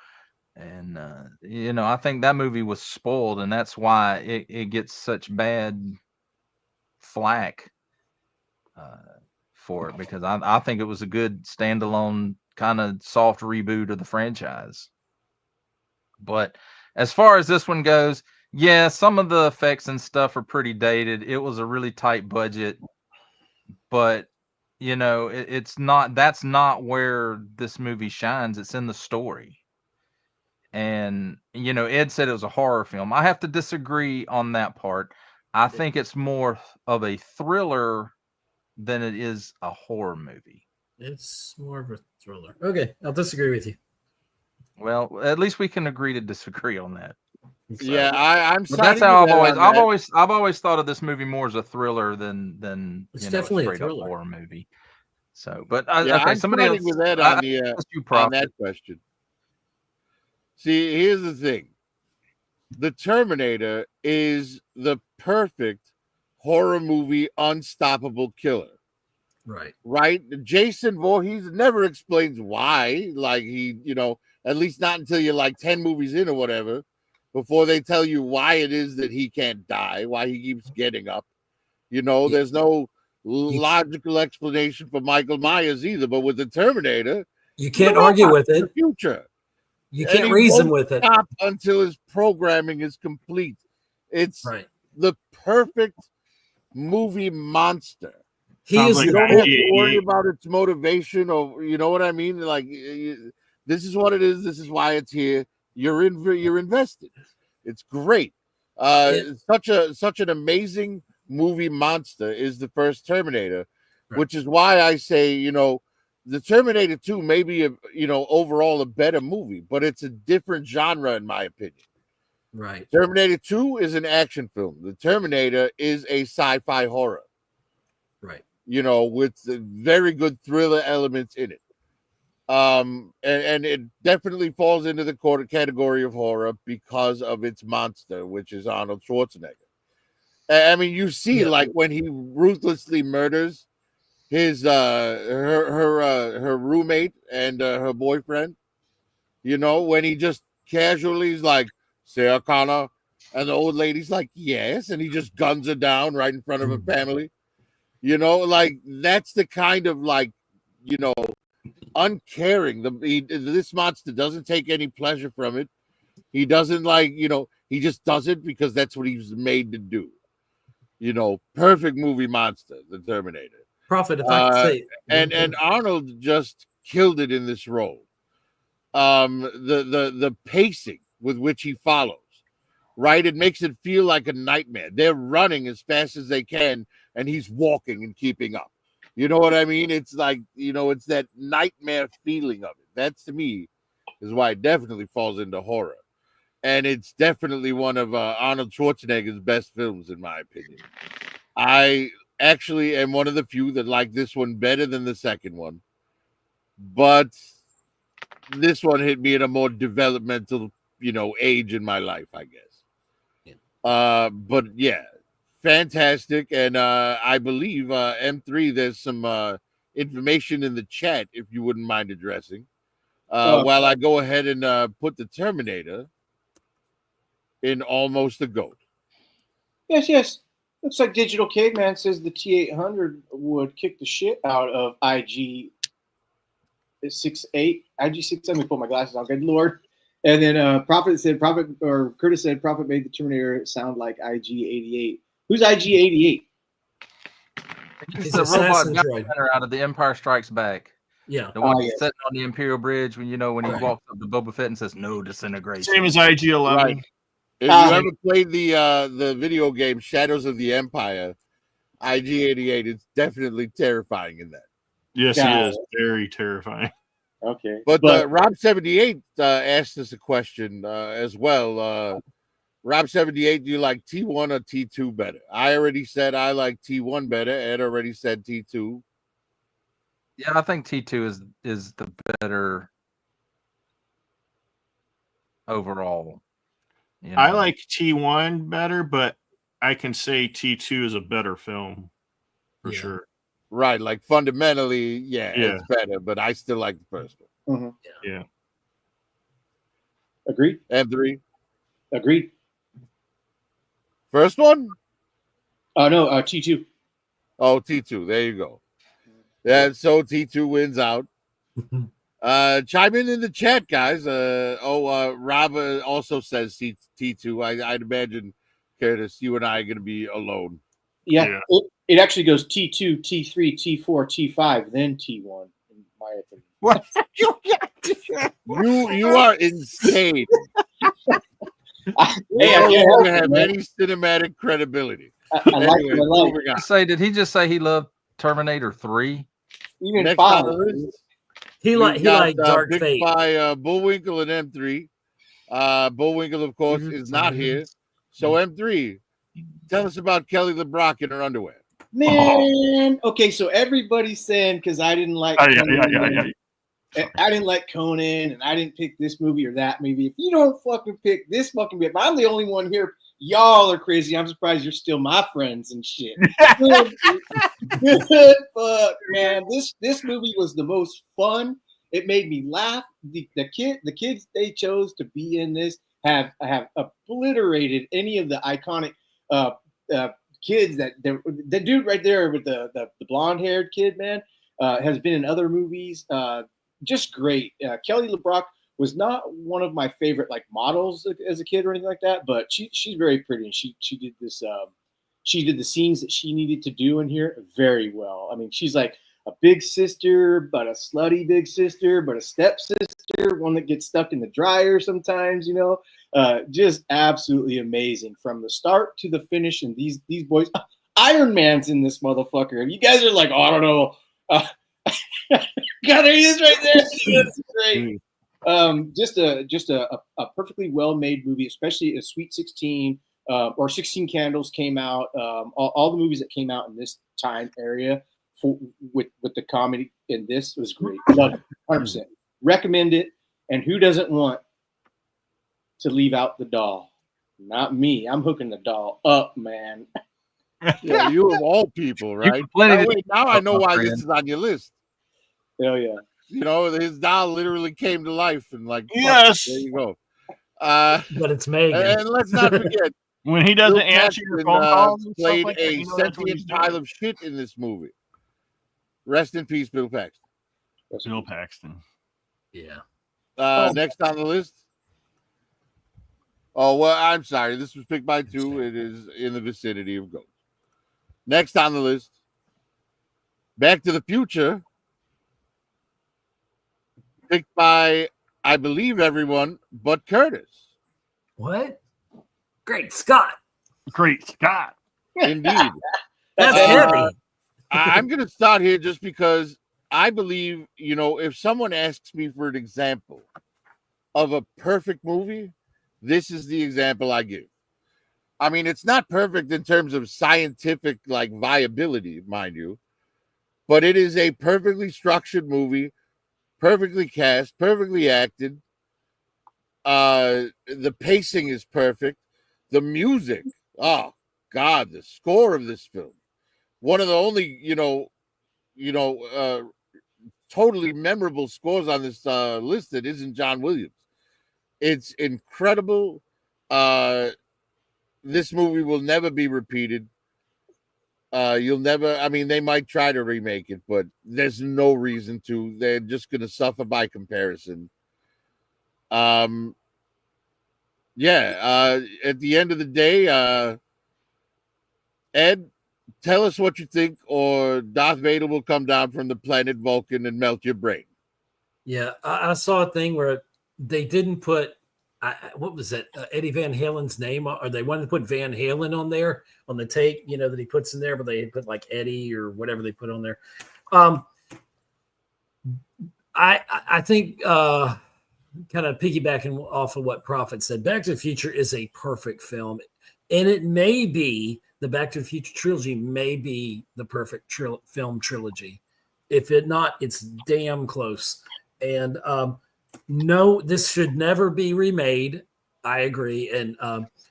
And, I think that movie was spoiled, and that's why it gets such bad flack for it because I think it was a good standalone kind of soft reboot of the franchise. But as far as this one goes, yeah, some of the effects and stuff are pretty dated. It was a really tight budget, but you know, it's not. That's not where this movie shines. It's in the story. And you know, Ed said it was a horror film. I have to disagree on that part. I think it's more of a thriller than it is a horror movie. It's more of a thriller. Okay, I'll disagree with you. Well, at least we can agree to disagree on that. Yeah, I'm. But that's siding how with Ed on that. I've always thought of this movie more as a thriller than It's you know, definitely a straight up thriller. horror movie. So, but Yeah, okay, I'm somebody else. siding with Ed I on the guess you on Prophet. that question. See, here's the thing: the Terminator is the perfect horror movie, unstoppable killer. Right. Right? Jason Voorhees never explains why. Like he, you know, at least not until you're like 10 movies in or whatever, before they tell you why it is that he can't die, why he keeps getting up. You know, Yeah. there's no logical explanation for Michael Myers either. But with the Terminator, You can't argue with the it. future. You And can't he reason won't with it. stop until his programming is complete. It's Right. the perfect movie monster. He Sounds is like You the don't have to worry 1988. about its motivation, or you know what I mean. Like this is what it is. This is why it's here. You're invested. It's great. Such an amazing movie monster is the first Terminator, Right. which is why I say, you know, the Terminator 2 may be overall a better movie, but it's a different genre in my opinion. right. Terminator 2 is an action film. The Terminator is a sci-fi horror. Right. You know, with very good thriller elements in it. And it definitely falls into the category of horror because of its monster, which is Arnold Schwarzenegger. I mean, you see, Yeah. like when he ruthlessly murders his her roommate and her boyfriend. You know, when he just casually is like, Sarah Connor, and the old lady's like, yes, and he just guns her down right in front of her family. You know, like that's the kind of like, you know, uncaring. This monster doesn't take any pleasure from it. He doesn't like, you know, he just does it because that's what he was made to do. You know, perfect movie monster, the Terminator. Prophet, if I could say, And Arnold just killed it in this role. The pacing with which he follows, right? It makes it feel like a nightmare. They're running as fast as they can, and he's walking and keeping up. You know what I mean? It's like, you know, it's that nightmare feeling of it. That's, to me, is why it definitely falls into horror. And it's definitely one of Arnold Schwarzenegger's best films, in my opinion. I actually am one of the few that like this one better than the second one. But this one hit me at a more developmental, you know, age in my life, I guess. Yeah. But yeah, fantastic. And I believe M3, there's some information in the chat if you wouldn't mind addressing. While I go ahead and put the Terminator in almost a goat. Yes. Looks like Digital Caveman says the T800 would kick the shit out of IG 68. IG 6. Let me pull my glasses on. Good Lord. And then Curtis said Prophet made the Terminator sound like IG 88. Who's IG 88? He's He's the robot assassin gun droid. center out of The Empire Strikes Back. Yeah. The one yes. sitting on the Imperial Bridge when he Right. walks up to Boba Fett and says, "No disintegration." Same as IG-11. Right. If you ever played the video game Shadows of the Empire, IG-88 is definitely terrifying in that. Yes, he is. Very terrifying. Okay. But Rob78 asked us a question as well. Rob78, do you like T1 or T2 better? I already said I like T1 better. Ed already said T2. Yeah, I think T2 is the better overall. You I know? like T1 better, but I can say T2 is a better film for sure. Right, like fundamentally, it's better, but I still like the first one. Mm-hmm. Yeah. Agreed. M3. Agreed. First one? No, T2. Oh, T2. There you go. Yeah, so T2 wins out. Chime in the chat, guys. Rob also says T2. I'd imagine, Curtis, you and I are going to be alone. Yeah, it actually goes T2, T3, T4, T5, then T1, in my opinion. What? You are insane. Hey, You don't have any cinematic credibility. I like Anyway, it. I like moving on. Did he just say he loved Terminator 3? even Next 5. on the list, He we've liked got, Dark picked Fate. by Bullwinkle and M3. Bullwinkle, of course, is not here. So M3, tell us about Kelly LeBrock in her underwear. Man, okay, so everybody's saying because I didn't like Yeah. I didn't like Conan and I didn't pick this movie or that movie. If you don't fucking pick this fucking movie, I'm the only one here. Y'all are crazy. I'm surprised you're still my friends and shit. Fuck, man. This movie was the most fun. It made me laugh. The kids they chose to be in this have obliterated any of the iconic kids that the dude right there with the blonde haired kid, man, has been in other movies. Just great. Kelly LeBrock was not one of my favorite like models as a kid or anything like that, but she's very pretty and she did this. She did the scenes that she needed to do in here very well. I mean, she's like a big sister, but a slutty big sister, but a stepsister, one that gets stuck in the dryer sometimes, you know. Just absolutely amazing from the start to the finish. And these boys, Iron Man's in this motherfucker. You guys are like, oh, I don't know. God, there he is right there. That's great. Just a perfectly well-made movie, especially a Sweet 16 or 16 Candles came out. All the movies that came out in this time area with the comedy in this was great. Love it, 100%. Recommend it. And who doesn't want to leave out the doll? Not me. I'm hooking the doll up, man. Yeah, you of all people, right? Now I know why this is on your list. Hell yeah. You know, his doll literally came to life and like, Yes. there you go. But it's Megan. And let's not forget, When he doesn't Bill answer your Paxton, phone calls and stuff played like that, a you know that's what he's sentient doing. pile of shit in this movie. Rest in peace, Bill Paxton. Bill Paxton. Yeah. Next on the list. Oh, well, I'm sorry. This was picked by 2. It is in the vicinity of Ghost. Next on the list, Back to the Future, picked by, I believe, everyone but Curtis. What? Great Scott. Great Scott. Indeed. That's heavy. I'm going to start here just because I believe, you know, if someone asks me for an example of a perfect movie, this is the example I give. I mean, it's not perfect in terms of scientific, like, viability, mind you, but it is a perfectly structured movie, perfectly cast, perfectly acted. The pacing is perfect. The music, oh, God, the score of this film. One of the only, totally memorable scores on this list that isn't John Williams. It's incredible. This movie will never be repeated. They might try to remake it, but there's no reason to. They're just going to suffer by comparison. At the end of the day, Ed, tell us what you think, or Darth Vader will come down from the planet Vulcan and melt your brain. Yeah, I saw a thing where they didn't put what was it, Eddie Van Halen's name, or they wanted to put Van Halen on there on the tape, that he puts in there, but they put like Eddie or whatever they put on there. I think kind of piggybacking off of what Prophet said, Back to the Future is a perfect film, and it may be the Back to the Future trilogy may be the perfect film trilogy. If it not, it's damn close. And no, this should never be remade. I agree. And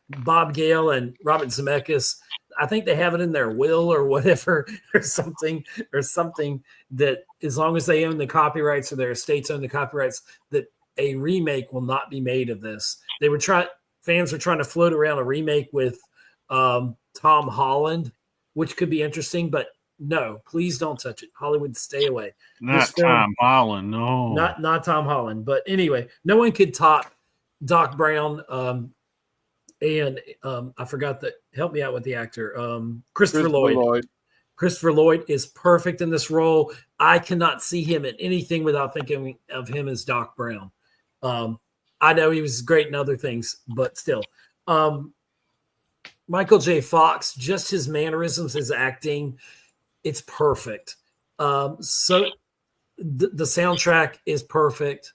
Bob Gale and Robert Zemeckis, I think they have it in their will or whatever, or something that as long as they own the copyrights or their estates own the copyrights, that a remake will not be made of this. Fans are trying to float around a remake with Tom Holland, which could be interesting, but No, please don't touch it. Hollywood, stay away. Not This film- Tom Holland, no. Not Tom Holland. But anyway, no one could top Doc Brown. I forgot that. Help me out with the actor. Christopher Lloyd. Christopher Lloyd is perfect in this role. I cannot see him in anything without thinking of him as Doc Brown. I know he was great in other things, but still. Michael J. Fox, just his mannerisms, his acting, it's perfect. So the soundtrack is perfect.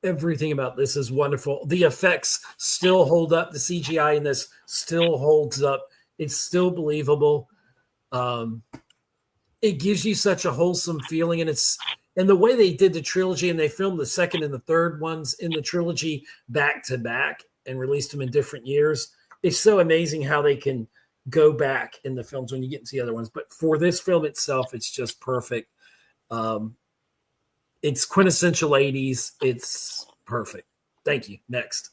Everything about this is wonderful. The effects still hold up. The CGI in this still holds up. It's still believable. It gives you such a wholesome feeling, and the way they did the trilogy, and they filmed the second and the third ones in the trilogy back to back and released them in different years. It's so amazing how they can go back in the films when you get into the other ones. But for this film itself, it's just perfect. It's quintessential 80s. It's perfect. Thank you. Next.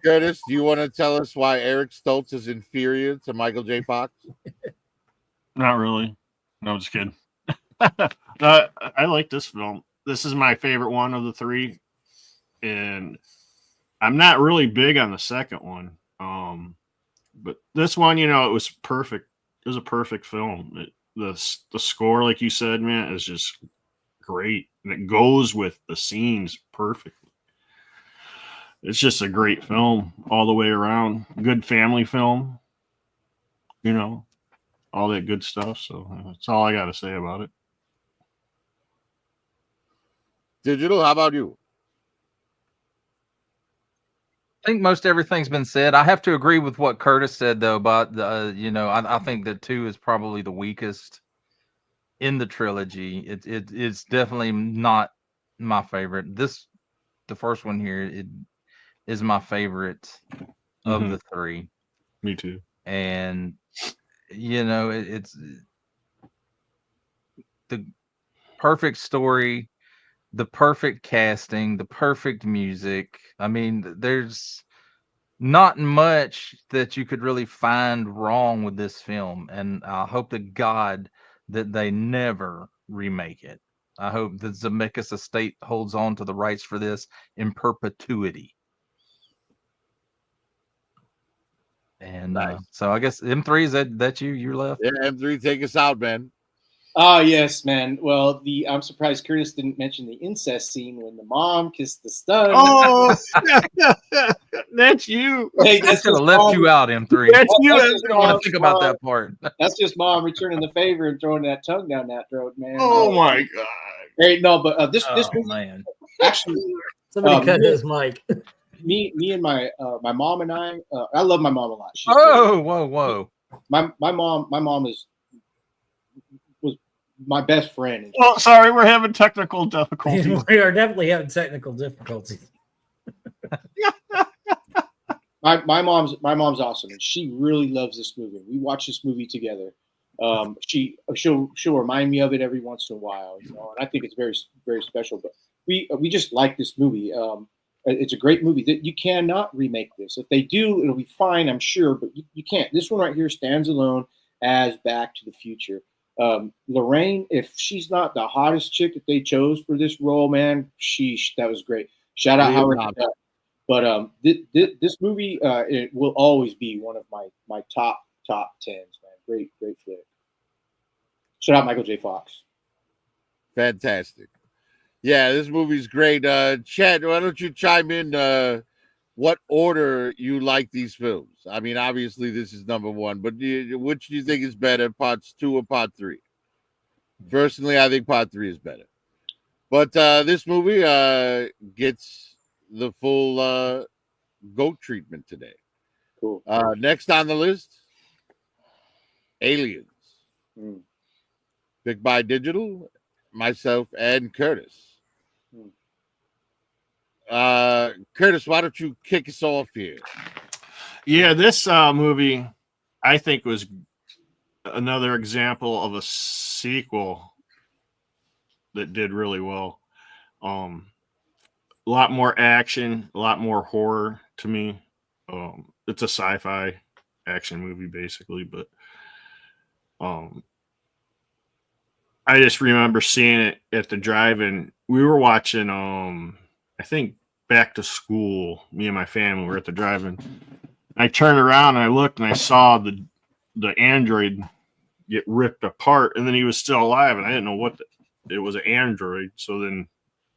Curtis, do you want to tell us why Eric Stoltz is inferior to Michael J. Fox? Not really. No, I'm just kidding. I like this film. This is my favorite one of the three. And I'm not really big on the second one. But this one, it was perfect. It was a perfect film. The score, like you said, man, is just great. And it goes with the scenes perfectly. It's just a great film all the way around. Good family film. All that good stuff. So that's all I got to say about it. Digital, how about you? I think most everything's been said. I have to agree with what Curtis said, though, about I think that 2 is probably the weakest in the trilogy. It's definitely not my favorite. The first one here, it is my favorite of the 3. Me too. And it's the perfect story, the perfect casting, the perfect music. I mean, there's not much that you could really find wrong with this film, and I hope to God that they never remake it. I hope that Zemeckis estate holds on to the rights for this in perpetuity. And Nice. so I guess M3, is that you left? Yeah, M3, take us out, man. Oh yes, man. Well, I'm surprised Curtis didn't mention the incest scene when the mom kissed the son. Oh, that's you. Hey, I that's should have just left mom- you out, M3. That's you. that's I just don't want to mom's think about mom. that part. That's just mom returning the favor and throwing that tongue down that throat, man. Oh my God. Hey, no, but this Oh movie, man. actually, Somebody cut his mic. me and my mom and I love my mom a lot. She's Whoa. my mom was my best friend. Oh, sorry, we're having technical difficulties. We are definitely having technical difficulties. My mom's awesome, and she really loves this movie. We watch this movie together. She'll remind me of it every once in a while, and I think it's very, very special. But we just like this movie. It's a great movie. That you cannot remake this. If they do, it'll be fine, I'm sure, but you can't. This one right here stands alone as Back to the Future. Lorraine, if she's not the hottest chick that they chose for this role, man, that was great. Shout out Howard. But this movie, it will always be one of my top tens, man. Great flick. Shout out Michael J. Fox. Fantastic. Yeah, this movie's great. Chad, why don't you chime in what order you like these films? I mean, obviously this is number 1, but which do you think is better, parts 2 or part 3? Personally, I think part 3 is better. But this movie gets the full GOAT treatment today. Cool. Next on the list, Aliens. Picked by Digital, myself, and Curtis. Curtis, why don't you kick us off here? Yeah, this movie, I think, was another example of a sequel that did really well. A lot more action, a lot more horror to me. It's a sci-fi action movie, basically, but Um, I just remember seeing it at the drive-in. We were watching, I think Back to School. Me and my family were at the drive-in. I turned around and I looked and I saw the android get ripped apart, and then he was still alive, and I didn't know what it was, an android. So then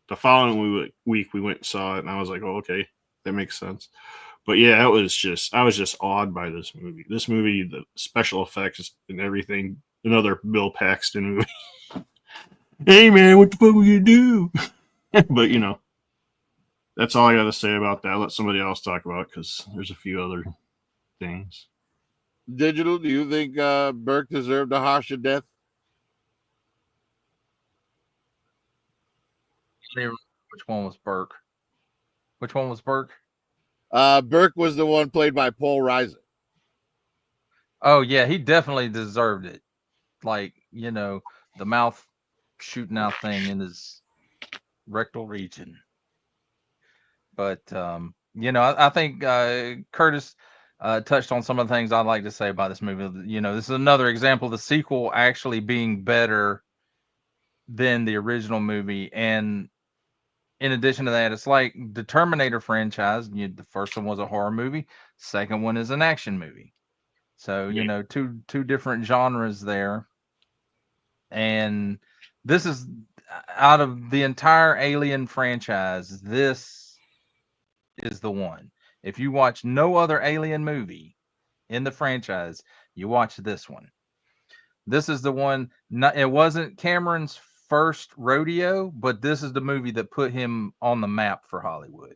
the following week we went and saw it, and I was like, oh, okay, that makes sense. But yeah, I was just awed by this movie. This movie, the special effects and everything. Another Bill Paxton movie. Hey man, what the fuck will you do? But you know, that's all I got to say about that. I'll let somebody else talk about it because there's a few other things. Digital, do you think Burke deserved a harsher death? Which one was Burke? Which one was Burke? Burke was the one played by Paul Reiser. Oh yeah, he definitely deserved it. Like, you know, the mouth shooting out thing in his rectal region. But you know, I think Curtis touched on some of the things I'd like to say about this movie. You know, this is another example of the sequel actually being better than the original movie. And in addition to that, it's like the Terminator franchise. The first one was a horror movie. Second one is an action movie. So, you know, two different genres there. And this is, out of the entire Alien franchise, this is the one. If you watch no other Alien movie in the franchise, you watch this one. This is the one. It wasn't Cameron's first rodeo, but this is the movie that put him on the map for Hollywood.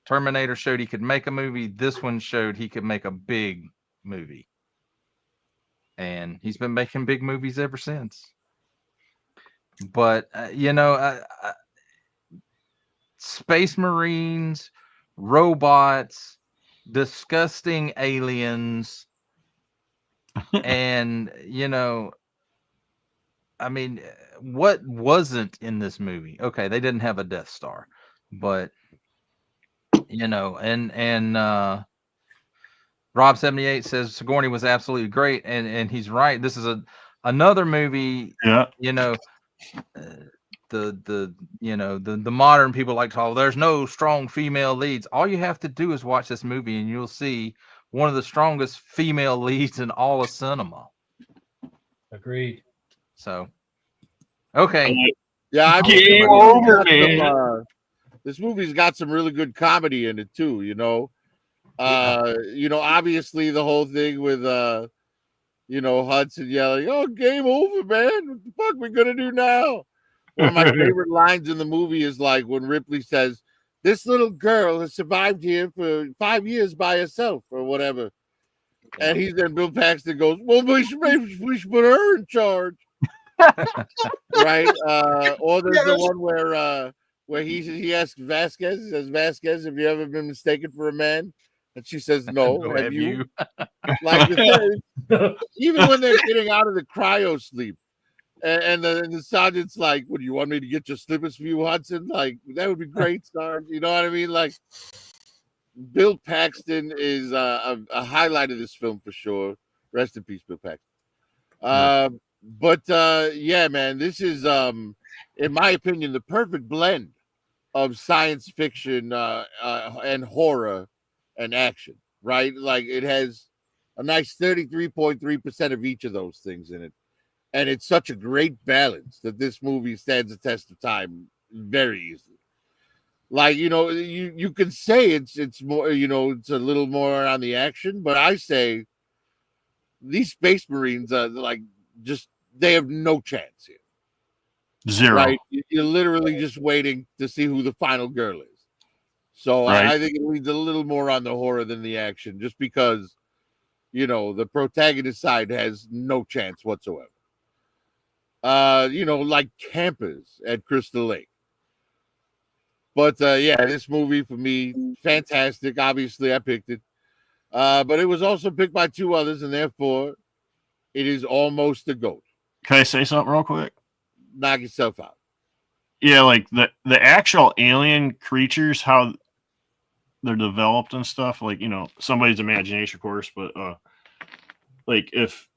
Terminator showed he could make a movie. This one showed he could make a big movie. And he's been making big movies ever since. But, you know, Space Marines, robots, disgusting aliens, and, you know, I mean, what wasn't in this movie? Okay, they didn't have a Death Star, but, you know, and Rob 78 says Sigourney was absolutely great, and he's right. This is another movie. Yeah. You know, the you know the modern people like to call, there's no strong female leads. All you have to do is watch this movie, and you'll see one of the strongest female leads in all of cinema. Agreed. So, okay. Yeah, I mean, Game over, man. This movie's got some really good comedy in it too. You know, you know, obviously the whole thing with you know, Hudson yelling, "Oh, game over, man! What the fuck we gonna do now?" One of my favorite lines in the movie is like when Ripley says, "This little girl has survived here for 5 years by herself," or whatever. And Bill Paxton goes, "Well, we should put her in charge." Right? Or there's the one where he asks Vasquez, he says, "Vasquez, have you ever been mistaken for a man?" And she says, "No, No, have you?" Like, even when they're getting out of the cryo sleep, and the sergeant's like, "What, do you want me to get your slippers for you, Hudson?" Like, that would be great, Sergeant. You know what I mean? Like, Bill Paxton is a highlight of this film for sure. Rest in peace, Bill Paxton. But yeah, man, this is, in my opinion, the perfect blend of science fiction and horror and action, right? Like, it has a nice 33.3% of each of those things in it. And it's such a great balance that this movie stands the test of time very easily. Like, you know, you can say it's more, you know, it's a little more on the action, but I say these Space Marines are like, just, they have no chance here. Zero. Right? You're literally just waiting to see who the final girl is. So Right. I think it leads a little more on the horror than the action, just because, you know, the protagonist side has no chance whatsoever. You know, like campers at Crystal Lake. But yeah, this movie for me, fantastic. Obviously, I picked it. But it was also picked by two others, and therefore it is almost a GOAT. Can I say something real quick? Knock yourself out. Yeah, like the actual alien creatures, how they're developed and stuff, like, you know, somebody's imagination, of course, but like if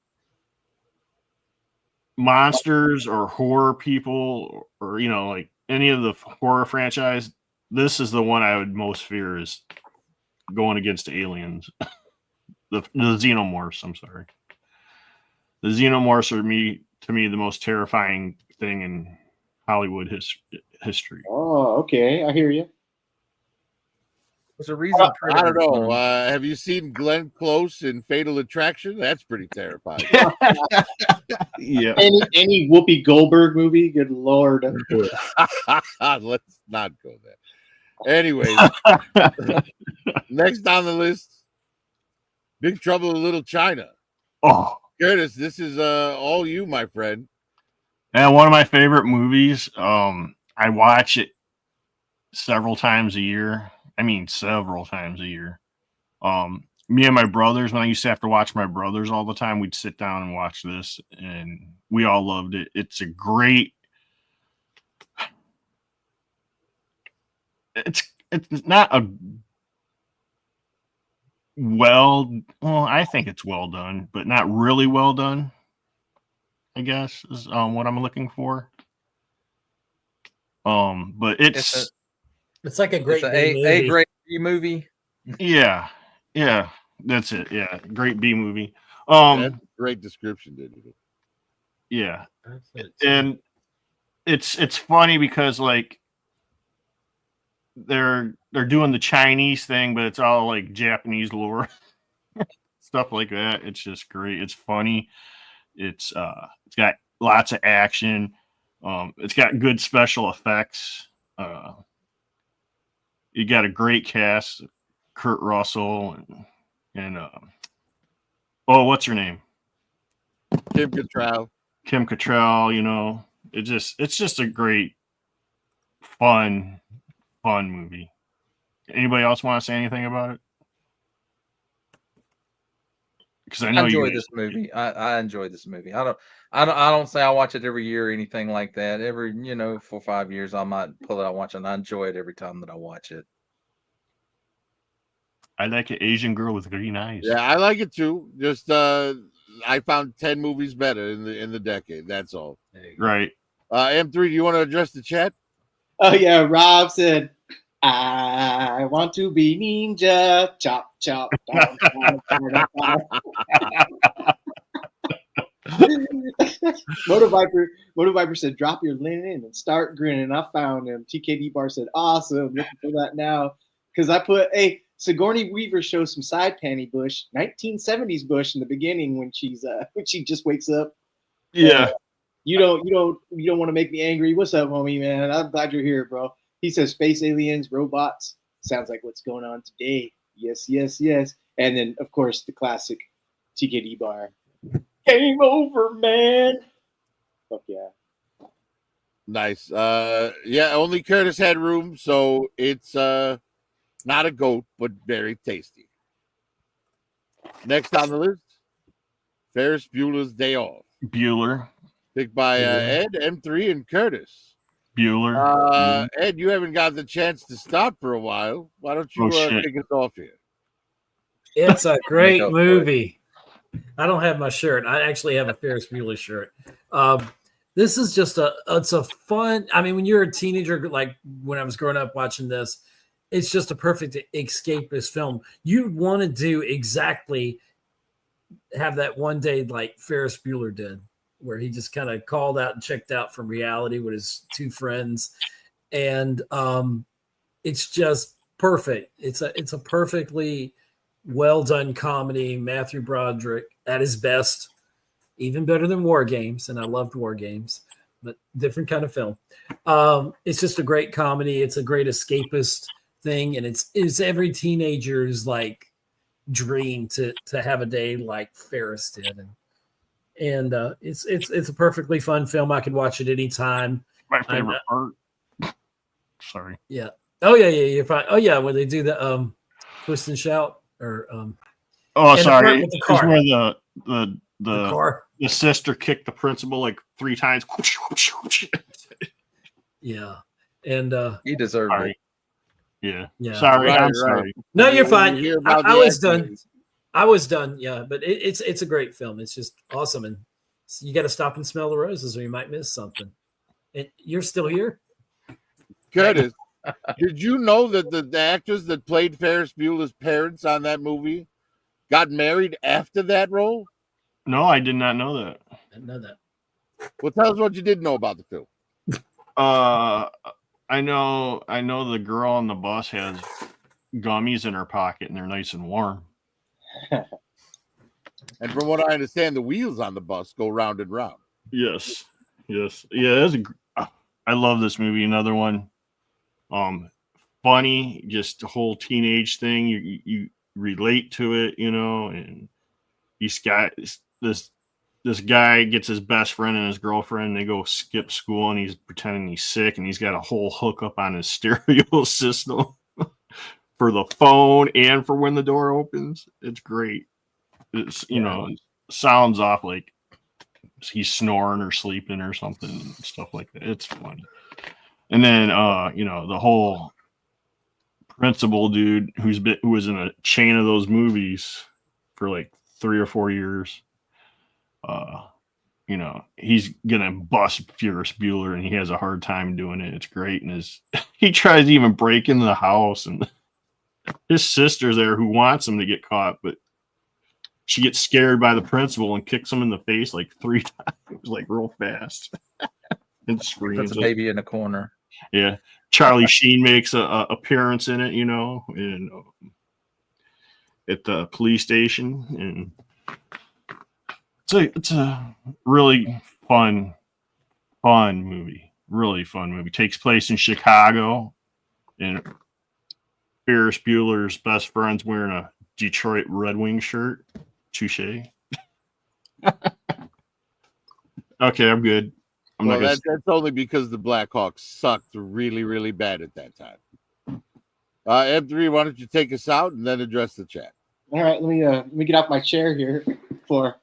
monsters or horror people, or like any of the horror franchise, this is the one I would most fear is going against aliens. the xenomorphs. I'm sorry. The xenomorphs are to me the most terrifying thing in Hollywood history. Oh, okay. I hear you. There's a reason. I don't know. Predators- Have you seen Glenn Close in Fatal Attraction? That's pretty terrifying. Yeah. Any Whoopi Goldberg movie? Good Lord. Let's not go there. Anyways, next on the list, Big Trouble in Little China. Oh, Curtis, this is all you, my friend. and one of my favorite movies. I watch it several times a year. I mean, several times a year. Me and my brothers, when I used to have to watch my brothers all the time, we'd sit down and watch this, and we all loved it. It's a great. It's not a well, I think it's well done, but not really well done, I guess is what I'm looking for. But it's like a great It's B a movie. great B movie. yeah, that's it. Yeah, great B movie. That's a great description, didn't Yeah, and it's funny because like they're doing the Chinese thing, but it's all like Japanese lore, stuff like that. It's just great. It's funny. It's got lots of action. It's got good special effects. You got a great cast, Kurt Russell and what's her name? Kim Cattrall. Kim Cattrall. It's just a great, fun movie. Anybody else want to say anything about it? Because I know I enjoy you this movie. I enjoy this movie. I don't say I watch it every year or anything like that. Every 4 or 5 years I might pull it out and watch it, and I enjoy it every time that I watch it. I like an Asian girl with green eyes. Yeah, I like it too. Just I found 10 movies better in the decade. That's all. Right. M3, do you want to address the chat? Oh yeah, Rob said, "I want to be ninja." Chop chop. Moto Viper said, "Drop your linen and start grinning." I found him. TKD Bar said, "Awesome, looking for that now." Because I put Sigourney Weaver shows some side panty bush, 1970s bush in the beginning when she just wakes up. Yeah. You don't want to make me angry. What's up, homie, man? I'm glad you're here, bro. He says space aliens, robots. Sounds like what's going on today. Yes, yes, yes. And then, of course, the classic TKD Bar. Game over, man. Fuck yeah. Nice. Yeah, only Curtis had room, so it's not a goat, but very tasty. Next on the list, Ferris Bueller's Day Off. Bueller. Picked by Ed, M3, and Curtis. Bueller. Ed, you haven't got the chance to start for a while. Why don't you kick us off here? It's a great movie. I don't have my shirt. I actually have a Ferris Bueller shirt. This is just it's a fun. I mean, when you're a teenager, like when I was growing up watching this, it's just a perfect escapist film. You want to do exactly have that one day like Ferris Bueller did, where he just kind of called out and checked out from reality with his two friends. And it's just perfect. It's a perfectly well done comedy. Matthew Broderick at his best, even better than War Games. And I loved War Games, but different kind of film. It's just a great comedy. It's a great escapist thing. And it's every teenager's like dream to have a day like Ferris did. And it's a perfectly fun film. I could watch it anytime. My favorite part. Sorry. Yeah. Oh yeah. You're fine. Oh yeah. When they do the twist and shout or sorry. It's It's where the car. The sister kicked the principal like 3 times. Yeah. And he deserved it. Yeah. Sorry. Right, I'm sorry. No, you're fine. I was acting. done. I was done. Yeah, but it's a great film. It's just awesome, and So you got to stop and smell the roses, or you might miss something. And you're still here. Curtis, did you know that the actors that played Ferris Bueller's parents on that movie got married after that role? No, I did not know that. I didn't know that. Well, tell us what you did know about the film. I know the girl on the bus has gummies in her pocket and they're nice and warm. And from what I understand, the wheels on the bus go round and round. Yes. Yeah, I love this movie. Another one. Funny, just the whole teenage thing. You relate to it, and this guy gets his best friend and his girlfriend. They go skip school, and he's pretending he's sick, and he's got a whole hookup on his stereo system for the phone and for when the door opens. It's great. It's it sounds off like he's snoring or sleeping or something, and stuff like that. It's funny. And then the whole principal dude who was in a chain of those movies for like 3 or 4 years. He's gonna bust Ferris Bueller, and he has a hard time doing it. It's great, and he tries to even break into the house, and his sister's there who wants him to get caught, but she gets scared by the principal and kicks him in the face like 3 times, like real fast, and screams. Puts a baby in the corner. Yeah, Charlie Sheen makes a appearance in it, at the police station, and it's a really fun movie. Really fun movie. Takes place in Chicago, and Ferris Bueller's best friend's wearing a Detroit Red Wing shirt. Touche. Okay, I'm good. That's only because the Blackhawks sucked really, really bad at that time. M3, why don't you take us out and then address the chat? All right, let me get off my chair here for.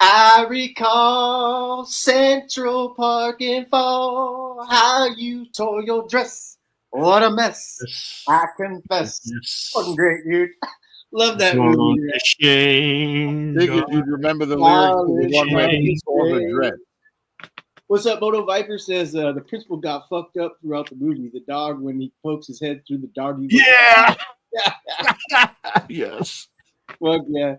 I recall Central Park in fall, how you tore your dress. What a mess. Yes. I confess. Yes. Fucking great, dude. Love that movie. Shame. Figured you'd remember the lyrics to the one where he tore the dress. What's up, Moto Viper says the principal got fucked up throughout the movie. The dog, when he pokes his head through the doggy. Yeah. Yes. Well, yeah.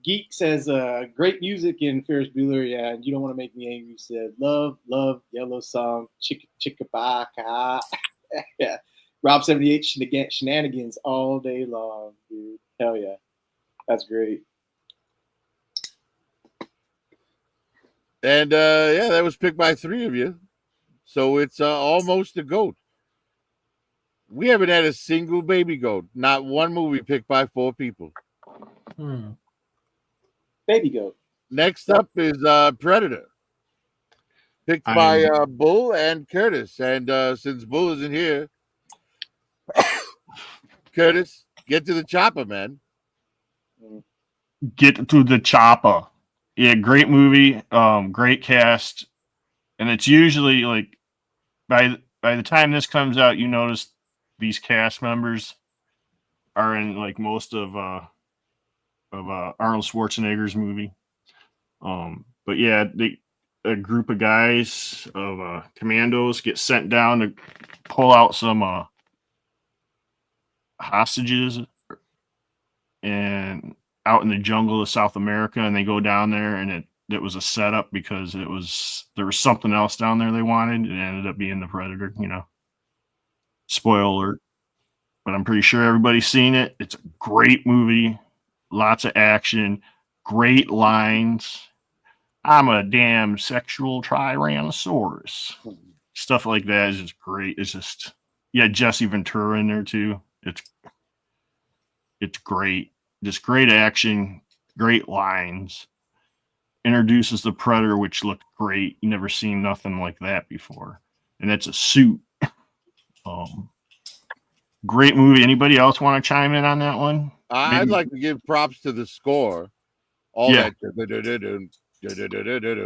Geek says great music in Ferris Bueller. Yeah, and You Don't Want to Make Me Angry said love, yellow song, chicka chicka baka. Yeah. Rob 78 shenanigans all day long, dude. Hell yeah. That's great. And that was picked by 3 of you. So it's almost a goat. We haven't had a single baby goat. Not one movie picked by 4 people. Baby goat. Next up is Predator. Picked by Bull and Curtis. And since Bull isn't here, Curtis, get to the chopper, man. Get to the chopper. Yeah, great movie, great cast, and it's usually like by the time this comes out, you notice these cast members are in like most of Arnold Schwarzenegger's movie. But yeah, a group of guys of commandos get sent down to pull out some hostages and out in the jungle of South America, and they go down there, and it was a setup because there was something else down there they wanted, and it ended up being the Predator. Spoiler alert, but I'm pretty sure everybody's seen it. It's a great movie, lots of action, great lines. I'm a damn sexual Tyrannosaurus. Stuff like that is just great. It's just Jesse Ventura in there too. It's great. Just great action, great lines. Introduces the Predator, which looked great. You never seen nothing like that before. And it's a suit. Great movie. Anybody else want to chime in on that one? I'd like to give props to the score. All Yeah. that.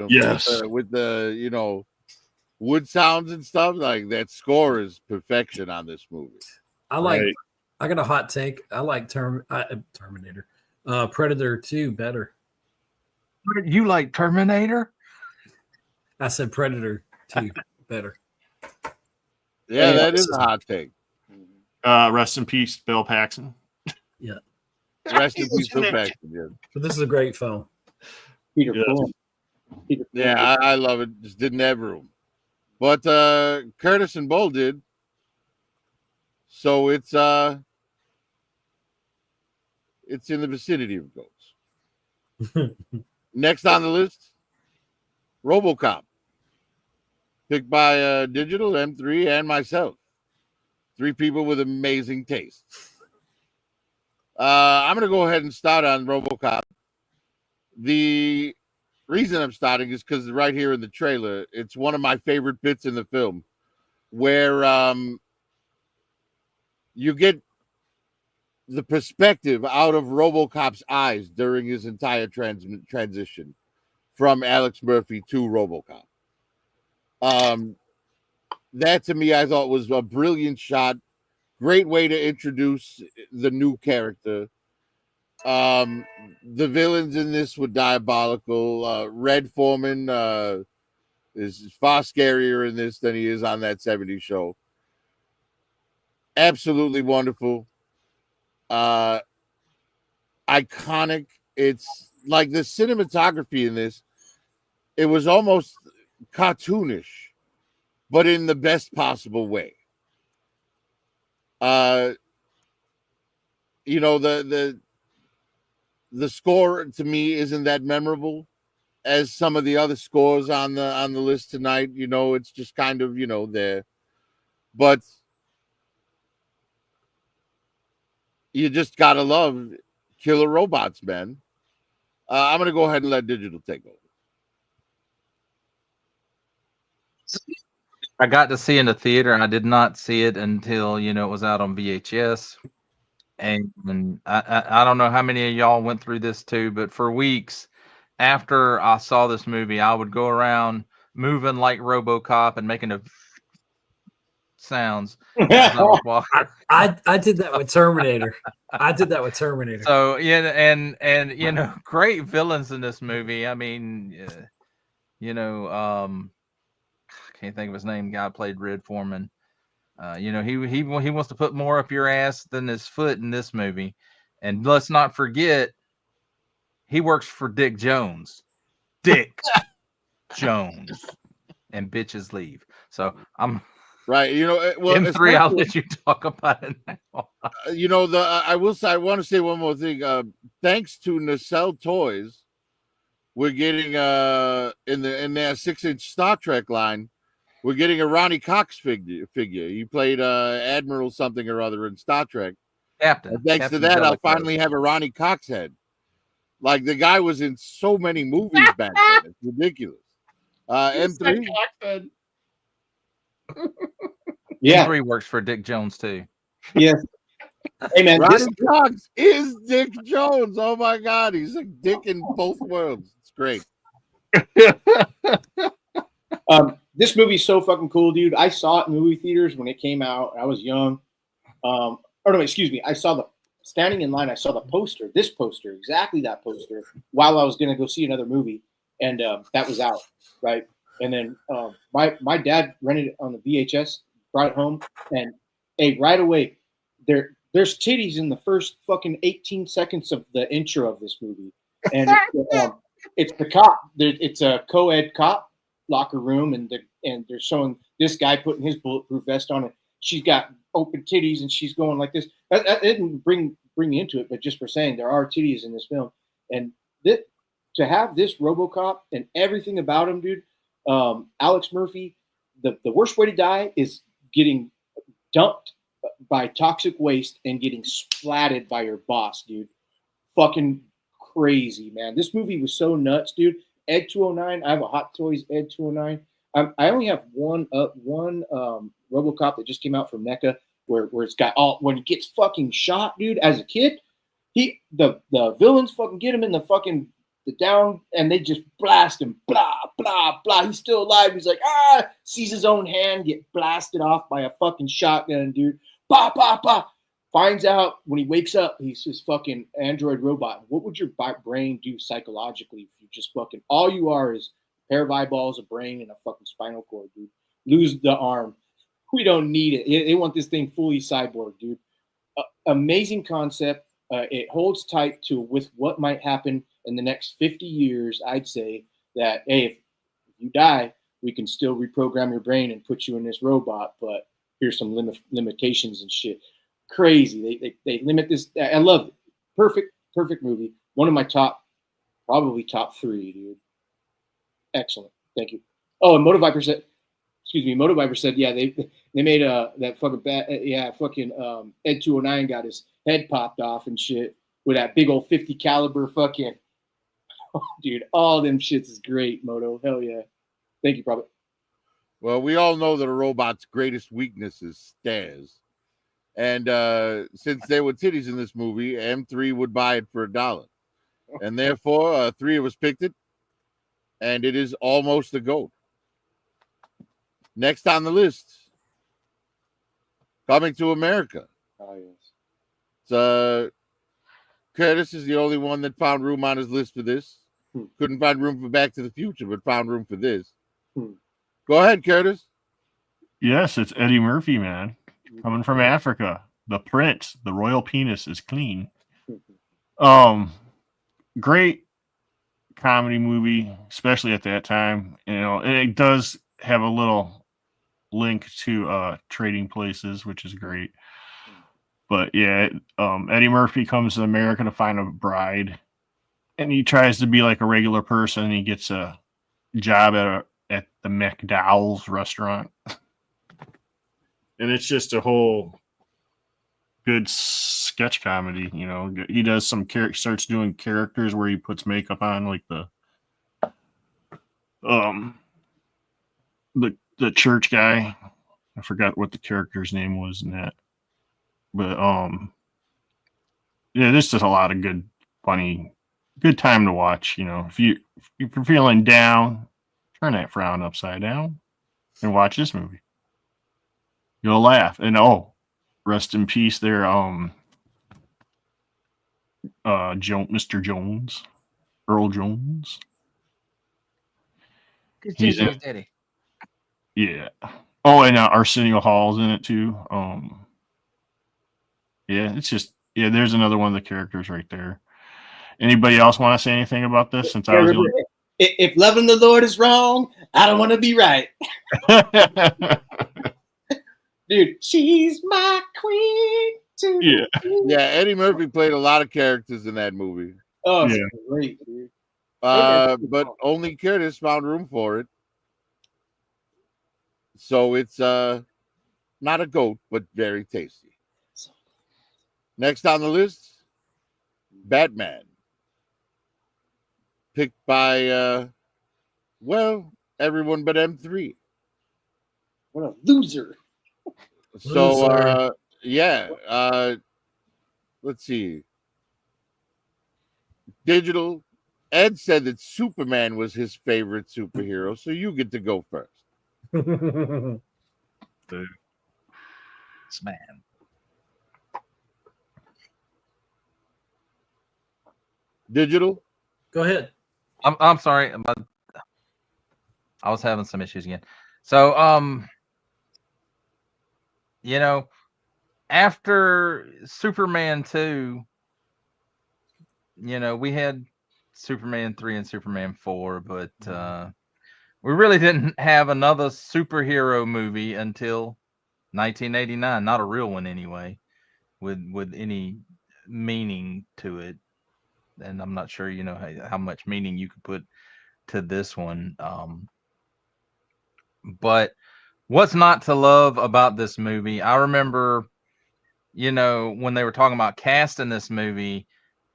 Yes. With the, wood sounds and stuff. Like that score is perfection on this movie. I got a hot take. I like Terminator, Predator 2 better. You like Terminator? I said Predator 2 better. Yeah, that is a hot take. Rest in peace, Bill Paxton. Yeah. Rest in peace, Bill Paxton. Yeah, But this is a great film. Peter Yes. Quill. Peter Quill. yeah, I love it. Just didn't have room. But Curtis and Bull did. So it's in the vicinity of goats. Next on the list, RoboCop. Picked by Digital, M3, and myself. 3 people with amazing taste. I'm going to go ahead and start on RoboCop. The reason I'm starting is because right here in the trailer, it's one of my favorite bits in the film where you get the perspective out of RoboCop's eyes during his entire transition from Alex Murphy to RoboCop. That to me, I thought was a brilliant shot. Great way to introduce the new character. The villains in this were diabolical. Red Foreman is far scarier in this than he is on that 70s show. Absolutely wonderful. Iconic. It's like the cinematography in this, it was almost cartoonish, but in the best possible way. You know, the score to me isn't that memorable as some of the other scores on the list tonight. You know, it's just kind of, you know, there. But you just gotta love killer robots, man. I'm gonna go ahead and let Digital take over. I got to see it in the theater, and I did not see it until it was out on VHS. And I don't know how many of y'all went through this too, but for weeks after I saw this movie, I would go around moving like RoboCop and making the sounds as I was walking. I did that with Terminator. So and great villains in this movie. I mean, I can't think of his name. Guy played Red Foreman. He wants to put more up your ass than his foot in this movie. And let's not forget, he works for Dick Jones. Dick Jones. And bitches leave. So I'm right. Well, M3, I'll let you talk about it now. I want to say one more thing. Thanks to Nacelle Toys, we're getting in their 6-inch Star Trek line, we're getting a Ronnie Cox figure. He played Admiral something or other in Star Trek. Captain. And thanks to that, I'll finally have a Ronnie Cox head. Like, the guy was in so many movies back then. It's ridiculous. M3. Yeah. M3 works for Dick Jones too. Yeah. Hey man, Ronnie Cox is Dick Jones. Oh my God, he's a dick in both worlds. It's great. This movie's so fucking cool, dude. I saw it in movie theaters when it came out. I was young. I saw standing in line, I saw the poster, exactly that poster, while I was going to go see another movie. And that was out, right? And then my dad rented it on the VHS, brought it home, and right away, there's titties in the first fucking 18 seconds of the intro of this movie. And it's the cop. It's a co-ed cop locker room, and they're showing this guy putting his bulletproof vest on it. She's got open titties, and she's going like this. That didn't bring me into it, but just for saying there are titties in this film, and to have this RoboCop and everything about him, dude. Alex Murphy, the worst way to die is getting dumped by toxic waste and getting splatted by your boss, dude. Fucking crazy, man. This movie was so nuts, dude. Ed 209. I have a Hot Toys Ed 209. I only have one RoboCop that just came out from NECA where it's got when he gets fucking shot, dude. As a kid, the villains fucking get him in the down, and they just blast him. Blah blah blah. He's still alive. He's like sees his own hand get blasted off by a fucking shotgun, dude. Bah bah bah. finds out when he wakes up, he's this fucking android robot. What would your brain do psychologically if you just fucking all you are is a pair of eyeballs, a brain, and a fucking spinal cord, dude? Lose the arm. We don't need it. They want this thing fully cyborg, dude. Amazing concept. It holds tight to with what might happen in the next 50 years. I'd say that, hey, if you die, we can still reprogram your brain and put you in this robot, but here's some limitations and shit. Crazy. They limit this. I love it. Perfect movie. One of my probably top 3, dude. Excellent. Thank you. Oh, and Moto Viper said, yeah, they made that fucking Ed 209 got his head popped off and shit with that big old 50 caliber fucking dude. All them shits is great, Moto. Hell yeah. Thank you, Prophet. Well, we all know that a robot's greatest weakness is stairs. And since there were titties in this movie, M3 would buy it for $1. And therefore, 3 of us picked it. And it is almost a GOAT. Next on the list, Coming to America. Oh, yes. Curtis is the only one that found room on his list for this. Couldn't find room for Back to the Future, but found room for this. Go ahead, Curtis. Yes, it's Eddie Murphy, man. Coming from Africa. The Prince, the royal penis is clean. Great comedy movie, especially at that time. You know, and it does have a little link to Trading Places, which is great. But yeah, Eddie Murphy comes to America to find a bride, and he tries to be like a regular person. And he gets a job at the McDowell's restaurant, and it's just a whole good sketch comedy. You know, he does some starts doing characters where he puts makeup on, like the church guy. I forgot what the character's name was in that. But yeah, there's just a lot of good time to watch. You know, if you're feeling down, turn that frown upside down and watch this movie. You'll laugh. And rest in peace there, Mr. Jones, Earl Jones. He's in, Daddy. yeah. Oh, and Arsenio Hall's in it too. Yeah, it's just there's another one of the characters right there. Anybody else want to say anything about this? Since I was if loving the Lord is wrong, I don't want to be right. Dude, she's my queen. Yeah, Eddie Murphy played a lot of characters in that movie. Oh, yeah. Great, dude. But only Curtis found room for it. So it's not a GOAT, but very tasty. Next on the list, Batman. Picked by, everyone but M3. What a loser. So, let's see. Digital. Ed said that Superman was his favorite superhero, so you get to go first. Dude. It's man. Digital. Go ahead. I'm sorry. I was having some issues again. So, you know, after Superman 2, you know, we had Superman 3 and Superman 4, but we really didn't have another superhero movie until 1989. Not a real one anyway, with any meaning to it. And I'm not sure, you know, how much meaning you could put to this one. But what's not to love about this movie? I remember, you know, when they were talking about casting this movie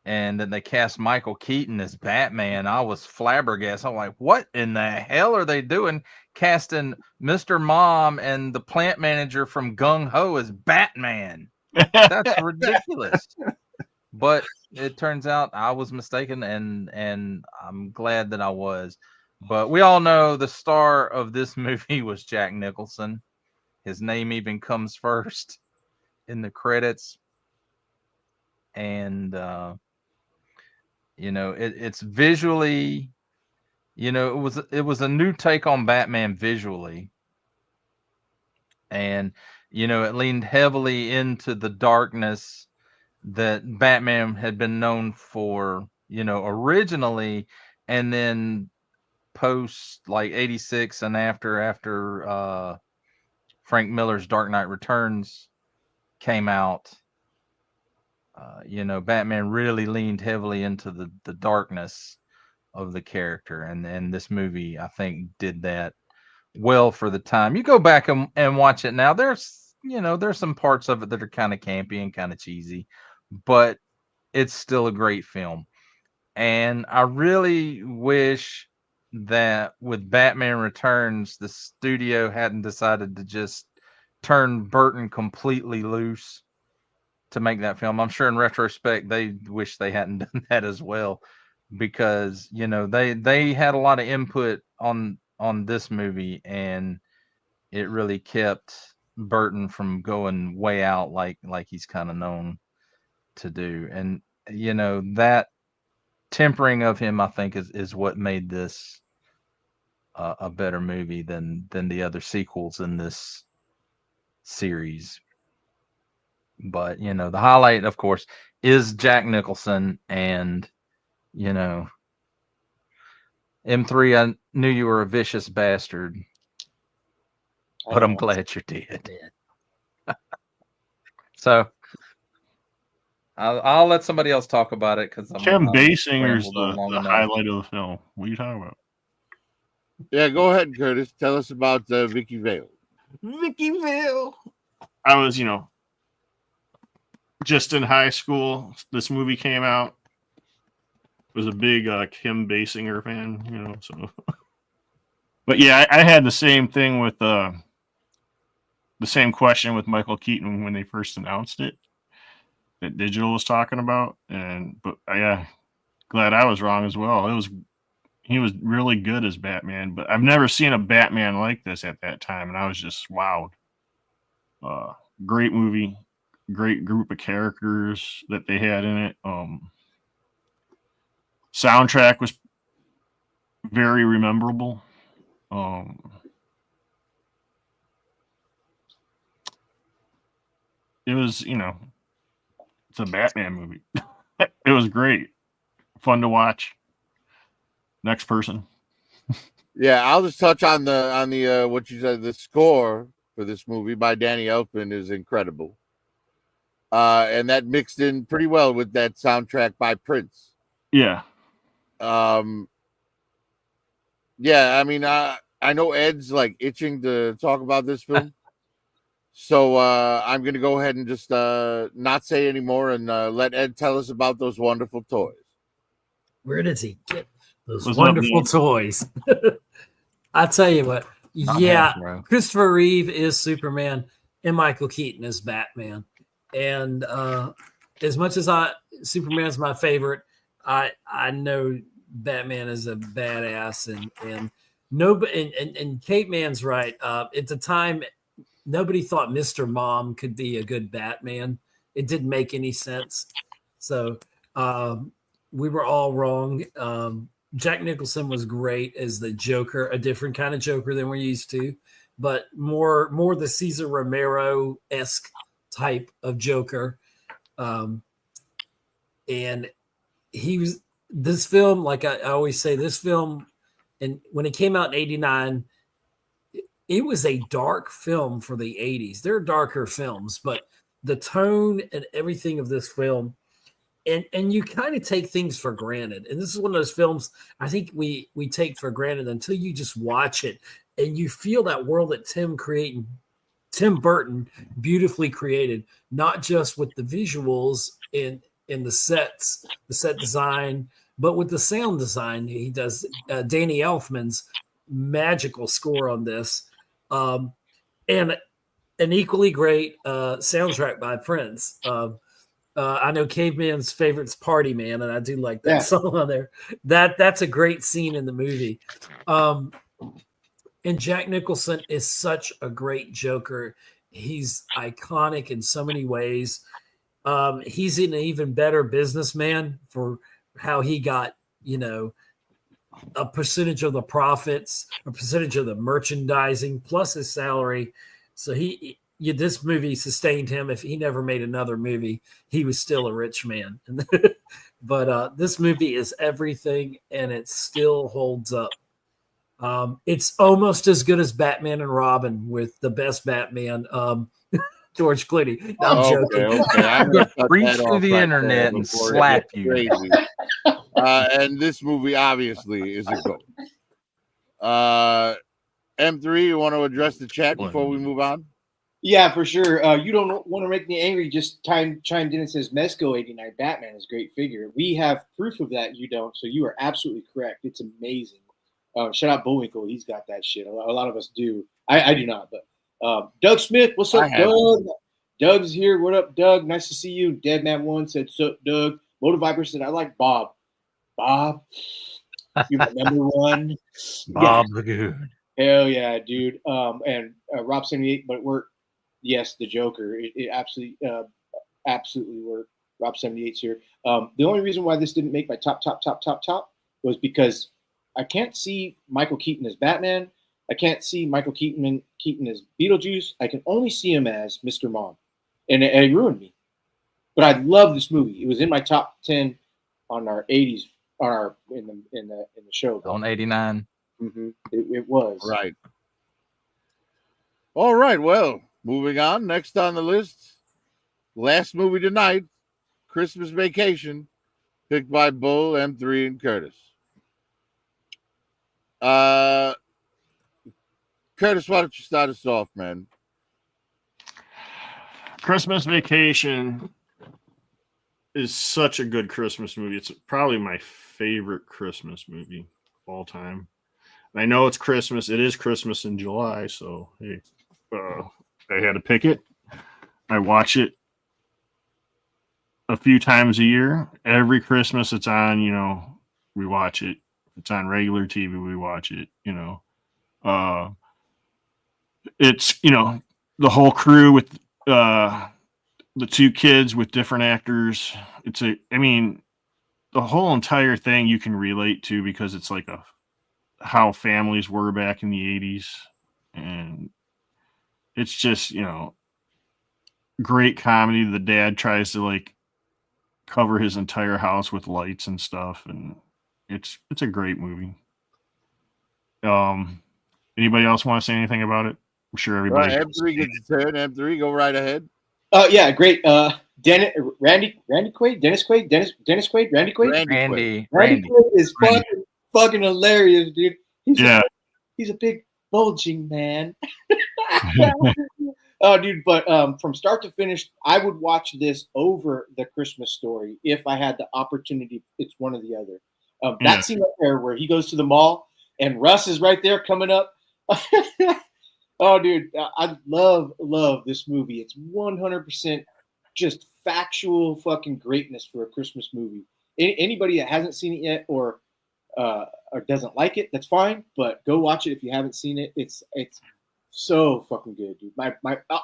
and that they cast Michael Keaton as Batman, I was flabbergasted. I'm like, what in the hell are they doing casting Mr. Mom and the plant manager from Gung Ho as Batman? That's ridiculous. But it turns out I was mistaken, and I'm glad that I was. But we all know the star of this movie was Jack Nicholson. His name even comes first in the credits. and it's visually, it was a new take on Batman visually, and it leaned heavily into the darkness that Batman had been known for, originally, and then post like 86 and after Frank Miller's Dark Knight Returns came out, Batman really leaned heavily into the darkness of the character, and this movie I think did that well for the time. You go back and watch it now, there's some parts of it that are kind of campy and kind of cheesy, but it's still a great film. And I really wish that with Batman Returns, the studio hadn't decided to just turn Burton completely loose to make that film. I'm sure in retrospect they wish they hadn't done that as well, because they had a lot of input on this movie, and it really kept Burton from going way out like he's kind of known to do. And that tempering of him, I think, is what made this a better movie than the other sequels in this series. But the highlight, of course, is Jack Nicholson, and M3. I knew you were a vicious bastard, but I'm glad you're dead. So I'll let somebody else talk about it, because Kim Basinger's rambled on long the enough. highlight of the film. What are you talking about? Yeah, go ahead, Curtis. Tell us about Vicky Vale. Vicky Vale. I was, just in high school. This movie came out. Was a big Kim Basinger fan, so. But yeah, I had the same thing with the same question with Michael Keaton when they first announced it, that Digital was talking about, but yeah, glad I was wrong as well. He was really good as Batman, but I've never seen a Batman like this at that time, and I was just wowed. Great movie, great group of characters that they had in it. Soundtrack was very rememberable. It was, it's a Batman movie. It was great, fun to watch. Next person. Yeah, I'll just touch on the what you said. The score for this movie by Danny Elfman is incredible, and that mixed in pretty well with that soundtrack by Prince. Yeah. Yeah, I mean, I know Ed's like itching to talk about this film, so I'm gonna go ahead and just not say anymore and let Ed tell us about those wonderful toys. Where does he get those What's wonderful up, toys? I tell you what, yeah, Christopher Reeve is Superman and Michael Keaton is Batman. And as much as Superman's my favorite, I know Batman is a badass, and nobody, and Kate Man's right. At the time, nobody thought Mr. Mom could be a good Batman. It didn't make any sense. So we were all wrong. Jack Nicholson was great as the Joker, a different kind of Joker than we're used to, but more the Cesar Romero-esque type of Joker. And he was, this film, like I always say, this film, and when it came out in 89, it was a dark film for the 80s. There are darker films, but the tone and everything of this film, and you kind of take things for granted. And this is one of those films I think we take for granted until you just watch it and you feel that world that Tim Burton beautifully created, not just with the visuals and the sets, the set design, but with the sound design. He does Danny Elfman's magical score on this, and an equally great soundtrack by Prince. I know Caveman's favorite's Party Man, and I do like that song on there. That's a great scene in the movie. And Jack Nicholson is such a great Joker. He's iconic in so many ways. He's an even better businessman for how he got, a percentage of the profits, a percentage of the merchandising, plus his salary. So this movie sustained him. If he never made another movie, he was still a rich man. But this movie is everything, and it still holds up. It's almost as good as Batman and Robin with the best Batman, George Clooney. No, I'm joking. Okay. I'm gonna cut Reach that through off the right internet there and before it slap gets you. Crazy. And this movie obviously is a goat. M3, you want to address the chat before we move on? Yeah, for sure. You don't want to make me angry. Just chimed in and says Mezco 89 Batman is a great figure. We have proof of that. You don't. So you are absolutely correct. It's amazing. Shout out Bullwinkle. He's got that shit. A lot of us do. I do not. But Doug Smith, what's up, Doug? Doug's here. What up, Doug? Nice to see you. Deadman1 said, "Sup, Doug." Motor Viper said, "I like Bob." Bob, you my number one. Bob Lagoon. Hell yeah, dude. And Rob 78, but it worked. Yes, the Joker. It absolutely worked. Rob 78's here. The only reason why this didn't make my top was because I can't see Michael Keaton as Batman. I can't see Michael Keaton as Beetlejuice. I can only see him as Mr. Mom, and it ruined me. But I love this movie. It was in my top 10 on our 80s, in the show. On 89. Mm-hmm. It was right. All right. Well, moving on. Next on the list, last movie tonight, Christmas Vacation, picked by Bull, M3, and Curtis. Curtis, why don't you start us off, man? Christmas Vacation is such a good Christmas movie. It's probably my favorite Christmas movie of all time. And I know it's Christmas. It is Christmas in July, so hey, I had to pick it. I watch it a few times a year. Every Christmas it's on, we watch it. It's on regular TV, we watch it, It's, the whole crew with the two kids with different actors. The whole entire thing you can relate to because it's like how families were back in the 80s. And it's just, great comedy. The dad tries to cover his entire house with lights and stuff. And it's a great movie. Anybody else want to say anything about it? I'm sure everybody. Right, M3 gets your turn. M3, go right ahead. Yeah, great. Randy Quaid, Dennis Quaid, Randy Quaid. Randy Quaid is fucking hilarious, dude. He's a big bulging man. Oh, dude, but from start to finish, I would watch this over The Christmas Story if I had the opportunity. It's one or the other. That scene up there where he goes to the mall and Russ is right there coming up. Oh, dude, I love this movie. It's 100% just factual fucking greatness for a Christmas movie. Anybody that hasn't seen it yet or doesn't like it, that's fine. But go watch it if you haven't seen it. It's so fucking good, dude. My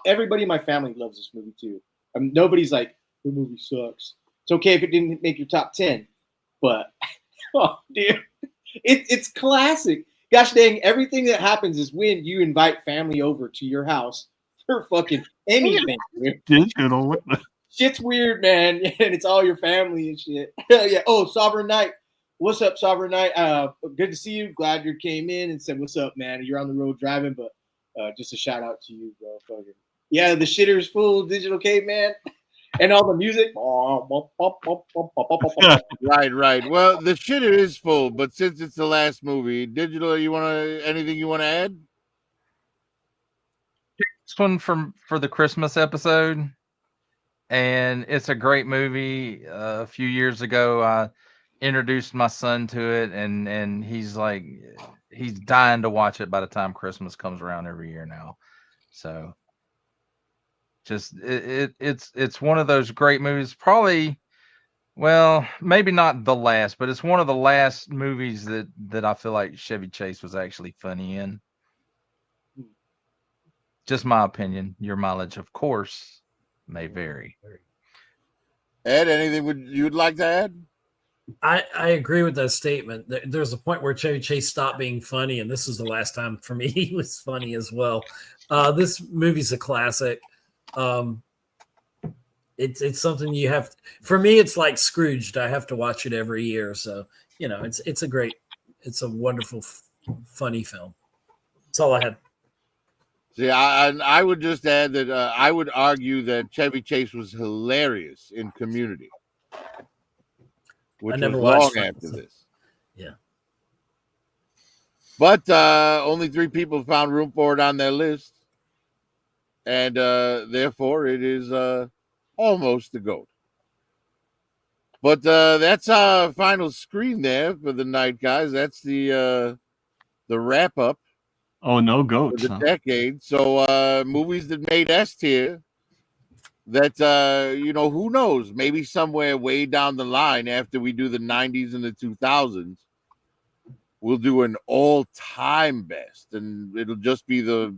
everybody in my family loves this movie too. Nobody's like, the movie sucks. It's okay if it didn't make your top 10, but oh, dude, it's classic. Gosh dang, everything that happens is when you invite family over to your house for fucking anything. Shit's weird, man. And it's all your family and shit. Yeah. Oh, Sovereign Knight. What's up, Sovereign Knight? Good to see you. Glad you came in and said, what's up, man? You're on the road driving, but just a shout out to you, bro. Fucking. Yeah, the shitter's full digital caveman. And all the music. Right. Well, the shitter is full, but since it's the last movie, digital, anything you want to add? This one for the Christmas episode, and it's a great movie. A few years ago, I introduced my son to it, and he's dying to watch it by the time Christmas comes around every year now. So. Just it's one of those great movies. Probably, well, maybe not the last, but it's one of the last movies that I feel like Chevy Chase was actually funny in. Just my opinion. Your mileage, of course, may vary. Ed, anything you'd like to add? I agree with that statement. There's a point where Chevy Chase stopped being funny, and this is the last time for me he was funny as well. This movie's a classic. It's something you have. For me, it's like Scrooged. I have to watch it every year. So it's a wonderful, funny film. That's all I had. See, I would just add that I would argue that Chevy Chase was hilarious in Community, which was long after this. Yeah. But only 3 people found room for it on their list, and therefore it is almost the GOAT. But that's our final screen there for the night, guys. That's the wrap up. Oh, no goats. For the decade. So movies that made S tier that who knows, maybe somewhere way down the line after we do the 90s and the 2000s, we'll do an all-time best, and it'll just be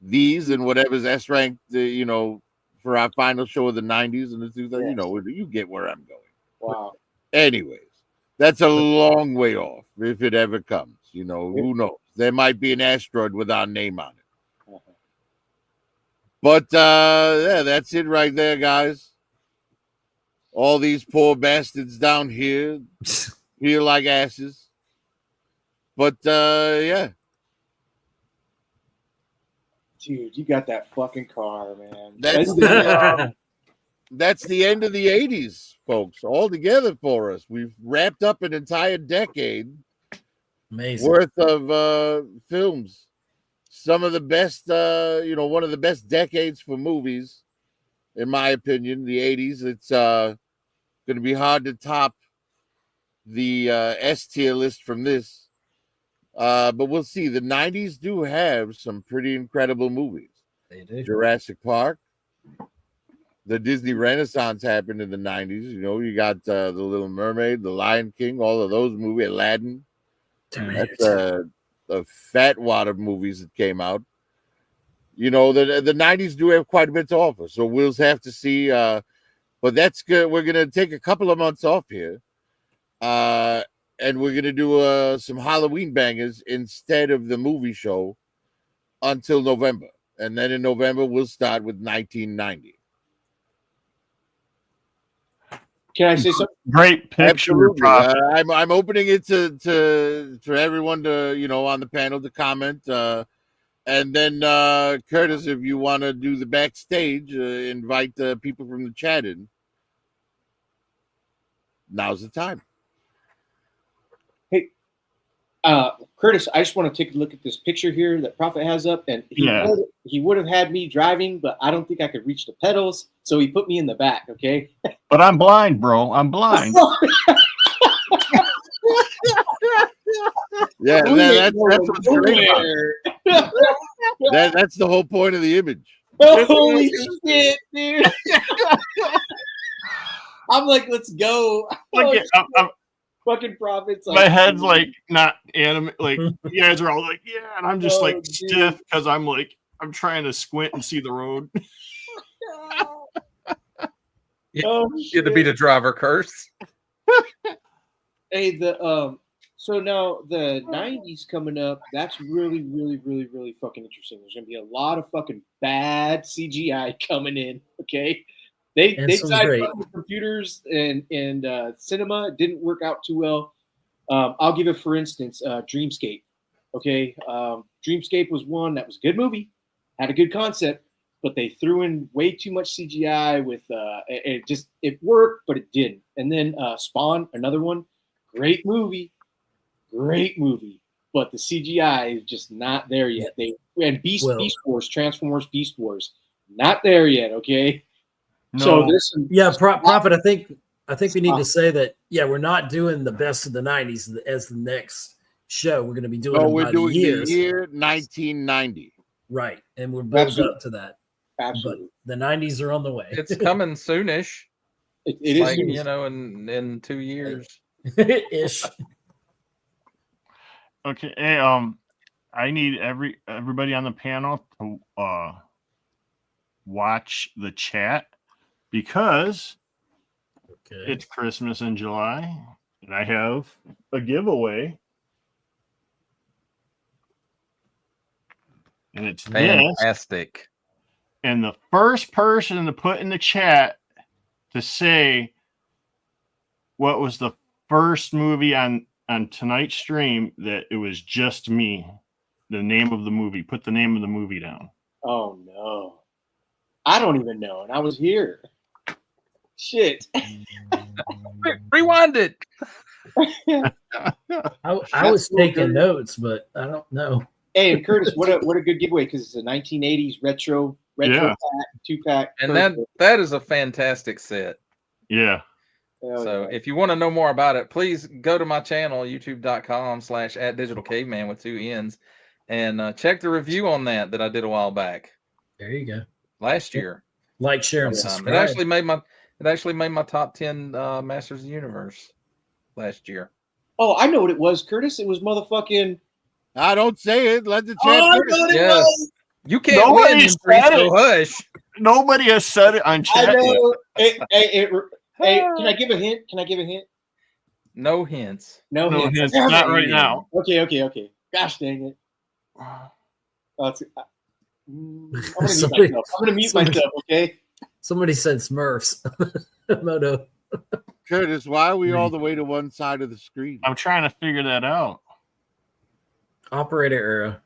these and whatever's S ranked, for our final show of the 90s and the 2000s. You get where I'm going. Wow. Anyways, that's a long way off if it ever comes. Who knows? There might be an asteroid with our name on it. But yeah, that's it right there, guys. All these poor bastards down here feel like asses. But yeah. Dude, you got that fucking car, man. That's the end of the 80s, folks, all together for us. We've wrapped up an entire decade. Amazing. Worth of films. Some of the best, one of the best decades for movies, in my opinion, the 80s. It's going to be hard to top the S tier list from this. But we'll see. The 90s do have some pretty incredible movies. They do. Jurassic Park. The Disney Renaissance happened in the 90s. You got The Little Mermaid, The Lion King, all of those movies, Aladdin. That's a fat wad of movies that came out. The 90s do have quite a bit to offer, so we'll have to see. But that's good. We're gonna take a couple of months off here, and we're gonna do some Halloween bangers instead of the movie show until November, and then in November we'll start with 1990. Can I say something? Great picture. I'm opening it to for everyone to on the panel to comment, and then Curtis, if you want to do the backstage, invite people from the chat in. Now's the time. Hey, Curtis, I just want to take a look at this picture here that Prophet has up, and he would have had me driving, but I don't think I could reach the pedals, so he put me in the back. Okay. But I'm blind, bro. I'm blind. Yeah, that's what's great about it. That's the whole point of the image. Holy shit, dude! I'm like, let's go. Fucking Prophet's like, my head's like not animate. Like you guys are all like, yeah, and I'm just like stiff because I'm trying to squint and see the road. You get to be the driver, Curse. Hey, so now the 90s coming up, that's really, really, really, really fucking interesting. There's gonna be a lot of fucking bad CGI coming in. Okay, they tried with computers and cinema. It didn't work out too well. I'll give it, for instance, Dreamscape. Okay, Dreamscape was one that was a good movie, had a good concept, but they threw in way too much CGI with it worked, but it didn't. And then Spawn, another one, great movie, but the CGI is just not there yet. Beast Wars, Transformers, Beast Wars, not there yet. Okay, no. So there's some Prophet. I think we need to say that. Yeah, we're not doing the best of the 90s as the next show. We're going to be doing. No, we're doing the year 1990. Right, and we're building up to that. Absolutely. But the 90s are on the way. It's coming soonish. It is like, in 2 years. Ish. Okay. Hey, I need everybody on the panel to watch the chat, because Okay. It's Christmas in July, and I have a giveaway. And it's this. Fantastic. And the first person to put in the chat to say what was the first movie on tonight's stream that it was just me, the name of the movie, put the name of the movie down. Oh no, I don't even know, and I was here. Shit. Rewind it. I was taking notes, but I don't know. Hey, and Curtis, what a good giveaway, because it's a 1980s retro Yeah. pack, 2-pack. And that is a fantastic set. Yeah. So if you want to know more about it, please go to my channel, youtube.com/@digitalcaveman with 2 N's, and check the review on that I did a while back. There you go. Last year. Like, share, and Sometime. subscribe. It actually made my top 10 Masters of the Universe last year. Oh, I know what it was, Curtis. It was motherfucking. I don't say it. Let the chat. Oh, I finish. know what it Yes. was. You can't Nobody win, said so it. hush. Nobody has said it on I chat. know. Hey, can I give a hint? No hints. No No hints. hints, not right now. Okay. Gosh dang it. I'm Somebody- gonna mute myself. Okay. Somebody said Smurfs. Moto. Curtis, why are we all the way to one side of the screen? I'm trying to figure that out. Operator era.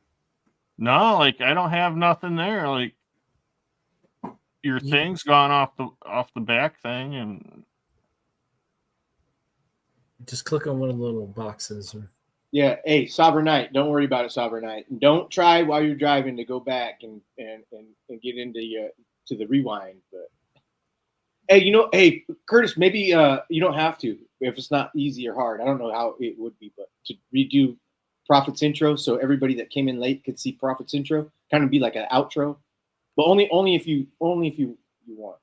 No, like I don't have nothing there. Like your thing's gone off the back thing, and Just click on one of the little boxes. Yeah. Hey, Sovereign Knight. Don't worry about it, Sovereign Knight. And don't try while you're driving to go back and get into to the rewind. But hey, Curtis, maybe you don't have to if it's not easy or hard. I don't know how it would be, but to redo Prophet's intro so everybody that came in late could see Prophet's intro, kind of be like an outro, but only if you want.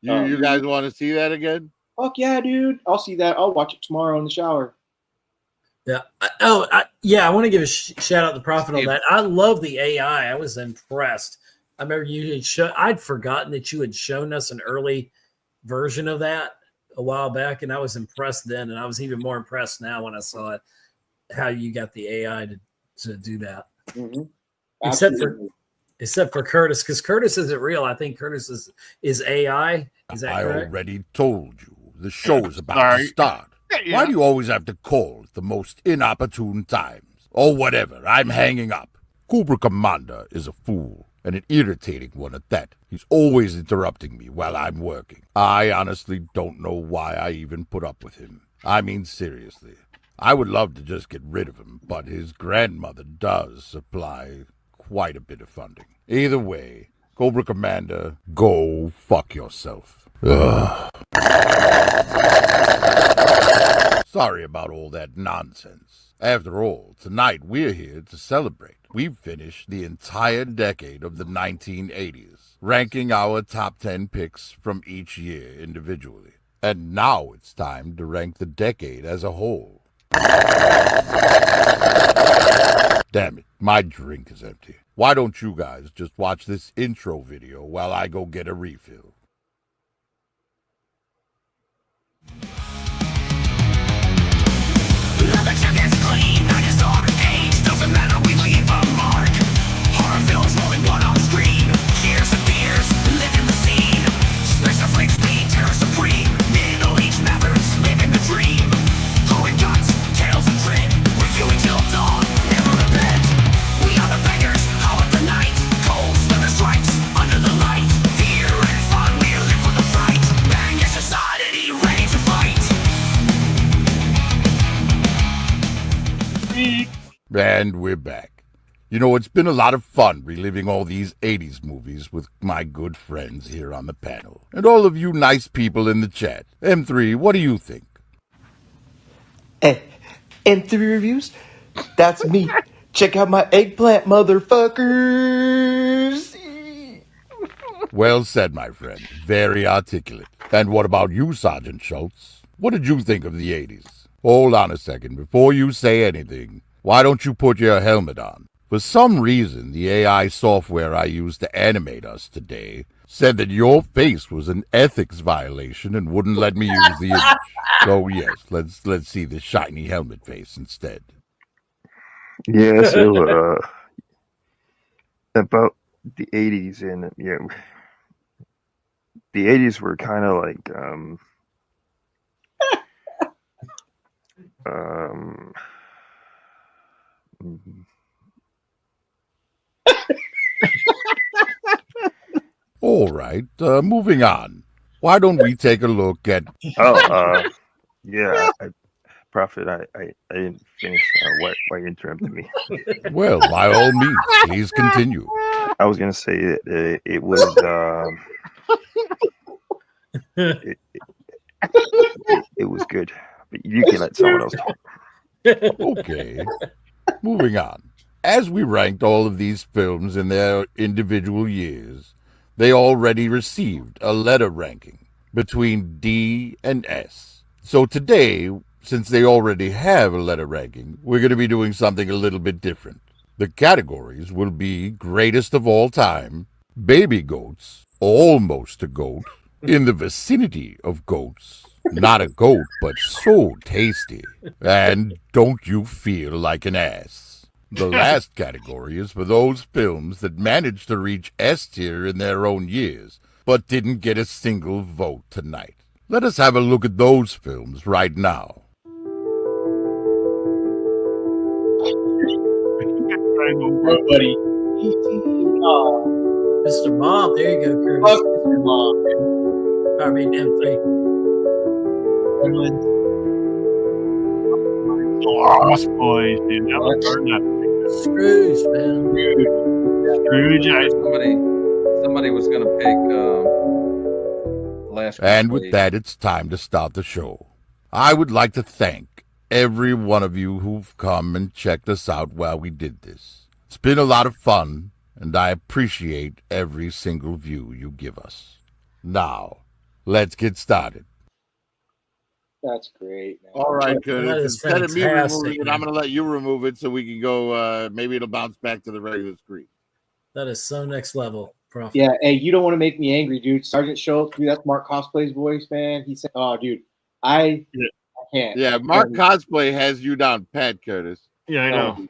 You guys want to see that again? Fuck yeah, dude! I'll see that. I'll watch it tomorrow in the shower. Yeah. I want to give a shout out to Prophet on that. I love the AI. I was impressed. I remember you had I'd forgotten that you had shown us an early version of that a while back, and I was impressed then, and I was even more impressed now when I saw it, how you got the AI to do that. Mm-hmm. Except for Curtis, because Curtis isn't real. I think Curtis is AI. Is that I correct? already told you the show is about to start. Yeah. Why do you always have to call at the most inopportune times? Or whatever, I'm hanging up. Cobra Commander is a fool, and an irritating one at that. He's always interrupting me while I'm working. I honestly don't know why I even put up with him. I mean, seriously. I would love to just get rid of him, but his grandmother does supply quite a bit of funding. Either way, Cobra Commander, go fuck yourself. Ugh. Sorry about all that nonsense. After all, tonight we're here to celebrate. We've finished the entire decade of the 1980s, ranking our top 10 picks from each year individually. And now it's time to rank the decade as a whole. Damn it, my drink is empty. Why don't you guys just watch this intro video while I go get a refill? The check is clean, 90's arcade. Doesn't matter, we leave a mark. Horror films rolling blood on screen. Cheers and beers, living the scene. Space of flame speed, terror supreme. Middle Age mavericks, living the dream. Throwing guns, tails and dread. Reviewing till dawn, never repent. We are the beggars, howl at the night. Cold slither strikes, under the light. Fear and fun, we live for the fight. Bang your society, ready to fight. And we're back. You know, it's been a lot of fun reliving all these 80s movies with my good friends here on the panel. And all of you nice people in the chat. M3, what do you think? Hey, M3 reviews? That's me. Check out my eggplant, motherfuckers. Well said, my friend. Very articulate. And what about you, Sergeant Schultz? What did you think of the 80s? Hold on a second. Before you say anything, why don't you put your helmet on? For some reason, the AI software I used to animate us today said that your face was an ethics violation and wouldn't let me use the image. So yes, let's see the shiny helmet face instead. Yeah, so about the 80s, and yeah, the 80s were kind of like um All right, moving on. Why don't we take a look at yeah, Prophet, I didn't finish why you interrupted me. well, by all means, please continue. I was gonna say it was it was good, but you can let someone else talk. Okay, moving on. As we ranked all of these films in their individual years, they already received a letter ranking between D and S. So today, since they already have a letter ranking, we're going to be doing something a little bit different. The categories will be greatest of all time, baby goats, almost a goat, in the vicinity of goats, not a goat, but so tasty, and don't you feel like an ass? The last category is for those films that managed to reach S tier in their own years, but didn't get a single vote tonight. Let us have a look at those films right now. Bro, buddy. Mr. Mom, there you go, Curtis. Fuck Mr. Mom. I mean, M3. Lost Boys, dude. That was hard not to Scrooge, man. Scrooge. Somebody was going to pick Last And with Crusade. that, it's time to start the show. I would like to thank every one of you who've come and checked us out while we did this. It's been a lot of fun, and I appreciate every single view you give us. Now, let's get started. That's great, man. All right, That Curtis. is Instead of me fantastic, removing it, man. I'm going to let you remove it so we can go. Maybe it'll bounce back to the regular screen. That is so next level, Prof. Yeah, hey, you don't want to make me angry, dude. Sergeant Schultz, dude, that's Mark Cosplay's voice, man. He said, "Oh, dude, I can't." Yeah, Mark Cosplay has you down, pat, Curtis. Yeah, I know.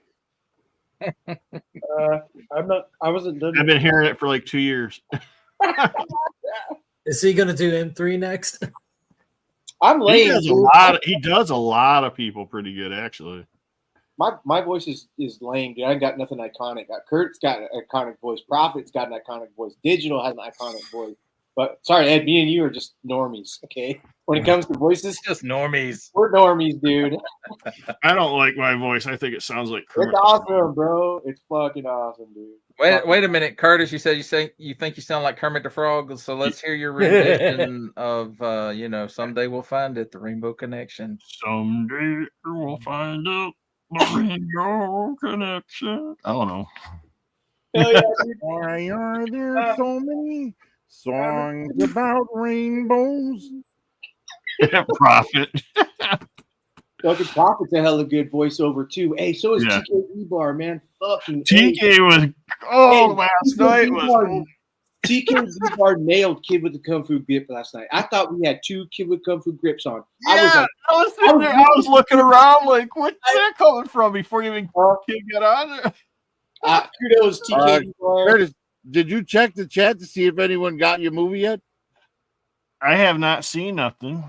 I'm not. I wasn't done. I've been hearing it for like 2 years. Is he going to do M3 next? I'm lame. He does a lot of people pretty good, actually. My voice is lame, dude. I ain't got nothing iconic. Kurt's got an iconic voice. Prophet's got an iconic voice. Digital has an iconic voice. But sorry, Ed, me and you are just normies, okay? When it comes to voices, Just normies. we're normies, dude. I don't like my voice. I think it sounds like Kermit. It's awesome, bro. It's fucking awesome, dude. Wait a minute, Curtis. You said you think you sound like Kermit the Frog. So let's hear your rendition of Someday We'll Find It, the Rainbow Connection. Someday we'll find out the Rainbow Connection. I don't know. Hell yeah, dude. Why are there so many songs about rainbows? Prophet. Fucking Prophet's a hella good voiceover too. Hey, so is Yeah. TK Bar, man. Fucking TK was last night was TK Bar nailed Kid with the Kung Fu Grip last night. I thought we had two Kid with Kung Fu Grips on. I was sitting there, I was looking around like, where's that coming from before you even get on there? Kudos, TK Bar. Curtis, did you check the chat to see if anyone got your movie yet? I have not seen nothing.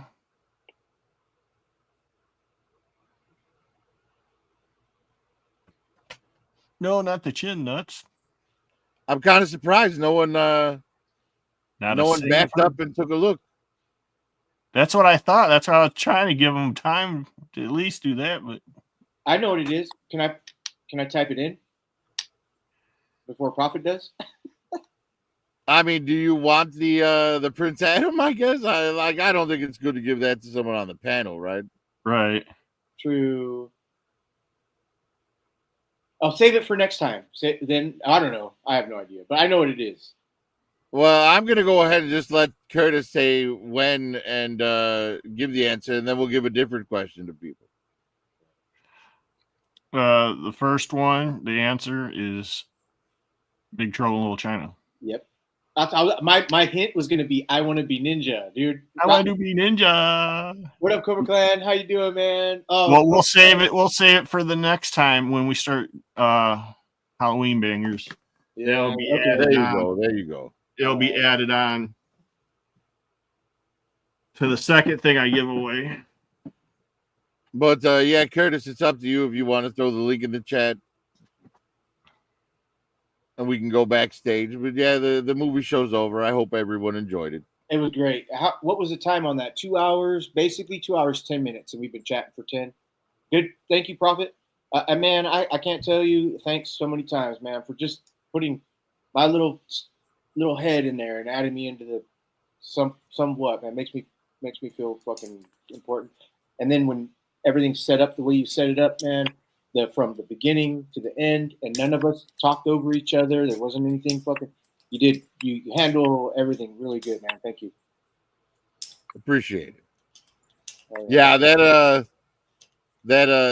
No, not the chin nuts. I'm kind of surprised no one Not no a one single backed person. up and took a look. That's what I thought. That's why I was trying to give them time to at least do that. But I know what it is. Can I type it in before Prophet does? I mean, do you want the Prince Adam? I guess I don't think it's good to give that to someone on the panel, right? right. True. I'll save it for next time. Then I don't know. I have no idea, but I know what it is. Well, I'm gonna go ahead and just let Curtis say when and give the answer, and then we'll give a different question to people. The first one, the answer is Big Trouble in Little China. Yep. My hint was gonna be I want to be ninja, dude. I want to be ninja. What up, Cobra Clan? How you doing, man? Well, we'll save it. We'll save it for the next time when we start Halloween bangers. They'll be okay. added There you on. go. There you go. It'll be added on to the second thing I give away. But yeah, Curtis, it's up to you if you want to throw the link in the chat. And we can go backstage. But yeah, the movie show's over. I hope everyone enjoyed it. It was great. What was the time on that? 2 hours, basically 2 hours, 10 minutes, and we've been chatting for 10. Good. Thank you, Prophet. Man, I can't tell you thanks so many times, man, for just putting my little head in there and adding me into the somewhat, man. Makes me feel fucking important. And then when everything's set up the way you set it up, man, from the beginning to the end, and none of us talked over each other. There wasn't anything fucking. You handle everything really good, man. Thank you. Appreciate it. Yeah, the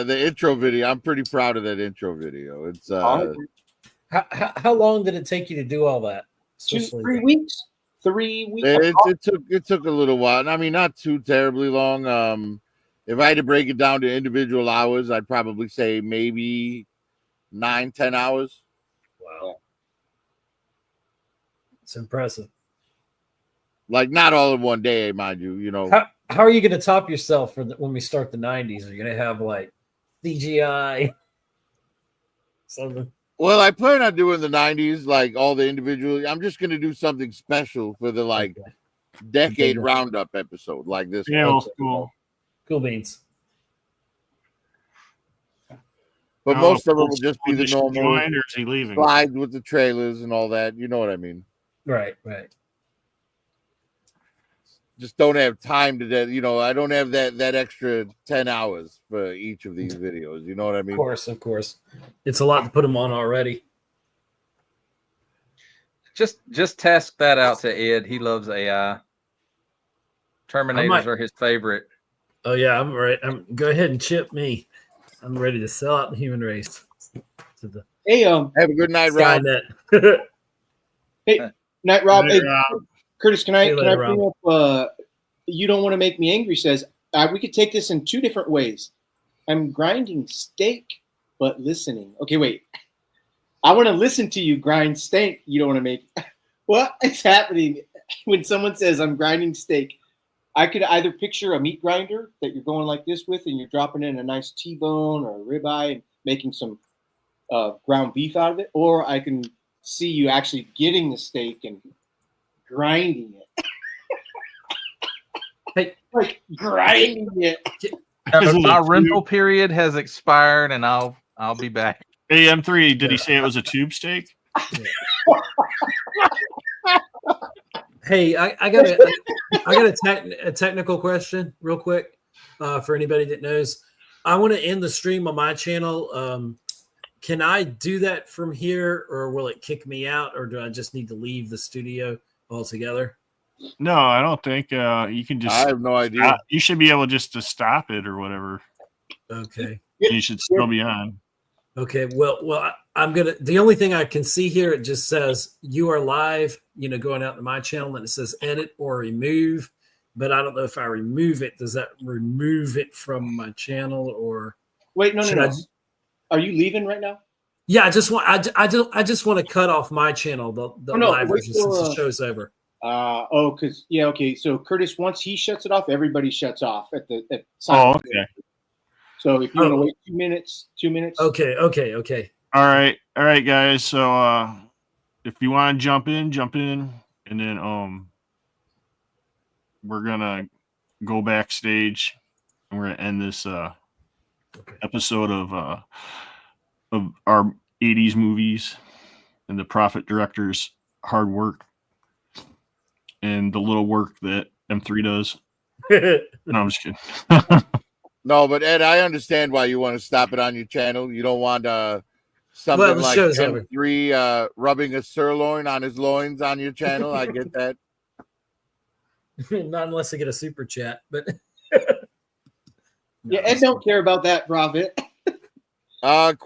intro video. I'm pretty proud of that intro video. It's How long did it take you to do all that? 3 weeks. 3 weeks. It took a little while. And I mean, not too terribly long. If I had to break it down to individual hours, I'd probably say maybe 9-10 hours. Wow. It's impressive. Like not all in one day, mind you. You know, how are you going to top yourself when we start the 90s? Are you going to have like CGI? Something. Well, I plan on doing the 90s, like all the individual. I'm just going to do something special for the decade roundup episode like this. Yeah, well, cool. Cool beans. But most of them will just be the normal joined, or is he leaving? slides with the trailers and all that. You know what I mean? Right. Just don't have time to that. You know, I don't have that extra 10 hours for each of these videos. You know what I mean? Of course. It's a lot to put them on already. Just task that out to Ed. He loves AI. Terminators are his favorite. Oh yeah, I'm right. Go ahead and chip me. I'm ready to sell out the human race. Hey, have a good night, Rob. Hey, night, Rob. Hey, Curtis, can I later, bring up? You don't want to make me angry. Says we could take this in two different ways. I'm grinding steak, but listening. Okay, wait. I want to listen to you grind steak. You don't want to make. What is happening when someone says I'm grinding steak? I could either picture a meat grinder that you're going like this with, and you're dropping in a nice T-bone or a ribeye and making some ground beef out of it, or I can see you actually getting the steak and grinding it. Hey, like grinding it. My rental period has expired, and I'll be back. Hey, M3, did he say it was a tube steak? Hey, I got a technical question real quick for anybody that knows. I want to end the stream on my channel. Can I do that from here, or will it kick me out, or do I just need to leave the studio altogether? No, I don't think you can just. I have no idea. You should be able just to stop it or whatever. Okay. You should still be on. Okay. Well, I'm gonna. The only thing I can see here, it just says you are live. Going out to my channel, and it says edit or remove. But I don't know if I remove it. Does that remove it from my channel, or wait? No. Are you leaving right now? Yeah, I just want to cut off my channel, the live version, since the show's over. Okay. So Curtis, once he shuts it off, everybody shuts off at okay. So if you want to wait 2 minutes. Okay. All right, guys. So if you want to jump in, and then we're gonna go backstage, and we're gonna end this episode of our 80s movies and the Prophet director's hard work and the little work that M3 does. No, I'm just kidding. No, but Ed, I understand why you want to stop it on your channel. You don't want something like M3 rubbing a sirloin on his loins on your channel. I get that. Not unless I get a super chat, but yeah, Ed don't care about that, Prophet. Queen